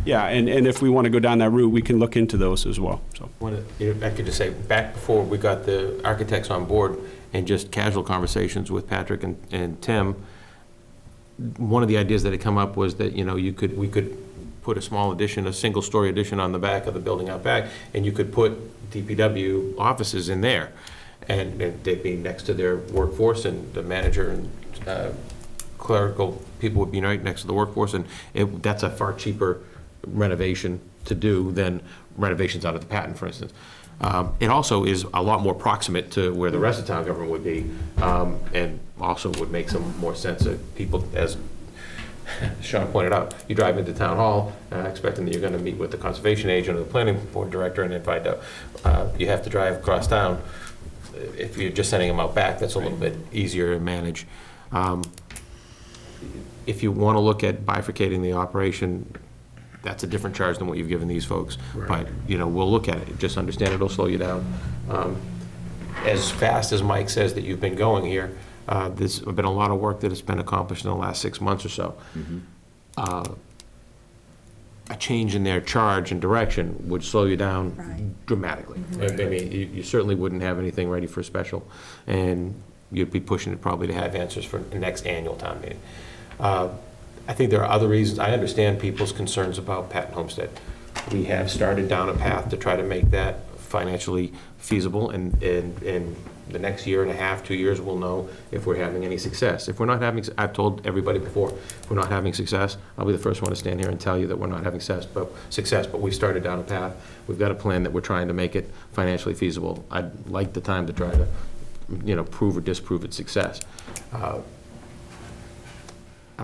yeah, and if we want to go down that route, we can look into those as well, so. I could just say, back before we got the architects on board and just casual conversations with Patrick and Tim, one of the ideas that had come up was that, we could put a small addition, a single-story addition on the back of the building out back, and you could put DPW offices in there. And they'd be next to their workforce, and the manager and clerical people would be right next to the workforce, and that's a far cheaper renovation to do than renovations out of the patent, for instance. It also is a lot more proximate to where the rest of town government would be, and also would make some more sense of people, as Sean pointed out. You drive into town hall expecting that you're going to meet with the conservation agent or the planning board director, and then find out you have to drive across town. If you're just sending them out back, that's a little bit easier to manage. If you want to look at bifurcating the operation, that's a different charge than what you've given these folks. But, we'll look at it. Just understand it'll slow you down. As fast as Mike says that you've been going here, there's been a lot of work that has been accomplished in the last 6 months or so. A change in their charge and direction would slow you down dramatically. I mean, you certainly wouldn't have anything ready for a special, and you'd be pushing it probably to have answers for the next annual town meeting. I think there are other reasons. I understand people's concerns about patent homestead. We have started down a path to try to make that financially feasible, and in the next year and a half, 2 years, we'll know if we're having any success. If we're not having, I've told everybody before, if we're not having success, I'll be the first one to stand here and tell you that we're not having success, but we've started down a path. We've got a plan that we're trying to make it financially feasible. I'd like the time to try to, prove or disprove its success. I'm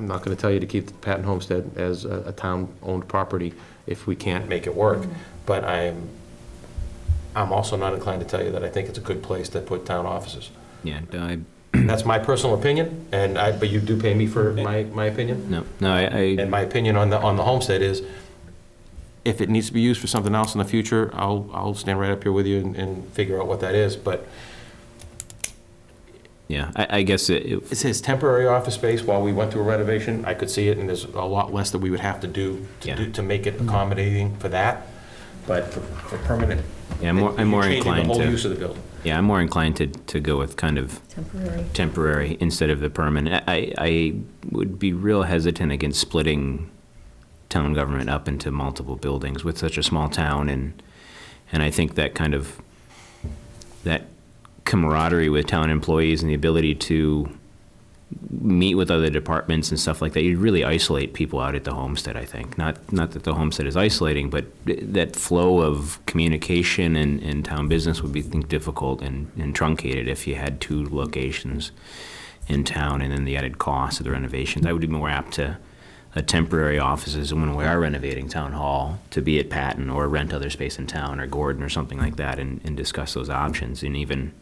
not going to tell you to keep the patent homestead as a town-owned property if we can't make it work, but I'm also not inclined to tell you that I think it's a good place to put town offices. Yeah, That's my personal opinion, but you do pay me for my opinion? No, And my opinion on the homestead is, if it needs to be used for something else in the future, I'll stand right up here with you and figure out what that is, but yeah, I guess it says temporary office space while we went through a renovation. I could see it, and there's a lot less that we would have to do to make it accommodating for that, but for permanent. Yeah, I'm more you're changing inclined the whole to use of the building. Yeah, I'm more inclined to go with kind of temporary instead of the permanent. I would be real hesitant against splitting town government up into multiple buildings with such a small town, and I think that kind of that camaraderie with town employees and the ability to meet with other departments and stuff like that. You really isolate people out at the homestead, I think. Not that the homestead is isolating, but that flow of communication and town business would be, I think, difficult and truncated if you had 2 locations in town, and then the added cost of the renovations. I would be more apt to temporary offices when we are renovating town hall to be at Patton or rent other space in town or Gordon or something like that and discuss those options. And even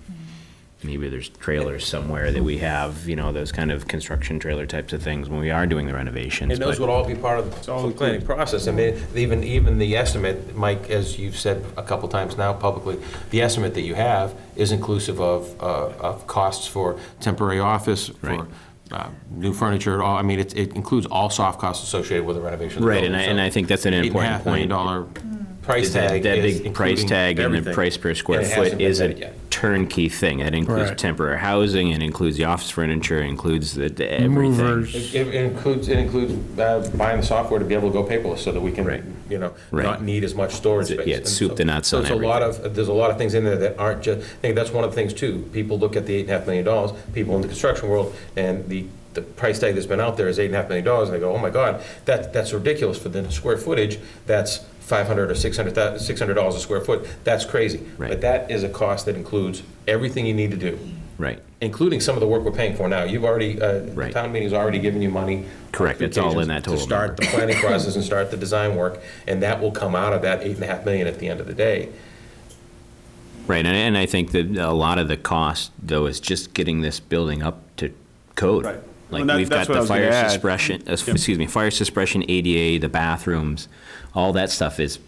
maybe there's trailers somewhere that we have, those kind of construction trailer types of things when we are doing the renovations. And those would all be part of the planning process. I mean, even the estimate, Mike, as you've said a couple times now publicly, the estimate that you have is inclusive of costs for temporary office, for new furniture. I mean, it includes all soft costs associated with the renovation. Right, and I think that's an important point. $8.5 million price tag. That is big price tag and the price per square foot is a turnkey thing. It includes temporary housing, it includes the office furniture, it includes everything. Movers. It includes buying the software to be able to go paperless so that we can, not need as much storage space. Yeah, it's soup to nuts on everything. There's a lot of things in there that aren't just, I think that's one of the things too. People look at the $8.5 million, people in the construction world, and the price tag that's been out there is $8.5 million, and they go, oh my God, that's ridiculous for the square footage. That's $500 or $600 a square foot. That's crazy. Right. But that is a cost that includes everything you need to do. Right. Including some of the work we're paying for now. You've already, the town meeting's already given you money. Correct, it's all in that total to start number. the planning process and start the design work, and that will come out of that $8.5 million at the end of the day. Right, and I think that a lot of the cost, though, is just getting this building up to code. Right. Like, Well, we've got that's what I the was gonna fire add. suppression, fire suppression, ADA, the bathrooms, all that stuff is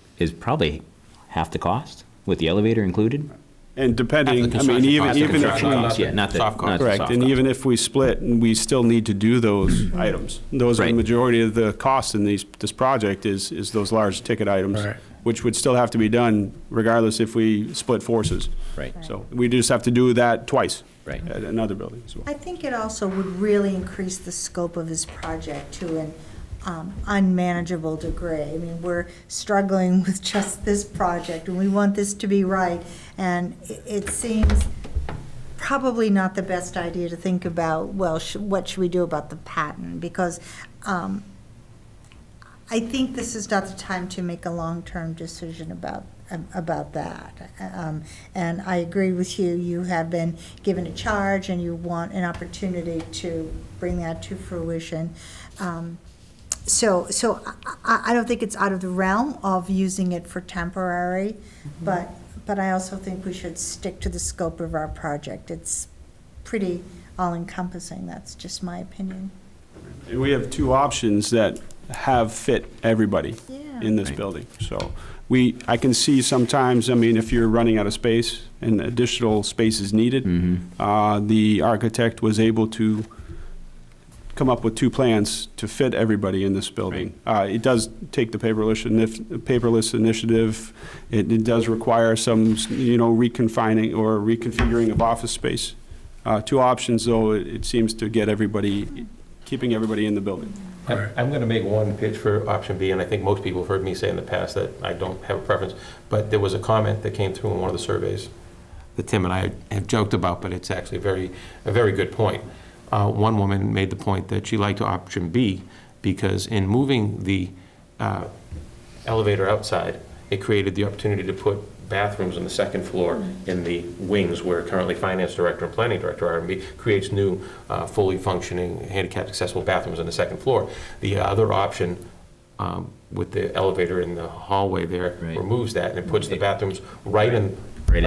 probably half the cost, with the elevator included. And depending, Half the I mean, even construction cost, if, not the soft cost. correct, and even if we split, we still need to do those items. Those are the Right. majority of the costs in this project is those large ticket items, Right. which would still have to be done regardless if we split forces. Right. So we just have to do that twice. Right. At another building as well. I think it also would really increase the scope of his project to an unmanageable degree. I mean, we're struggling with just this project, and we want this to be right, and it seems probably not the best idea to think about, well, what should we do about the patent? Because I think this is not the time to make a long-term decision about that. And I agree with you. You have been given a charge, and you want an opportunity to bring that to fruition. So I don't think it's out of the realm of using it for temporary, but I also think we should stick to the scope of our project. It's pretty all-encompassing. That's just my opinion. And we have 2 options that have fit everybody Yeah. in this building. So I can see sometimes, I mean, if you're running out of space and additional space is needed, the architect was able to come up with 2 plans to fit everybody in this building. It does take the paperless initiative. It does require some, reconfining or reconfiguring of office space. 2 options, though, it seems to get keeping everybody in the building. I'm going to make one pitch for option B, and I think most people have heard me say in the past that I don't have a preference, but there was a comment that came through in one of the surveys that Tim and I have joked about, but it's actually a very good point. One woman made the point that she liked option B because in moving the elevator outside, it created the opportunity to put bathrooms on the second floor in the wings where currently finance director and planning director are, and creates new fully functioning handicapped accessible bathrooms on the second floor. The other option with the elevator in the hallway there removes that and puts the bathrooms right in the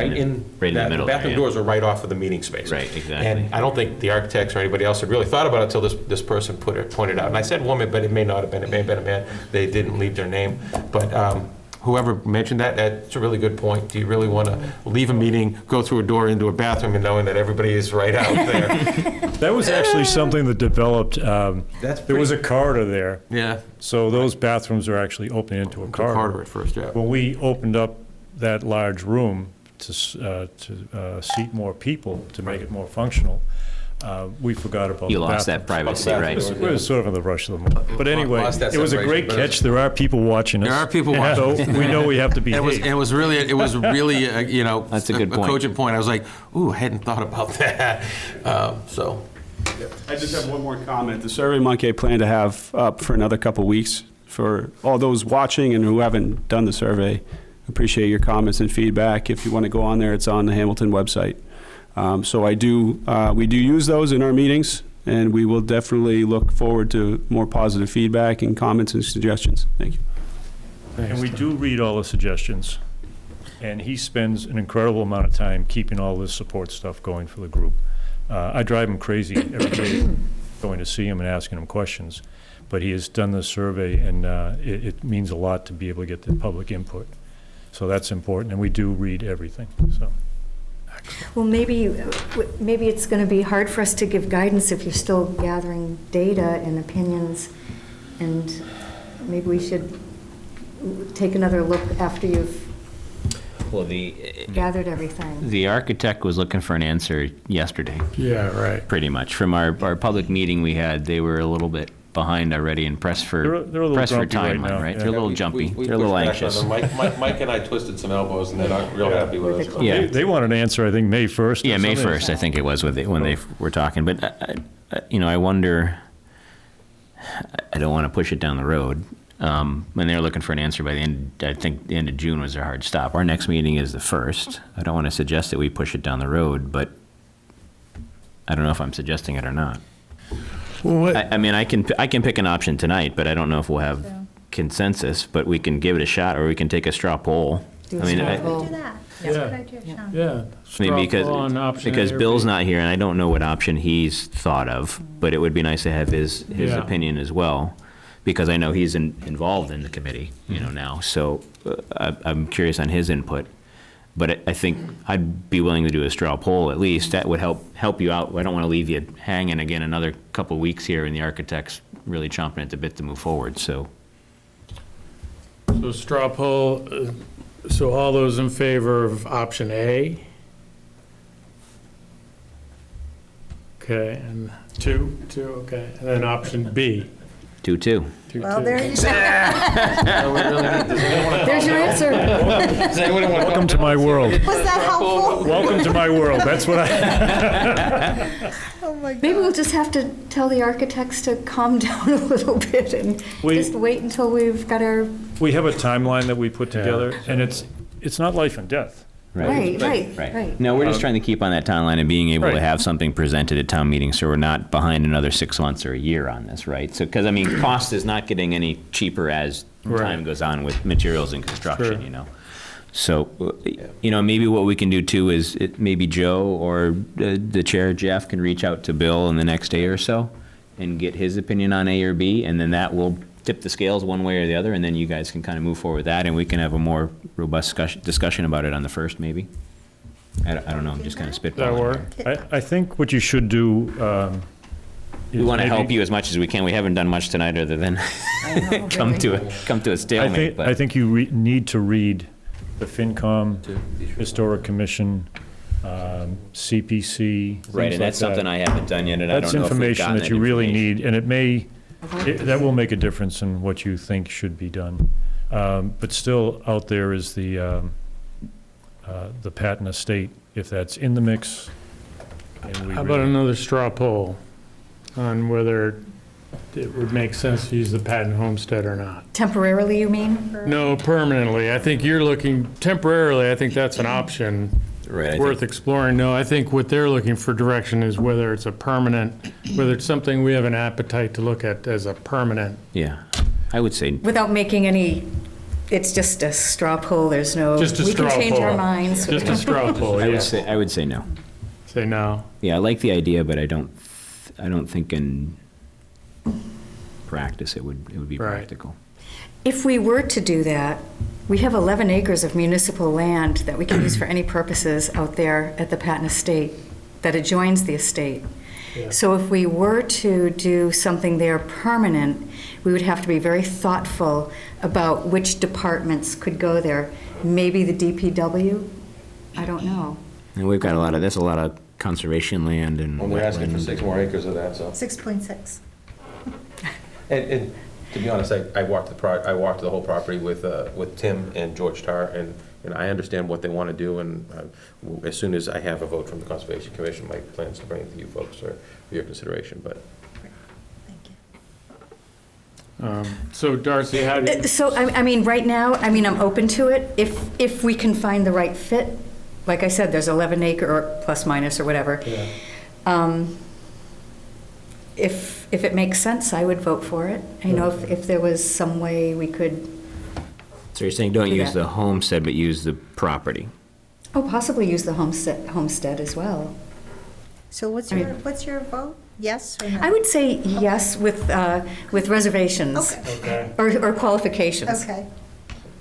middle. The bathroom doors are right off of the meeting space. Right, exactly. And I don't think the architects or anybody else had really thought about it until this person pointed out. And I said woman, but it may not have been. It may have been a man. They didn't leave their name. But whoever mentioned that's a really good point. Do you really want to leave a meeting, go through a door into a bathroom and knowing that everybody is right out there? That was actually something that developed, there was a corridor there. Yeah. So those bathrooms are actually opening into a corridor. Corridor at first, yeah. When we opened up that large room to seat more people, to make it more functional, We forgot about You the lost that bathrooms. privacy, right? It was sort of in the rush of the moment. But anyway, Lost that it was a great separation, but catch. There are people watching us. There are people watching. So we know we have to And behave. it was really, you know, That's a good point. cogent point. I was like, ooh, I hadn't thought about that. So, I just have one more comment. The SurveyMonkey I plan to have up for another couple weeks. For all those watching and who haven't done the survey, appreciate your comments and feedback. If you want to go on there, it's on the Hamilton website. So we do use those in our meetings, and we will definitely look forward to more positive feedback and comments and suggestions. Thank you. And we do read all the suggestions. And he spends an incredible amount of time keeping all this support stuff going for the group. I drive him crazy every day going to see him and asking him questions. But he has done this survey, and it means a lot to be able to get the public input. So that's important, and we do read everything, so. Well, maybe it's going to be hard for us to give guidance if you're still gathering data and opinions, and maybe we should take another look after you've Well, gathered everything. the architect was looking for an answer yesterday, Yeah, right. pretty much. From our public meeting we had, they were a little bit behind already and pressed for They're a little pressed for grumpy right timeline, now, right? yeah. They're a little we jumpy. pushed They're a little back on anxious. them. Mike and I twisted some elbows, and they're not real happy with us. Yeah. They want an answer, I think, May 1st. or Yeah, May something. 1st, I think it was when they were talking. But, I wonder, I don't want to push it down the road. When they're looking for an answer by the end, I think the end of June was their hard stop. Our next meeting is the 1st. I don't want to suggest that we push it down the road, but I don't know if I'm suggesting it or not. I mean, I can pick an option tonight, but I don't know if we'll have consensus, but we can give it a shot, or we can take a straw poll. Do a I mean, straw I- poll. Do that. Yeah. That's a good idea, Sean. Yeah. I mean, Straw poll on option A because or Bill's B. not here, and I don't know what option he's thought of, but it would be nice to have his Yeah. opinion as well, because I know he's involved in the committee, now, so I'm curious on his input. But I think I'd be willing to do a straw poll at least. That would help you out. I don't want to leave you hanging again another couple of weeks here, and the architect's really chomping at the bit to move forward, so. So straw poll, so all those in favor of option A? Okay, and two, okay. And then option B? 2-2. Well, there you go. There's your answer. Welcome to my world. Was that helpful? Welcome to my world. That's what I, Oh, my God. Maybe we'll just have to tell the architects to calm down a little bit and just wait until we've got our, we have a timeline that we put together, and it's not life and death. right. No, we're just trying to keep on that timeline and being able to Right. have something presented at town meeting, so we're not behind another 6 months or a year on this, right? So, because, I mean, cost is not getting any cheaper as Right. time goes on with materials and construction, Sure. So, maybe what we can do too is, maybe Joe or the chair, Jeff, can reach out to Bill in the next day or so and get his opinion on A or B, and then that will tip the scales one way or the other, and then you guys can kind of move forward with that, and we can have a more robust discussion about it on the 1st, maybe. I don't know, I'm just kind of spitballing. That work? I think what you should do is We want to maybe- help you as much as we can. We haven't done much tonight other than come to a stalemate, I but think you need to read the FinCom, Historic Commission, CPC, things right, and that's like something that. I haven't done yet, and I That's don't know if we've information gotten that you really information. need, and that will make a difference in what you think should be done. But still, out there is the Patton Estate, if that's in the mix. and we How about really- another straw poll on whether it would make sense to use the Patton Homestead or not? Temporarily, you mean? No, permanently. I think you're looking, temporarily, I think that's an option Right, I worth think- exploring. No, I think what they're looking for direction is whether it's a permanent, whether it's something we have an appetite to look at as a permanent. Yeah, I would say, Without making any, it's just a straw poll, there's no, Just a we can straw change our poll. minds. Just a straw poll, I yeah. would say no. Say no. Yeah, I like the idea, but I don't think in practice it would be Right. practical. If we were to do that, we have 11 acres of municipal land that we can use for any purposes out there at the Patton Estate that adjoins the estate. Yeah. So if we were to do something there permanent, we would have to be very thoughtful about which departments could go there. Maybe the DPW? I don't know. And we've got there's a lot of conservation land and Well, they're asking for wetland. 6 more acres of that, so. 6.6. And to be honest, I walked the whole property with Tim and George Tarr, and I understand what they want to do, and as soon as I have a vote from the Conservation Commission, my plans to bring it to you folks for your consideration, but. Thank you. So Darcy, how do you? So, I mean, right now, I mean, I'm open to it if we can find the right fit. Like I said, there's 11 acre or plus minus or whatever. Yeah. If it makes sense, I would vote for it. You know, if there was some way we could, So you're saying don't Do use that. the homestead, but use the property? possibly use the homestead as well. So what's your vote? Yes or no? I would say yes with reservations. Okay. Or qualifications. Okay.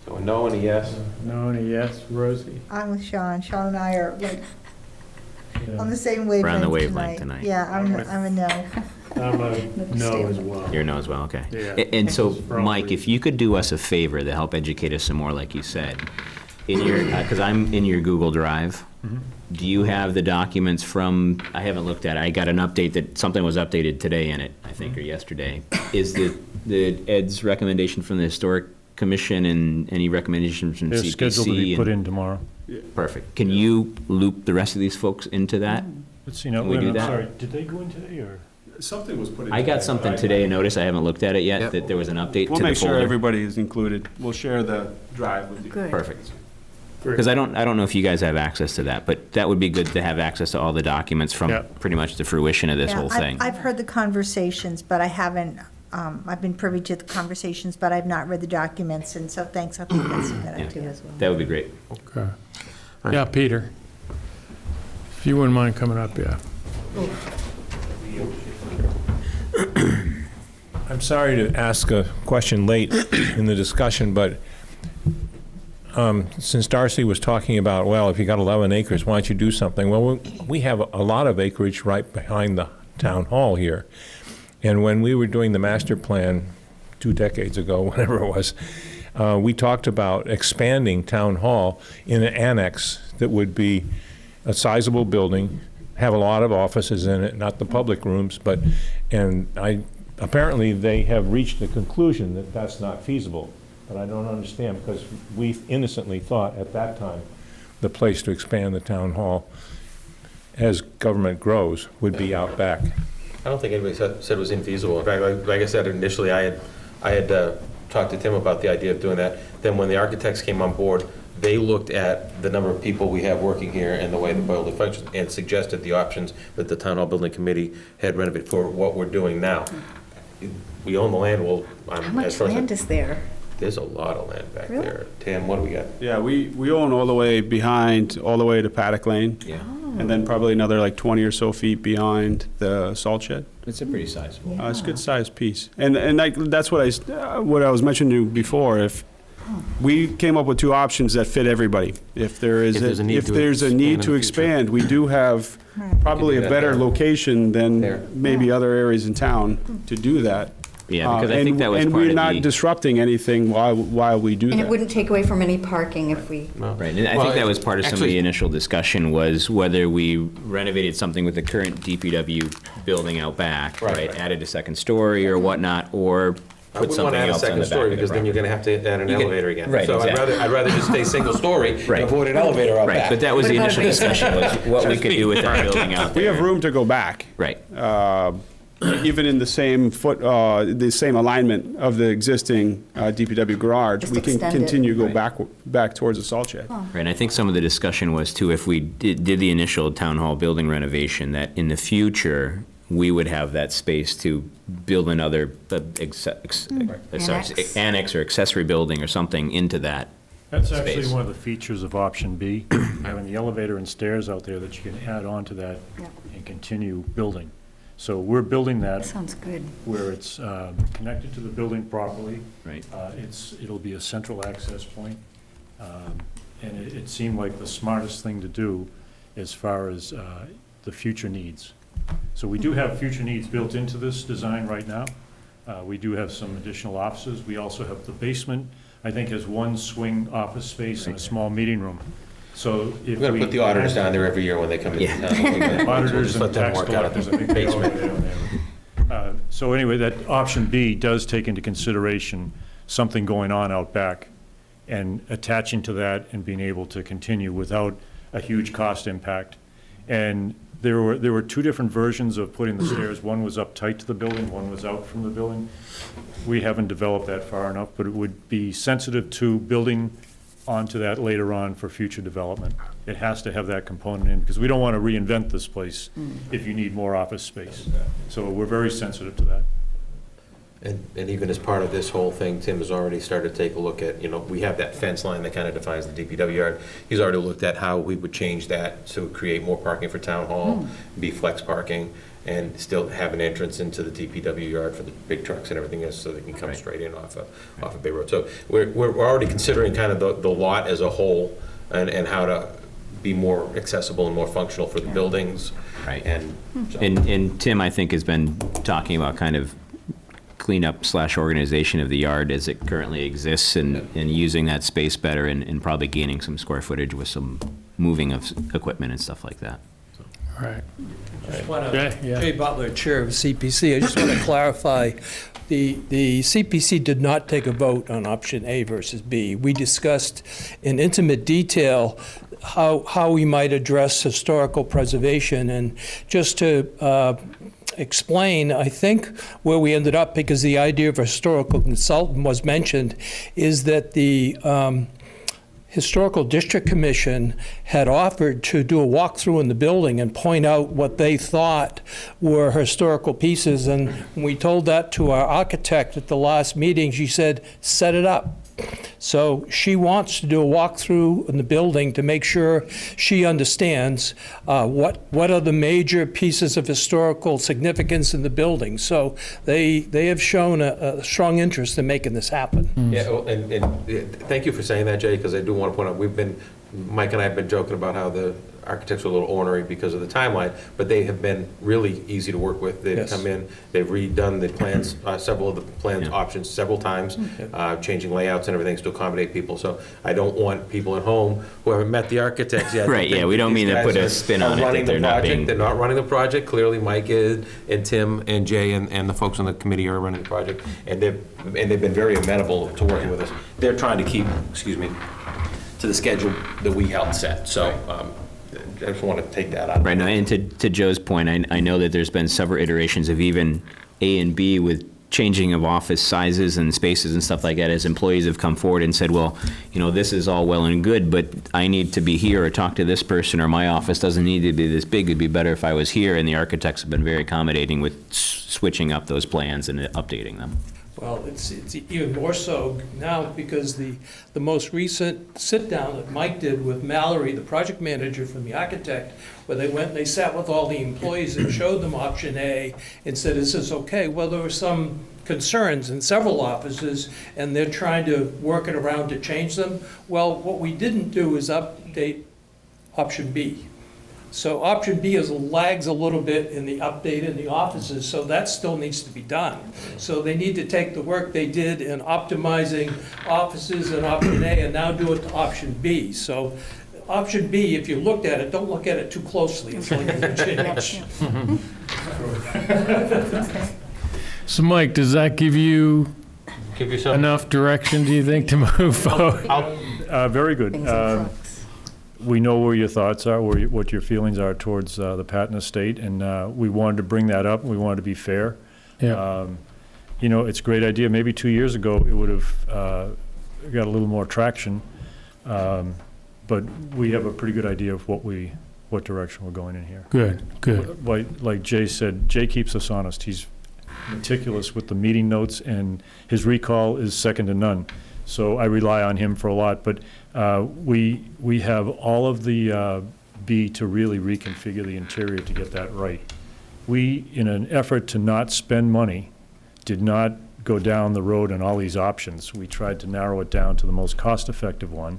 So a no and a yes. No and a yes, Rosie? I'm with Sean. Sean and I are like Yeah. on the same We're on the wavelength wavelength tonight. tonight. Yeah, I'm a no. I'm a no as well. You're a no as well, okay. Yeah. And so, For all Mike, if reasons. you could do us a favor to help educate us some more, like you said, in your, because I'm in your Google Drive, Mm-hmm. do you have the documents from, I haven't looked at it, I got an update that something was updated today in it, I think, or yesterday. Is the Ed's recommendation from the Historic Commission and any recommendations from CPC? They're scheduled to be put in tomorrow. Perfect. Can you loop the rest of these folks into that? Let's see, now, Can we wait a do minute, that? sorry, did they go in today, or? Something was put in. I got something today, notice I haven't looked at it yet, Yep. that there was an update We'll to the make sure folder. everybody is included. We'll share the drive with you. Good. Perfect. Because I don't know if you guys have access to that, but that would be good to have access to all the documents from Yeah. pretty much the fruition of this Yeah, whole thing. I've heard the conversations, but I haven't, I've been privy to the conversations, but I've not read the documents, and so thanks, I think that's a good Yeah. idea as well. That would be great. Okay. Yeah, Peter. If you wouldn't mind coming up, yeah. I'm sorry to ask a question late in the discussion, but since Darcy was talking about, well, if you got 11 acres, why don't you do something? Well, we have a lot of acreage right behind the town hall here. And when we were doing the master plan 2 decades ago, whatever it was, we talked about expanding town hall in an annex that would be a sizable building, have a lot of offices in it, not the public rooms, but, apparently they have reached the conclusion that that's not feasible. But I don't understand, because we innocently thought at that time the place to expand the town hall as government grows would be out back. I don't think anybody said it was infeasible. In fact, like I said initially, I had talked to Tim about the idea of doing that. Then when the architects came on board, they looked at the number of people we have working here and the way the building functions and suggested the options that the Town Hall Building Committee had renovated for what we're doing now. We own the land, well, How as much far as land is there? there's a lot of land back Really? there. Tim, what do we got? Yeah, we own all the way behind, all the way to Paddock Lane. Yeah. And then probably another like 20 or so feet beyond the salt shed. It's a pretty sizable. It's a good sized piece. And that's what I was mentioning to you before. If we came up with 2 options that fit everybody. If there's a need to expand in the expand, we do have probably do a that better there. location than There. maybe other areas in town to do that. Yeah, because I think that was And part we're of not the, disrupting anything while we do And it that. wouldn't take away from any parking if we, right, and I Well, think that was part of some of the actually- initial discussion was whether we renovated something with the current DPW building out back, Right, right? right. Added a second story or whatnot, or I put wouldn't want something to add a else on second the back story of the because then you're property. going to have to add an You can- elevator again. right, So exactly. I'd rather just stay single story Right. and avoid an elevator out Right, back. but that was the What about initial a discussion, was what we could do with that building out We there. have room to go back. Right, Even in the same the same alignment of the existing DPW garage, Just we can extend it. continue to go Right. back towards the salt shed. right, and I think some of the discussion was too, if we did the initial town hall building renovation, that in the future, we would have that space to build another Annex. annex or accessory building or something into that. That's actually Space. one of the features of option B, having the elevator and stairs out there that you can add on to that Yeah. and continue building. So we're building that that sounds good. where it's connected to the building properly. Right. It'll be a central access point. And it seemed like the smartest thing to do as far as the future needs. So we do have future needs built into this design right now. We do have some additional offices. We also have the basement, I think, has 1 swing office space and a small meeting room. So if We're gonna put the auditors down there every year when they come into town. Auditors Just and let them tax work out of collectors, the I think they all basement. go down there. So anyway, that option B does take into consideration something going on out back and attaching to that and being able to continue without a huge cost impact. And there were two different versions of putting the stairs. One was up tight to the building, one was out from the building. We haven't developed that far enough, but it would be sensitive to building onto that later on for future development. It has to have that component in, because we don't want to reinvent this place if you need more office space. So we're very sensitive to that. And even as part of this whole thing, Tim has already started to take a look at, we have that fence line that kind of defines the DPW yard. He's already looked at how we would change that to create more parking for town hall, be flex parking, and still have an entrance into the DPW yard for the big trucks and everything else, so they can come straight in off of Bay Road. So we're already considering kind of the lot as a whole and how to be more accessible and more functional for the buildings. Right. And so- And Tim, I think, has been talking about kind of cleanup / organization of the yard as it currently exists, and using that space better, and probably gaining some square footage with some moving of equipment and stuff like that. All right. Jay Butler, Chair of CPC. I just want to clarify, the CPC did not take a vote on option A versus B. We discussed in intimate detail how we might address historical preservation, and just to explain, I think, where we ended up, because the idea of a historical consultant was mentioned, is that the Historical District Commission had offered to do a walkthrough in the building and point out what they thought were historical pieces. And when we told that to our architect at the last meeting, she said, set it up. So she wants to do a walkthrough in the building to make sure she understands what are the major pieces of historical significance in the building. So they have shown a strong interest in making this happen. Yeah, and thank you for saying that, Jay, because I do want to point out, Mike and I have been joking about how the architects are a little ornery because of the timeline, but they have been really easy to work with. They've come in, they've redone the plans, several of the plans options several times, changing layouts and everything to accommodate people. So I don't want people at home who haven't met the architects yet. Right, yeah, we don't mean to put a spin on it that they're not being... They're not running the project. Clearly, Mike is, and Tim and Jay and the folks on the committee are running the project, and they've been very amenable to working with us. They're trying to keep, to the schedule that we helped set. So I just want to take that out. Right now, and to Joe's point, I know that there's been several iterations of even A and B with changing of office sizes and spaces and stuff like that, as employees have come forward and said, well, this is all well and good, but I need to be here or talk to this person, or my office doesn't need to be this big. It'd be better if I was here. And the architects have been very accommodating with switching up those plans and updating them. Well, it's even more so now, because the most recent sit-down that Mike did with Mallory, the project manager from the architect, where they went and they sat with all the employees and showed them option A and said, is this okay? Well, there were some concerns in several offices, and they're trying to work it around to change them. Well, what we didn't do is update option B. So option B lags a little bit in the update in the offices, so that still needs to be done. So they need to take the work they did in optimizing offices in option A and now do it to option B. So option B, if you looked at it, don't look at it too closely. It's like a change. So Mike, does that give you enough direction, do you think, to move forward? Very good. We know where your thoughts are, what your feelings are towards the Patton estate, and we wanted to bring that up, and we wanted to be fair. Yeah. It's a great idea. Maybe 2 years ago, it would have got a little more traction, but we have a pretty good idea of what direction we're going in here. Good. Like Jay said, Jay keeps us honest. He's meticulous with the meeting notes, and his recall is second to none. So I rely on him for a lot, but we have all of the B to really reconfigure the interior to get that right. We, in an effort to not spend money, did not go down the road on all these options. We tried to narrow it down to the most cost-effective one,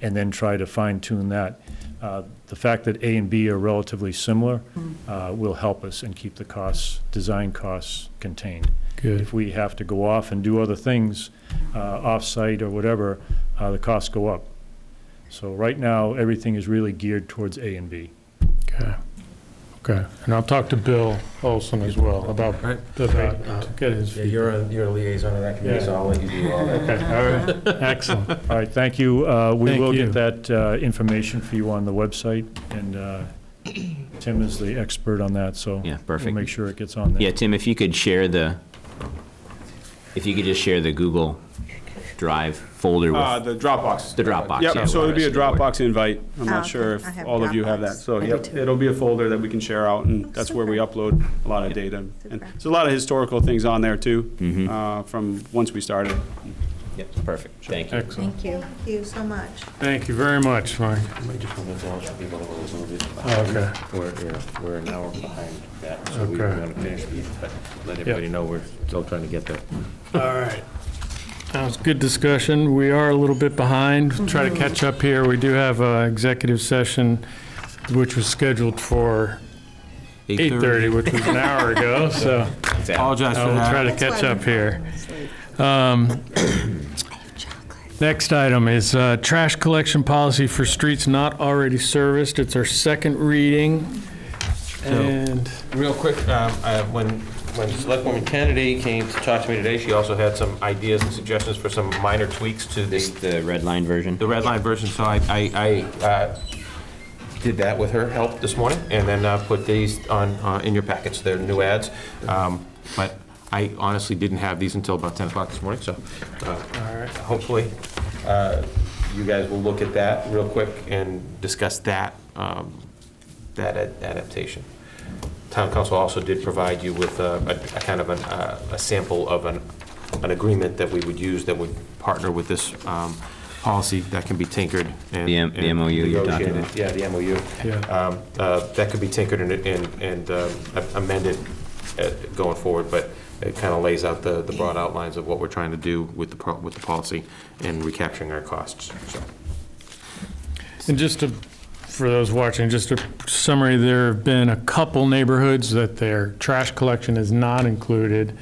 and then try to fine-tune that. The fact that A and B are relatively similar will help us and keep the design costs contained. Good. If we have to go off and do other things, off-site or whatever, the costs go up. So right now, everything is really geared towards A and B. Okay. Okay. And I'll talk to Bill Olson as well about Right. to get his Yeah, feedback. you're a liaison of that committee, so I'll let you do all that. Okay, all right. Excellent. All right, thank you. We Thank will you. get that information for you on the website, and Tim is the expert on that, so Yeah, we'll perfect. make sure it gets on there. Yeah, Tim, if you could just share the Google Drive folder with The Dropbox. the Dropbox. Yep, yeah, so it'll be a with the board. Dropbox invite. I'm Oh, not sure okay. I if have all of you have that. Dropbox. So, I do yep, too. it'll be a folder that we can share out, and that's where we upload a lot of data. And there's a lot of historical things on there, too, from once we started. Yep, perfect. Thank you. Excellent. Thank you. Thank you so much. Thank you very much, Mike. Okay. We're an hour behind that, so we Okay. want to finish these, but let everybody know we're still trying to get there. All right. That was good discussion. We are a little bit behind. Try to catch up here. We do have an executive session, which was scheduled for 8:30, which was an hour ago, so Apologize for we'll that. try to catch up here. Next item is trash collection policy for streets not already serviced. It's our second reading. And Real quick, when Selectwoman Kennedy came to talk to me today, she also had some ideas and suggestions for some minor tweaks to The red line version. the red line version, so I did that with her help this morning, and then put these on in your packets. They're new ads, but I honestly didn't have these until about 10 o'clock this morning, so hopefully you guys will look at that real quick and discuss that, adaptation. Town council also did provide you with a kind of a sample of an agreement that we would use that would partner with this policy that can be tinkered and The MOU you're talking negotiated. about. Yeah, the MOU. Yeah. That could be tinkered and amended going forward, but it kind of lays out the broad outlines of what we're trying to do with the policy and recapturing our costs, so. And for those watching, just a summary, there have been a couple neighborhoods that their trash collection is not included,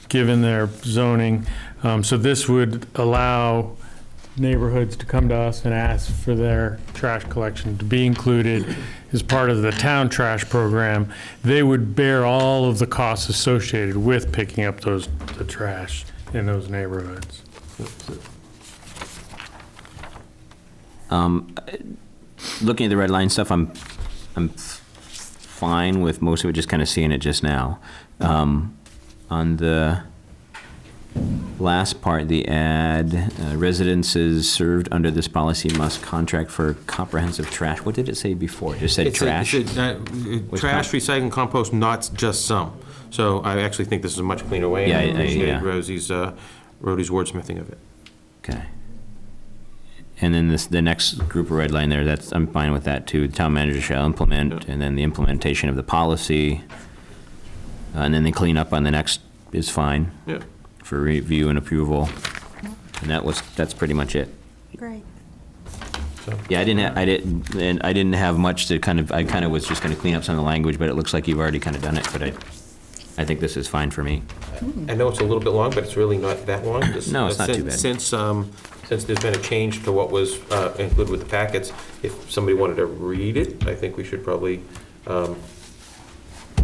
given their zoning. So this would allow neighborhoods to come to us and ask for their trash collection to be included as part of the town trash program. They would bear all of the costs associated with picking up the trash in those neighborhoods. Looking at the red line stuff, I'm fine with most of it, just kind of seeing it just now. On the last part, the ad, residences served under this policy must contract for comprehensive trash. What did it say before? It just said trash? Trash, recycling, compost, not just some. So I actually think this is a much cleaner way. Yeah, and I appreciate yeah. Rosie's wordsmithing of it. Okay. And then the next group of red line there, I'm fine with that too. The town manager shall implement, and then the implementation of the policy. And then the cleanup on the next is fine. Yeah. For review and approval. And that's pretty much it. Great. Yeah, I didn't have much to I kind of was just gonna clean up some of the language, but it looks like you've already kind of done it, but I think this is fine for me. I know it's a little bit long, but it's really not that long. No, it's not too bad. Since there's been a change to what was included with the packets, if somebody wanted to read it, I think we should probably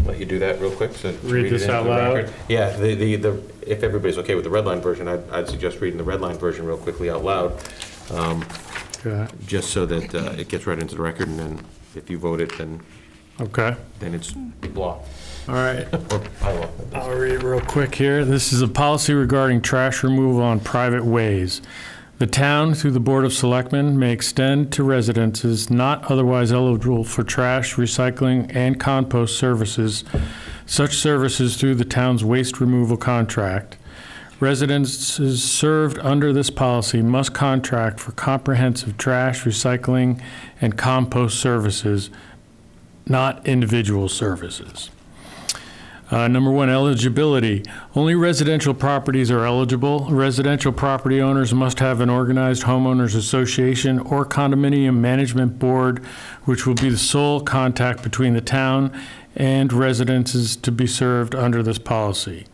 let you do that real quick. So Read it this into out the loud? record. Yeah, if everybody's okay with the red line version, I'd suggest reading the red line version real quickly out loud, Okay. just so that it gets read into the record, and then if you vote it, then Okay. it's law. All right. Or bylaw. I'll read it real quick here. This is a policy regarding trash removal on private ways. The town, through the Board of Selectmen, may extend to residences not otherwise eligible for trash, recycling, and compost services, such services through the town's waste removal contract. Residences served under this policy must contract for comprehensive trash, recycling, and compost services, not individual services. Number one, eligibility. Only residential properties are eligible. Residential property owners must have an organized homeowners association or condominium management board, which will be the sole contact between the town and residences to be served under this policy.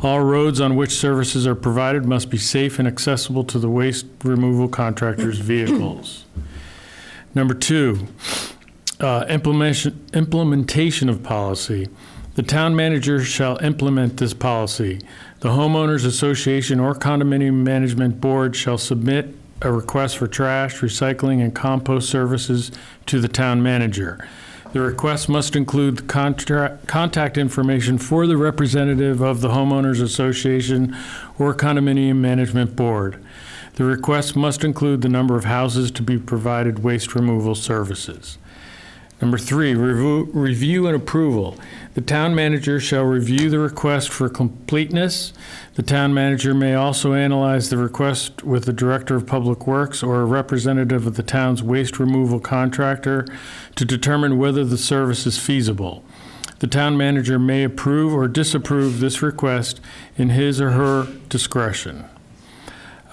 All roads on which services are provided must be safe and accessible to the waste removal contractor's vehicles. Number 2, implementation of policy. The town manager shall implement this policy. The homeowners association or condominium management board shall submit a request for trash, recycling, and compost services to the town manager. The request must include the contact information for the representative of the homeowners association or condominium management board. The request must include the number of houses to be provided waste removal services. Number 3, review and approval. The town manager shall review the request for completeness. The town manager may also analyze the request with the Director of Public Works or a representative of the town's waste removal contractor to determine whether the service is feasible. The town manager may approve or disapprove this request in his or her discretion.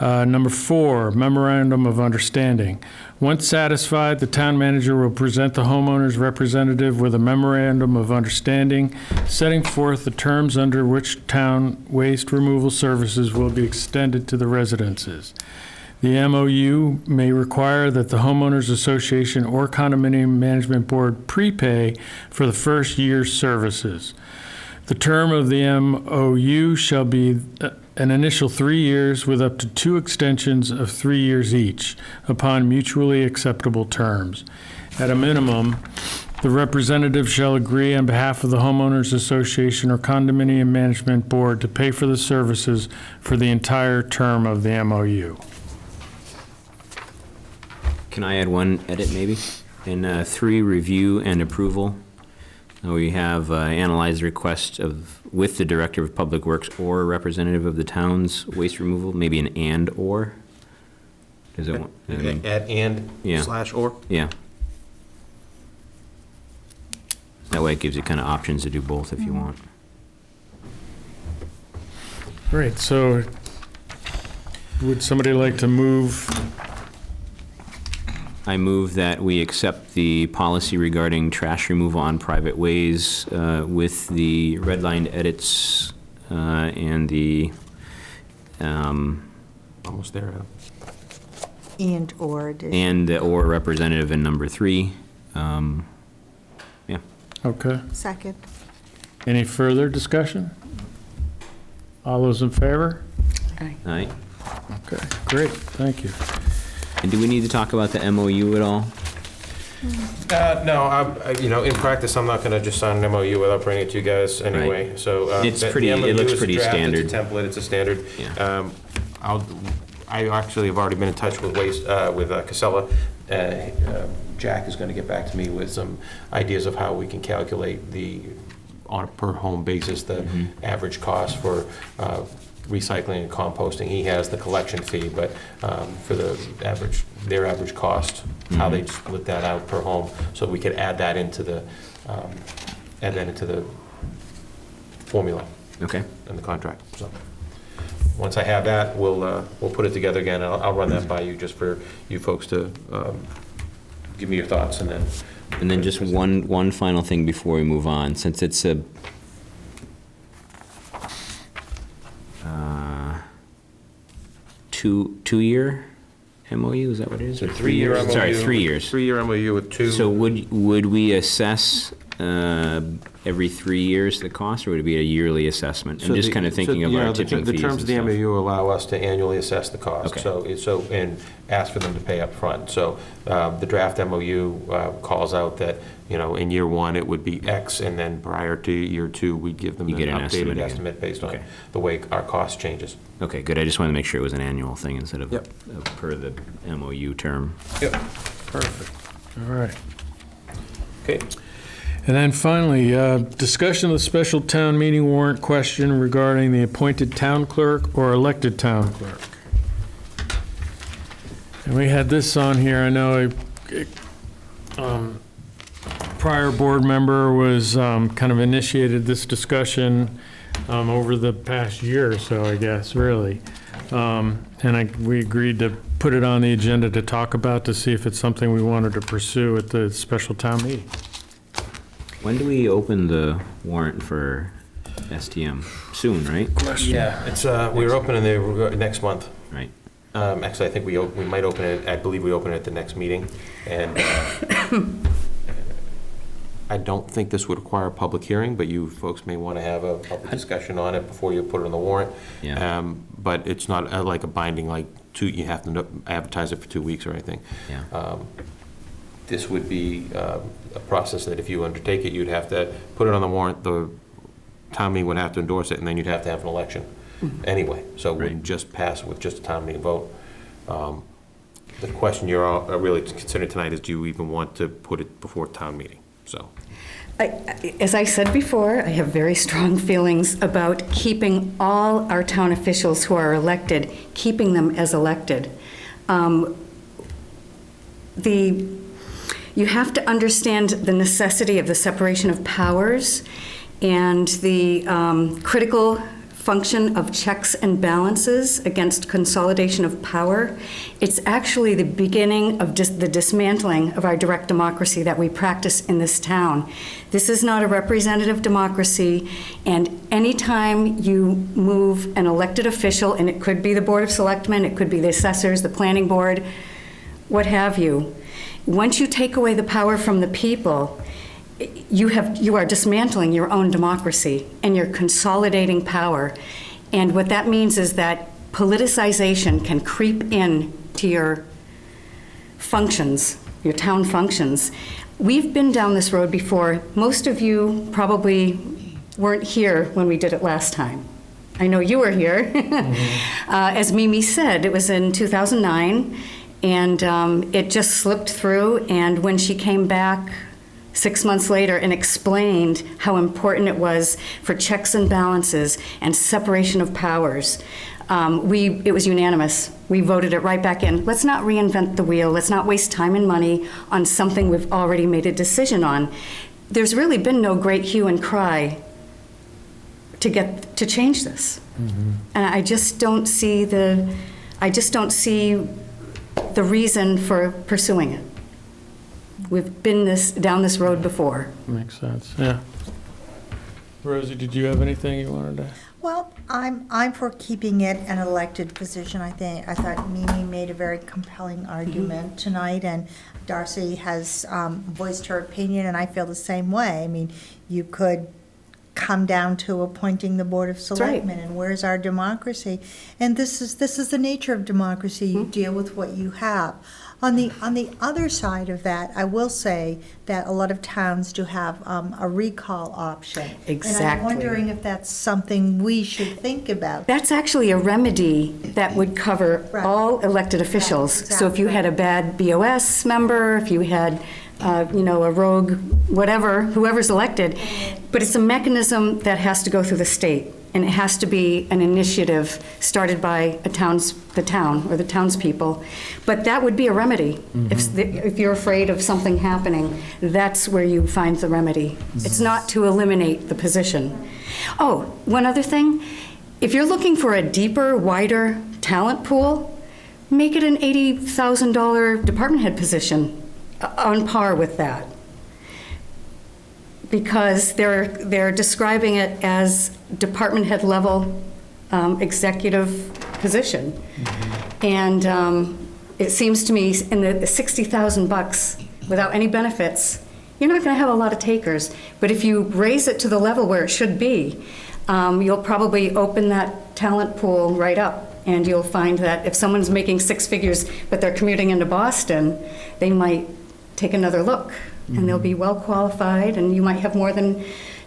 Number 4, memorandum of understanding. Once satisfied, the town manager will present the homeowner's representative with a memorandum of understanding setting forth the terms under which town waste removal services will be extended to the residences. The MOU may require that the homeowners association or condominium management board prepay for the first year's services. The term of the MOU shall be an initial 3 years with up to 2 extensions of 3 years each upon mutually acceptable terms. At a minimum, the representative shall agree on behalf of the homeowners association or condominium management board to pay for the services for the entire term of the MOU. Can I add one edit, maybe? In 3, review and approval, we have analyzed the request with the Director of Public Works or a representative of the town's waste removal, maybe an and/or? Does it want? Add and Yeah. / or? Yeah. That way it gives you kind of options to do both if you want. Great, so would somebody like to move? I move that we accept the policy regarding trash removal on private ways with the redlined edits and the... Almost there. And/or. And the or representative in number 3. Yeah. Okay. Second. Any further discussion? All those in favor? All right. Okay, great, thank you. And do we need to talk about the MOU at all? No, in practice, I'm not going to just sign an MOU without bringing it to you guys anyway. Right. So It's the pretty- it MOU looks is a pretty draft, standard. It's a template. It's a standard. Yeah. I actually have already been in touch with Casella. Jack is going to get back to me with some ideas of how we can calculate on a per home basis the average cost for recycling and composting. He has the collection fee, but for their average cost, how they split that out per home, so we could add that into the formula. Okay. In the contract. So once I have that, we'll put it together again. I'll run that by you just for you folks to give me your thoughts, and then just one final thing before we move on, since it's a two-year MOU, is that what it is? Or 3 year MOU. Sorry, 3 years. 3 year MOU with 2. So would we assess every 3 years the cost, or would it be a yearly assessment? I'm just kind of thinking of our tipping fees. The terms of the and stuff. MOU allow us to annually assess the cost. Okay. And ask for them to pay up front. So the draft MOU calls out that, in year 1, it would be X, and then prior to year 2, we'd give them You an get an updated estimate estimate based on Okay. the way our cost changes. Okay, good. I just wanted to make sure it was an annual thing instead of Yep. per the MOU term. Yep. Perfect. All right. Okay. And then finally, discussion of the special town meeting warrant question regarding the appointed town clerk or elected town clerk. And we had this on here. I know a prior board member was kind of initiated this discussion over the past year or so, I guess, really. And we agreed to put it on the agenda to talk about, to see if it's something we wanted to pursue at the special town meeting. When do we open the warrant for STM? Soon, right? Yeah, it's, we're opening the next month. Right. Actually, I think we might open it, I believe we open it at the next meeting, and I don't think this would require a public hearing, but you folks may want to have a public discussion on it before you put it on the warrant. Yeah. But it's not like a binding, like, you have to advertise it for 2 weeks or anything. Yeah. This would be a process that if you undertake it, you'd have to put it on the warrant, the town meeting would have to endorse it, and then you'd have to have an election anyway. So it wouldn't just pass with just a town meeting vote. The question you're all really considering tonight is, do you even want to put it before town meeting? So. As I said before, I have very strong feelings about keeping all our town officials who are elected, keeping them as elected. You have to understand the necessity of the separation of powers and the critical function of checks and balances against consolidation of power. It's actually the beginning of the dismantling of our direct democracy that we practice in this town. This is not a representative democracy, and anytime you move an elected official, and it could be the Board of Selectmen, it could be the assessors, the planning board, what have you, once you take away the power from the people, you are dismantling your own democracy and you're consolidating power. And what that means is that politicization can creep in to your functions, your town functions. We've been down this road before. Most of you probably weren't here when we did it last time. I know you were here. As Mimi said, it was in 2009, and it just slipped through. And when she came back 6 months later and explained how important it was for checks and balances and separation of powers, it was unanimous. We voted it right back in. Let's not reinvent the wheel. Let's not waste time and money on something we've already made a decision on. There's really been no great hue and cry to change this. And I just don't see the reason for pursuing it. We've been down this road before. Makes sense, yeah. Rosie, did you have anything you wanted to? Well, I'm for keeping it an elected position. I thought Mimi made a very compelling argument tonight, and Darcy has voiced her opinion, and I feel the same way. I mean, you could come down to appointing the Board of Selectmen, and where's our democracy? And this is the nature of democracy. You deal with what you have. On the other side of that, I will say that a lot of towns do have a recall option. Exactly. And I'm wondering if that's something we should think about. That's actually a remedy that would cover all elected officials. Right, exactly. So if you had a bad BOS member, if you had, a rogue, whatever, whoever's elected, but it's a mechanism that has to go through the state, and it has to be an initiative started by the town or the townspeople. But that would be a remedy. If you're afraid of something happening, that's where you find the remedy. It's not to eliminate the position. Oh, one other thing. If you're looking for a deeper, wider talent pool, make it an $80,000 department head position on par with that. Because they're describing it as department head level executive position. And it seems to me in the $60,000 without any benefits, you're not going to have a lot of takers. But if you raise it to the level where it should be, you'll probably open that talent pool right up. And you'll find that if someone's making six figures but they're commuting into Boston, they might take another look. And they'll be well qualified, and you might have more than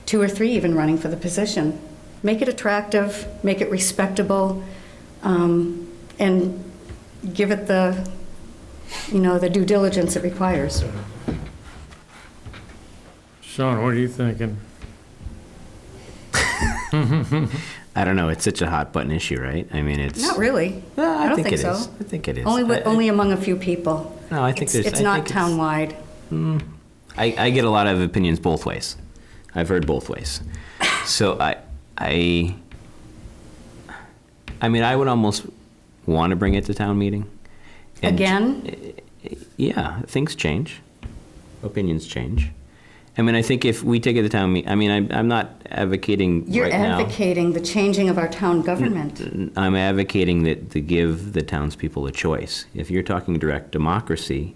2 or 3 even running for the position. Make it attractive, make it respectable, and give it the due diligence it requires. Sean, what are you thinking? I don't know. It's such a hot button issue, right? I mean, it's Not really. I don't think think it so. is. I think it is. Only among a few people. No, I think It's not town-wide. I get a lot of opinions both ways. I've heard both ways. So I mean, I would almost want to bring it to town meeting. And Again? yeah, things change. Opinions change. I mean, I think if we take it to town meeting, I mean, I'm not advocating You're right now. advocating the changing of our town government. I'm advocating that to give the townspeople a choice. If you're talking direct democracy,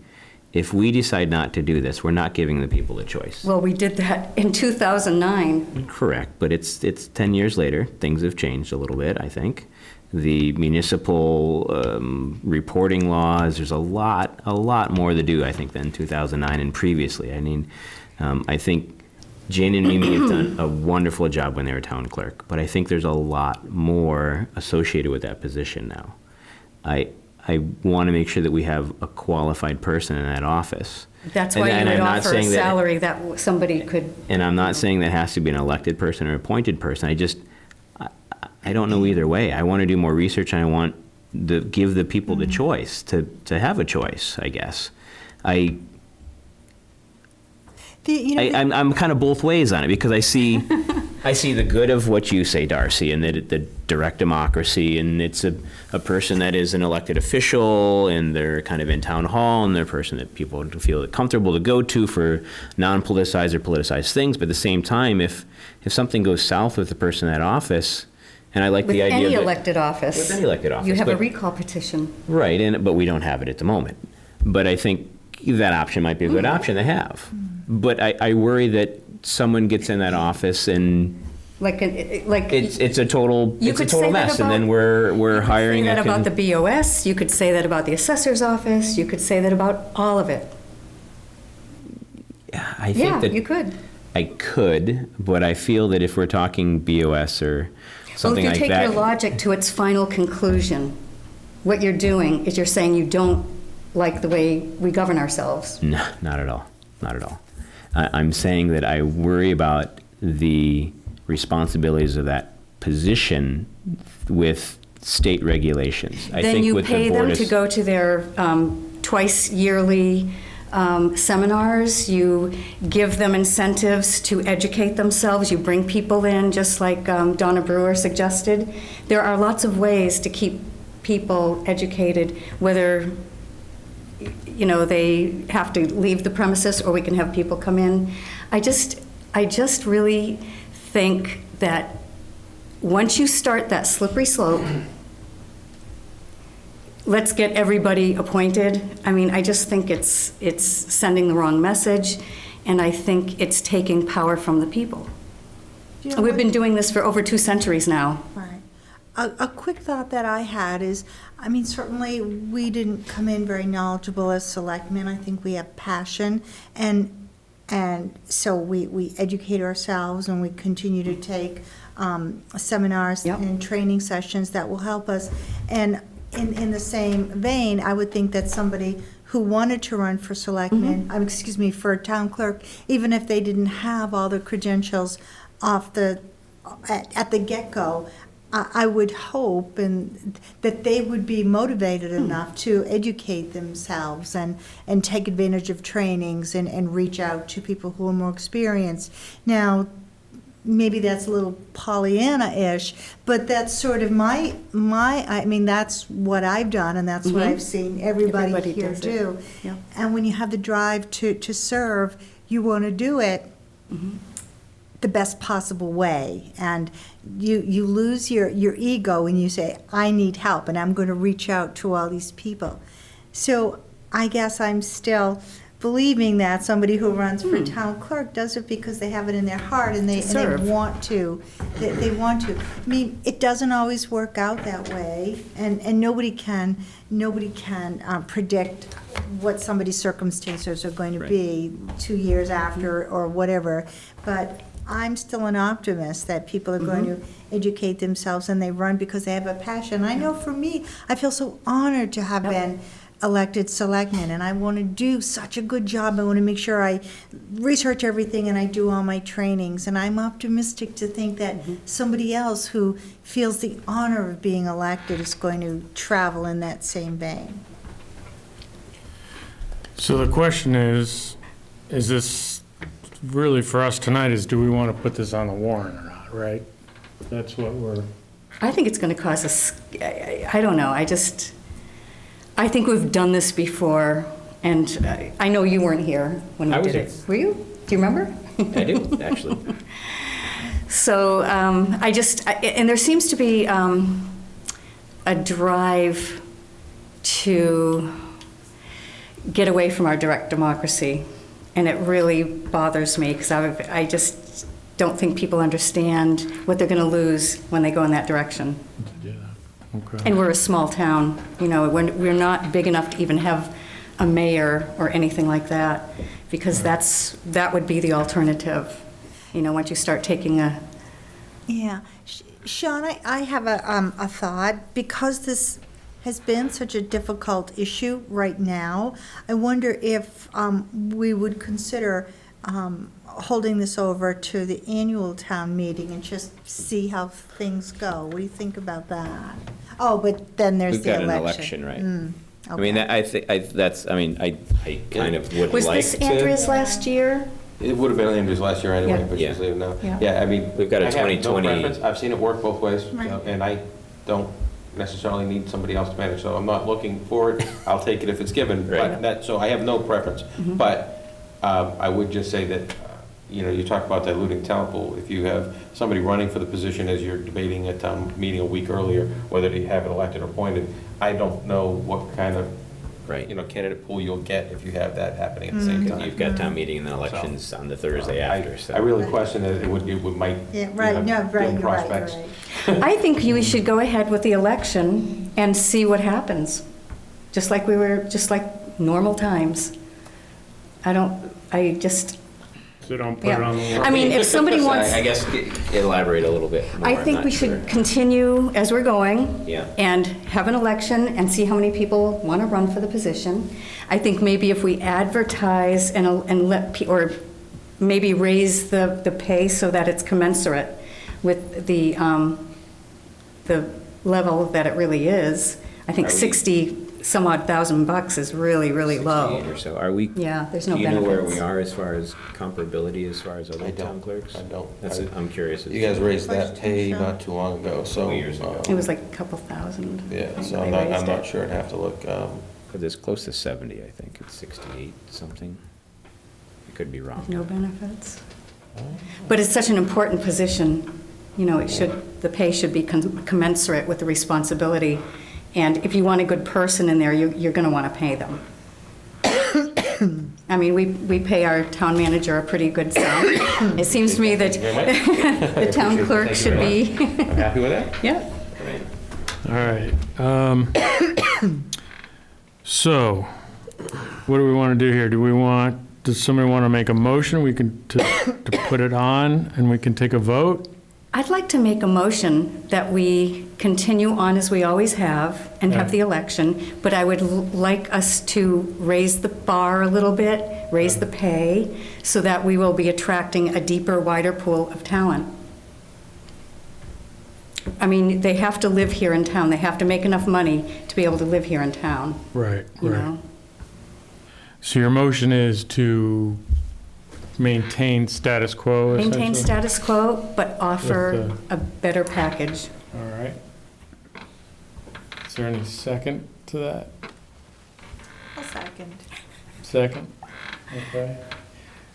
if we decide not to do this, we're not giving the people a choice. Well, we did that in 2009. Correct, but it's 10 years later. Things have changed a little bit, I think. The municipal reporting laws, there's a lot more to do, I think, than 2009 and previously. I mean, I think Jane and Mimi have done a wonderful job when they were town clerk, but I think there's a lot more associated with that position now. I want to make sure that we have a qualified person in that office. That's why you would offer a salary that somebody could. And I'm not saying that has to be an elected person or appointed person. I don't know either way. I want to do more research, and I want to give the people the choice to have a choice, I guess. I'm kind of both ways on it, because I see the good of what you say, Darcy, and that the direct democracy, and it's a person that is an elected official, and they're kind of in town hall, and they're a person that people feel comfortable to go to for non-politicized or politicized things. But at the same time, if something goes south with the person in that office, and I like the idea With of any elected office. You have a recall petition. Right, but we don't have it at the moment. But I think that option might be a good option to have. But I worry that someone gets in that office and it's a total mess, and then we're hiring. You could say that about the BOS. You could say that about the assessor's office. You could say that about all of it. I think that you could. I could, but I feel that if we're talking BOS or something like that. Well, if you take your logic to its final conclusion, what you're doing is you're saying you don't like the way we govern ourselves. No, not at all. Not at all. I'm saying that I worry about the responsibilities of that position with state regulations. Then you pay them to go to their twice yearly seminars. You give them incentives to educate themselves. You bring people in, just like Donna Brewer suggested. There are lots of ways to keep people educated, whether they have to leave the premises or we can have people come in. I just really think that once you start that slippery slope, let's get everybody appointed. I mean, I just think it's sending the wrong message, and I think it's taking power from the people. We've been doing this for over 2 centuries now. Right. A quick thought that I had is, I mean, certainly we didn't come in very knowledgeable as selectmen. I think we have passion, and so we educate ourselves, and we continue to take seminars and training sessions that will help us. And in the same vein, I would think that somebody who wanted to run for selectmen, for town clerk, even if they didn't have all the credentials at the get-go, I would hope that they would be motivated enough to educate themselves and take advantage of trainings and reach out to people who are more experienced. Now, maybe that's a little Pollyanna-ish, but that's sort of I mean, that's what I've done, and that's what I've seen everybody here do. Yeah. And when you have the drive to serve, you want to do it the best possible way, and you lose your ego and you say, I need help, and I'm going to reach out to all these people. So I guess I'm still believing that somebody who runs for town clerk does it because they have it in their heart and they want to. They want to. I mean, it doesn't always work out that way, and nobody can predict what somebody's circumstances are going to be 2 years after or whatever. But I'm still an optimist that people are going to educate themselves, and they run because they have a passion. I know for me, I feel so honored to have been elected selectman, and I want to do such a good job. I want to make sure I research everything and I do all my trainings, and I'm optimistic to think that somebody else who feels the honor of being elected is going to travel in that same vein. So the question is this really for us tonight, is do we want to put this on the warrant or not, right? That's what we're... I think it's going to cause us, I don't know, I think we've done this before, and I know you weren't here when we did it. Were you? Do you remember? I do, actually. So and there seems to be a drive to get away from our direct democracy. And it really bothers me because I just don't think people understand what they're going to lose when they go in that direction. Yeah, okay. And we're a small town, you know, we're not big enough to even have a mayor or anything like that, because that would be the alternative, you know, once you start taking a... Yeah. Sean, I have a thought. Because this has been such a difficult issue right now, I wonder if we would consider holding this over to the annual town meeting and just see how things go. What do you think about that? Oh, but then there's We've the got election. an election, right? Okay. I mean, I kind of would like to. Was this Andrea's last year? It would have been Andrew's last year anyway, Yeah. but she's leaving now. Yeah. Yeah, I mean. We've got a I have no 2020 preference. I've seen it work both ways, Right. and I don't necessarily need somebody else to manage, so I'm not looking for it. I'll take it if it's given, but so I have no preference. But I would just say that, you know, you talk about diluting talent pool. If you have somebody running for the position as you're debating at town meeting a week earlier, whether to have it elected or appointed, I don't know what kind of, you know, candidate pool you'll get if you have that happening at the same time. You've got town meeting and then elections on the Thursday after, so. I really question that it might. Yeah, right, have no, right, dim you're right, prospects. you're right. I think we should go ahead with the election and see what happens, just like normal times. So don't put it on the warrant. I mean, if somebody wants... I guess elaborate a little bit more. I I'm think not we sure. should continue as we're going. Yeah. And have an election and see how many people want to run for the position. I think maybe if we advertise and let, or maybe raise the pay so that it's commensurate with the level that it really is. I think Are we- 60 some odd $1,000 is really, really 68 low. or so. Are we? Yeah, there's no Do you know where benefits. we are as far as comparability as far as other I don't. town clerks? I don't. That's I'm curious. You guys raised that pay not too long ago, so. Couple years ago. It was like a couple thousand. I Yeah, think so they I'm raised not it. sure. I'd have to look. Because it's close to 70, I think. It's 68 something. I could be wrong. No benefits. But it's such an important position, you know, the pay should be commensurate with the responsibility. And if you want a good person in there, you're going to want to pay them. I mean, we pay our town manager a pretty good sum. It seems to me that the town clerk should be. I'm happy with that. Yeah. All right. So, what do we want to do here? Does somebody want to make a motion? We can, to put it on, and we can take a vote? I'd like to make a motion that we continue on as we always have and have the election, but I would like us to raise the bar a little bit, raise the pay, so that we will be attracting a deeper, wider pool of talent. I mean, they have to live here in town. They have to make enough money to be able to live here in town, Right, you right. know? So your motion is to maintain status quo, Maintain essentially? status quo, but offer With a better package. All right. Is there any second to that? A second. Second? Okay.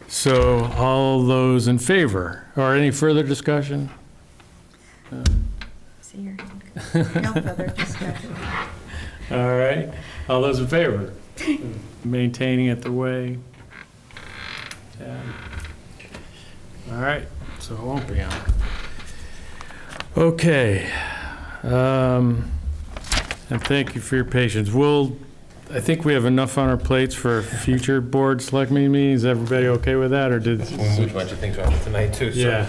So all those in favor, or any further discussion? See your hand. No further discussion. All right. All those in favor? Maintaining it the way? Yeah. All right, so it won't be on. Okay. And thank you for your patience. I think we have enough on our plates for future board selectmen meetings. Is everybody okay with that, or did? Which bunch of things on tonight too. So. Yeah.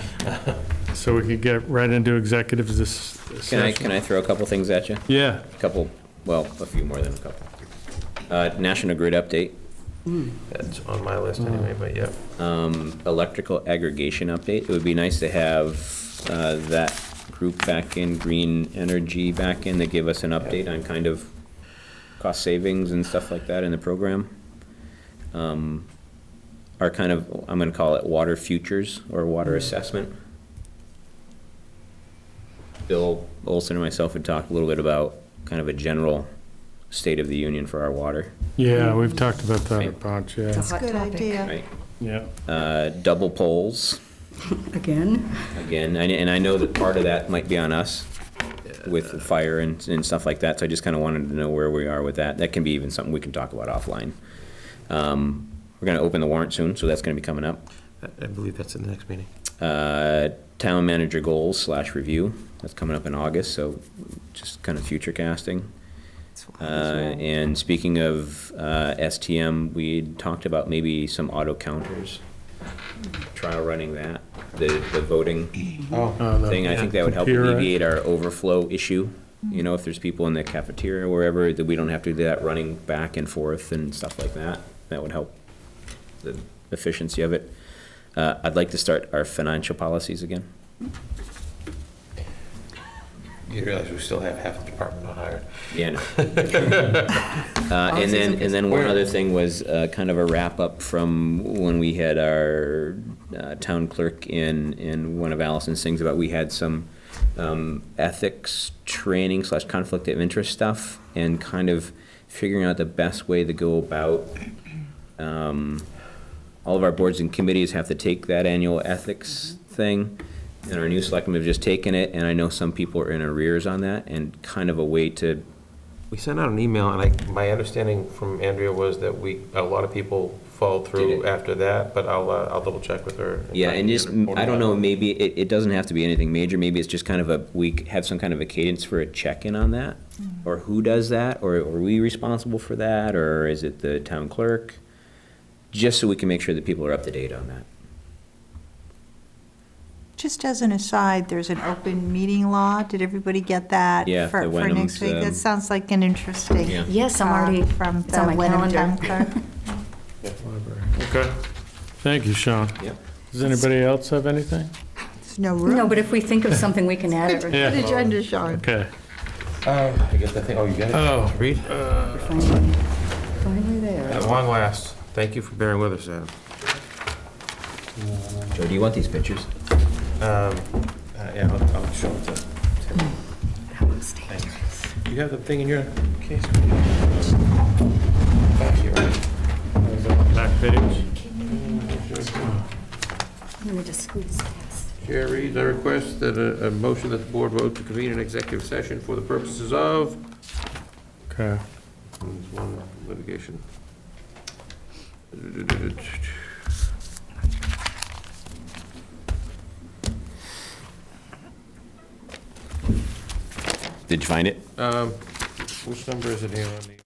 So we could get right into executives this Can session. I throw a couple things at you? Yeah. A few more than a couple. National Grid update. That's on my list anyway, but yeah. Electrical aggregation update. It would be nice to have that group back in, Green Energy back in, to give us an update on kind of cost savings and stuff like that in the program. Our kind of, I'm going to call it water futures or water assessment. Bill Olson and myself had talked a little bit about kind of a general state of the union for our water, Yeah, we've talked about that a bunch, yeah. It's a hot Good topic. idea. right? Yeah. Double poles, Again, again, and I know that part of that might be on us with the fire and stuff like that, so I just kind of wanted to know where we are with that. That can be even something we can talk about offline. We're going to open the warrant soon, so that's going to be coming up. I believe that's in the next meeting. Town manager goals / review, that's coming up in August, so just kind of future casting. And speaking of STM, we talked about maybe some auto counters, trial running that, the voting thing. I think that would help Computer. alleviate our overflow issue. You know, if there's people in the cafeteria or wherever, that we don't have to do that running back and forth and stuff like that. That would help the efficiency of it. I'd like to start our financial policies again. You realize we still have half the department not hired. Yeah, no. And then one other thing was kind of a wrap-up from when we had our town clerk in one of Allison's things about, we had some ethics training / conflict of interest stuff, and kind of figuring out the best way to go about. All of our boards and committees have to take that annual ethics thing, and our new selectmen have just taken it, and I know some people are in arrears on that, and kind of a way to, We sent out an email, and my understanding from Andrea was that a lot of people followed Did through it? after that, but I'll double check with her. yeah, try to and get just, it reported I don't out. know, maybe, it doesn't have to be anything major, maybe it's just kind of we have some kind of a cadence for a check-in on that, or who does that, or are we responsible for that, or is it the town clerk? Just so we can make sure that people are up to date on that. Just as an aside, there's an open meeting law. Did everybody get that? Yeah, For the for next Wenham's, week? That sounds like an interesting. Yeah. yes, I'm already, From it's on the my Wenham calendar. Town Clerk. Okay. Thank you, Sean. Yep. Does anybody else have anything? There's no room. No, but if we think of something, we can add it. Yeah. Good agenda, Sean. Okay. I get that thing, oh, you got it? Oh. Read? Finally there. At long last, thank you for bearing with us, Adam. Joe, do you want these pictures? Yeah, I'll show it to Tim. Thanks. You have the thing in your case? Back here, right? Back page. Let me just squeeze past. Chair reads, I request that a motion that the board vote to convene an executive session for the purposes of Okay. one litigation. Did you find it? Which number is it here on the?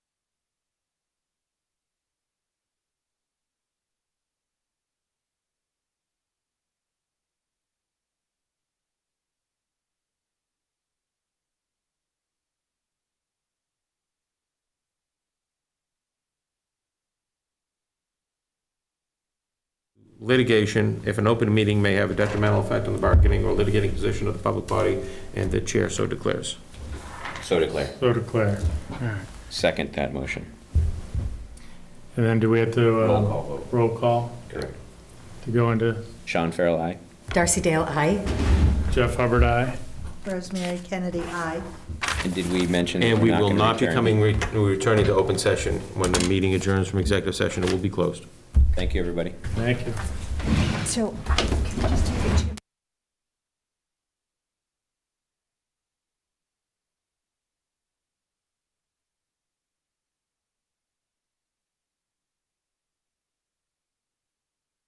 Litigation, if an open meeting may have a detrimental effect on the bargaining or litigating position of the public body, and the chair so declares. So declare. So declare. All right. Second that motion. And then do we have to, Roll call vote. roll call Correct. to go into Sean Farrell, aye. Darcy Dale, aye. Jeff Hubbard, aye? Rosemary Kennedy, aye. And did we mention? that And we're we will gonna not be return? returning to open session. When the meeting adjourns from executive session, it will be closed. Thank you, everybody. Thank you. So, can I just take a 2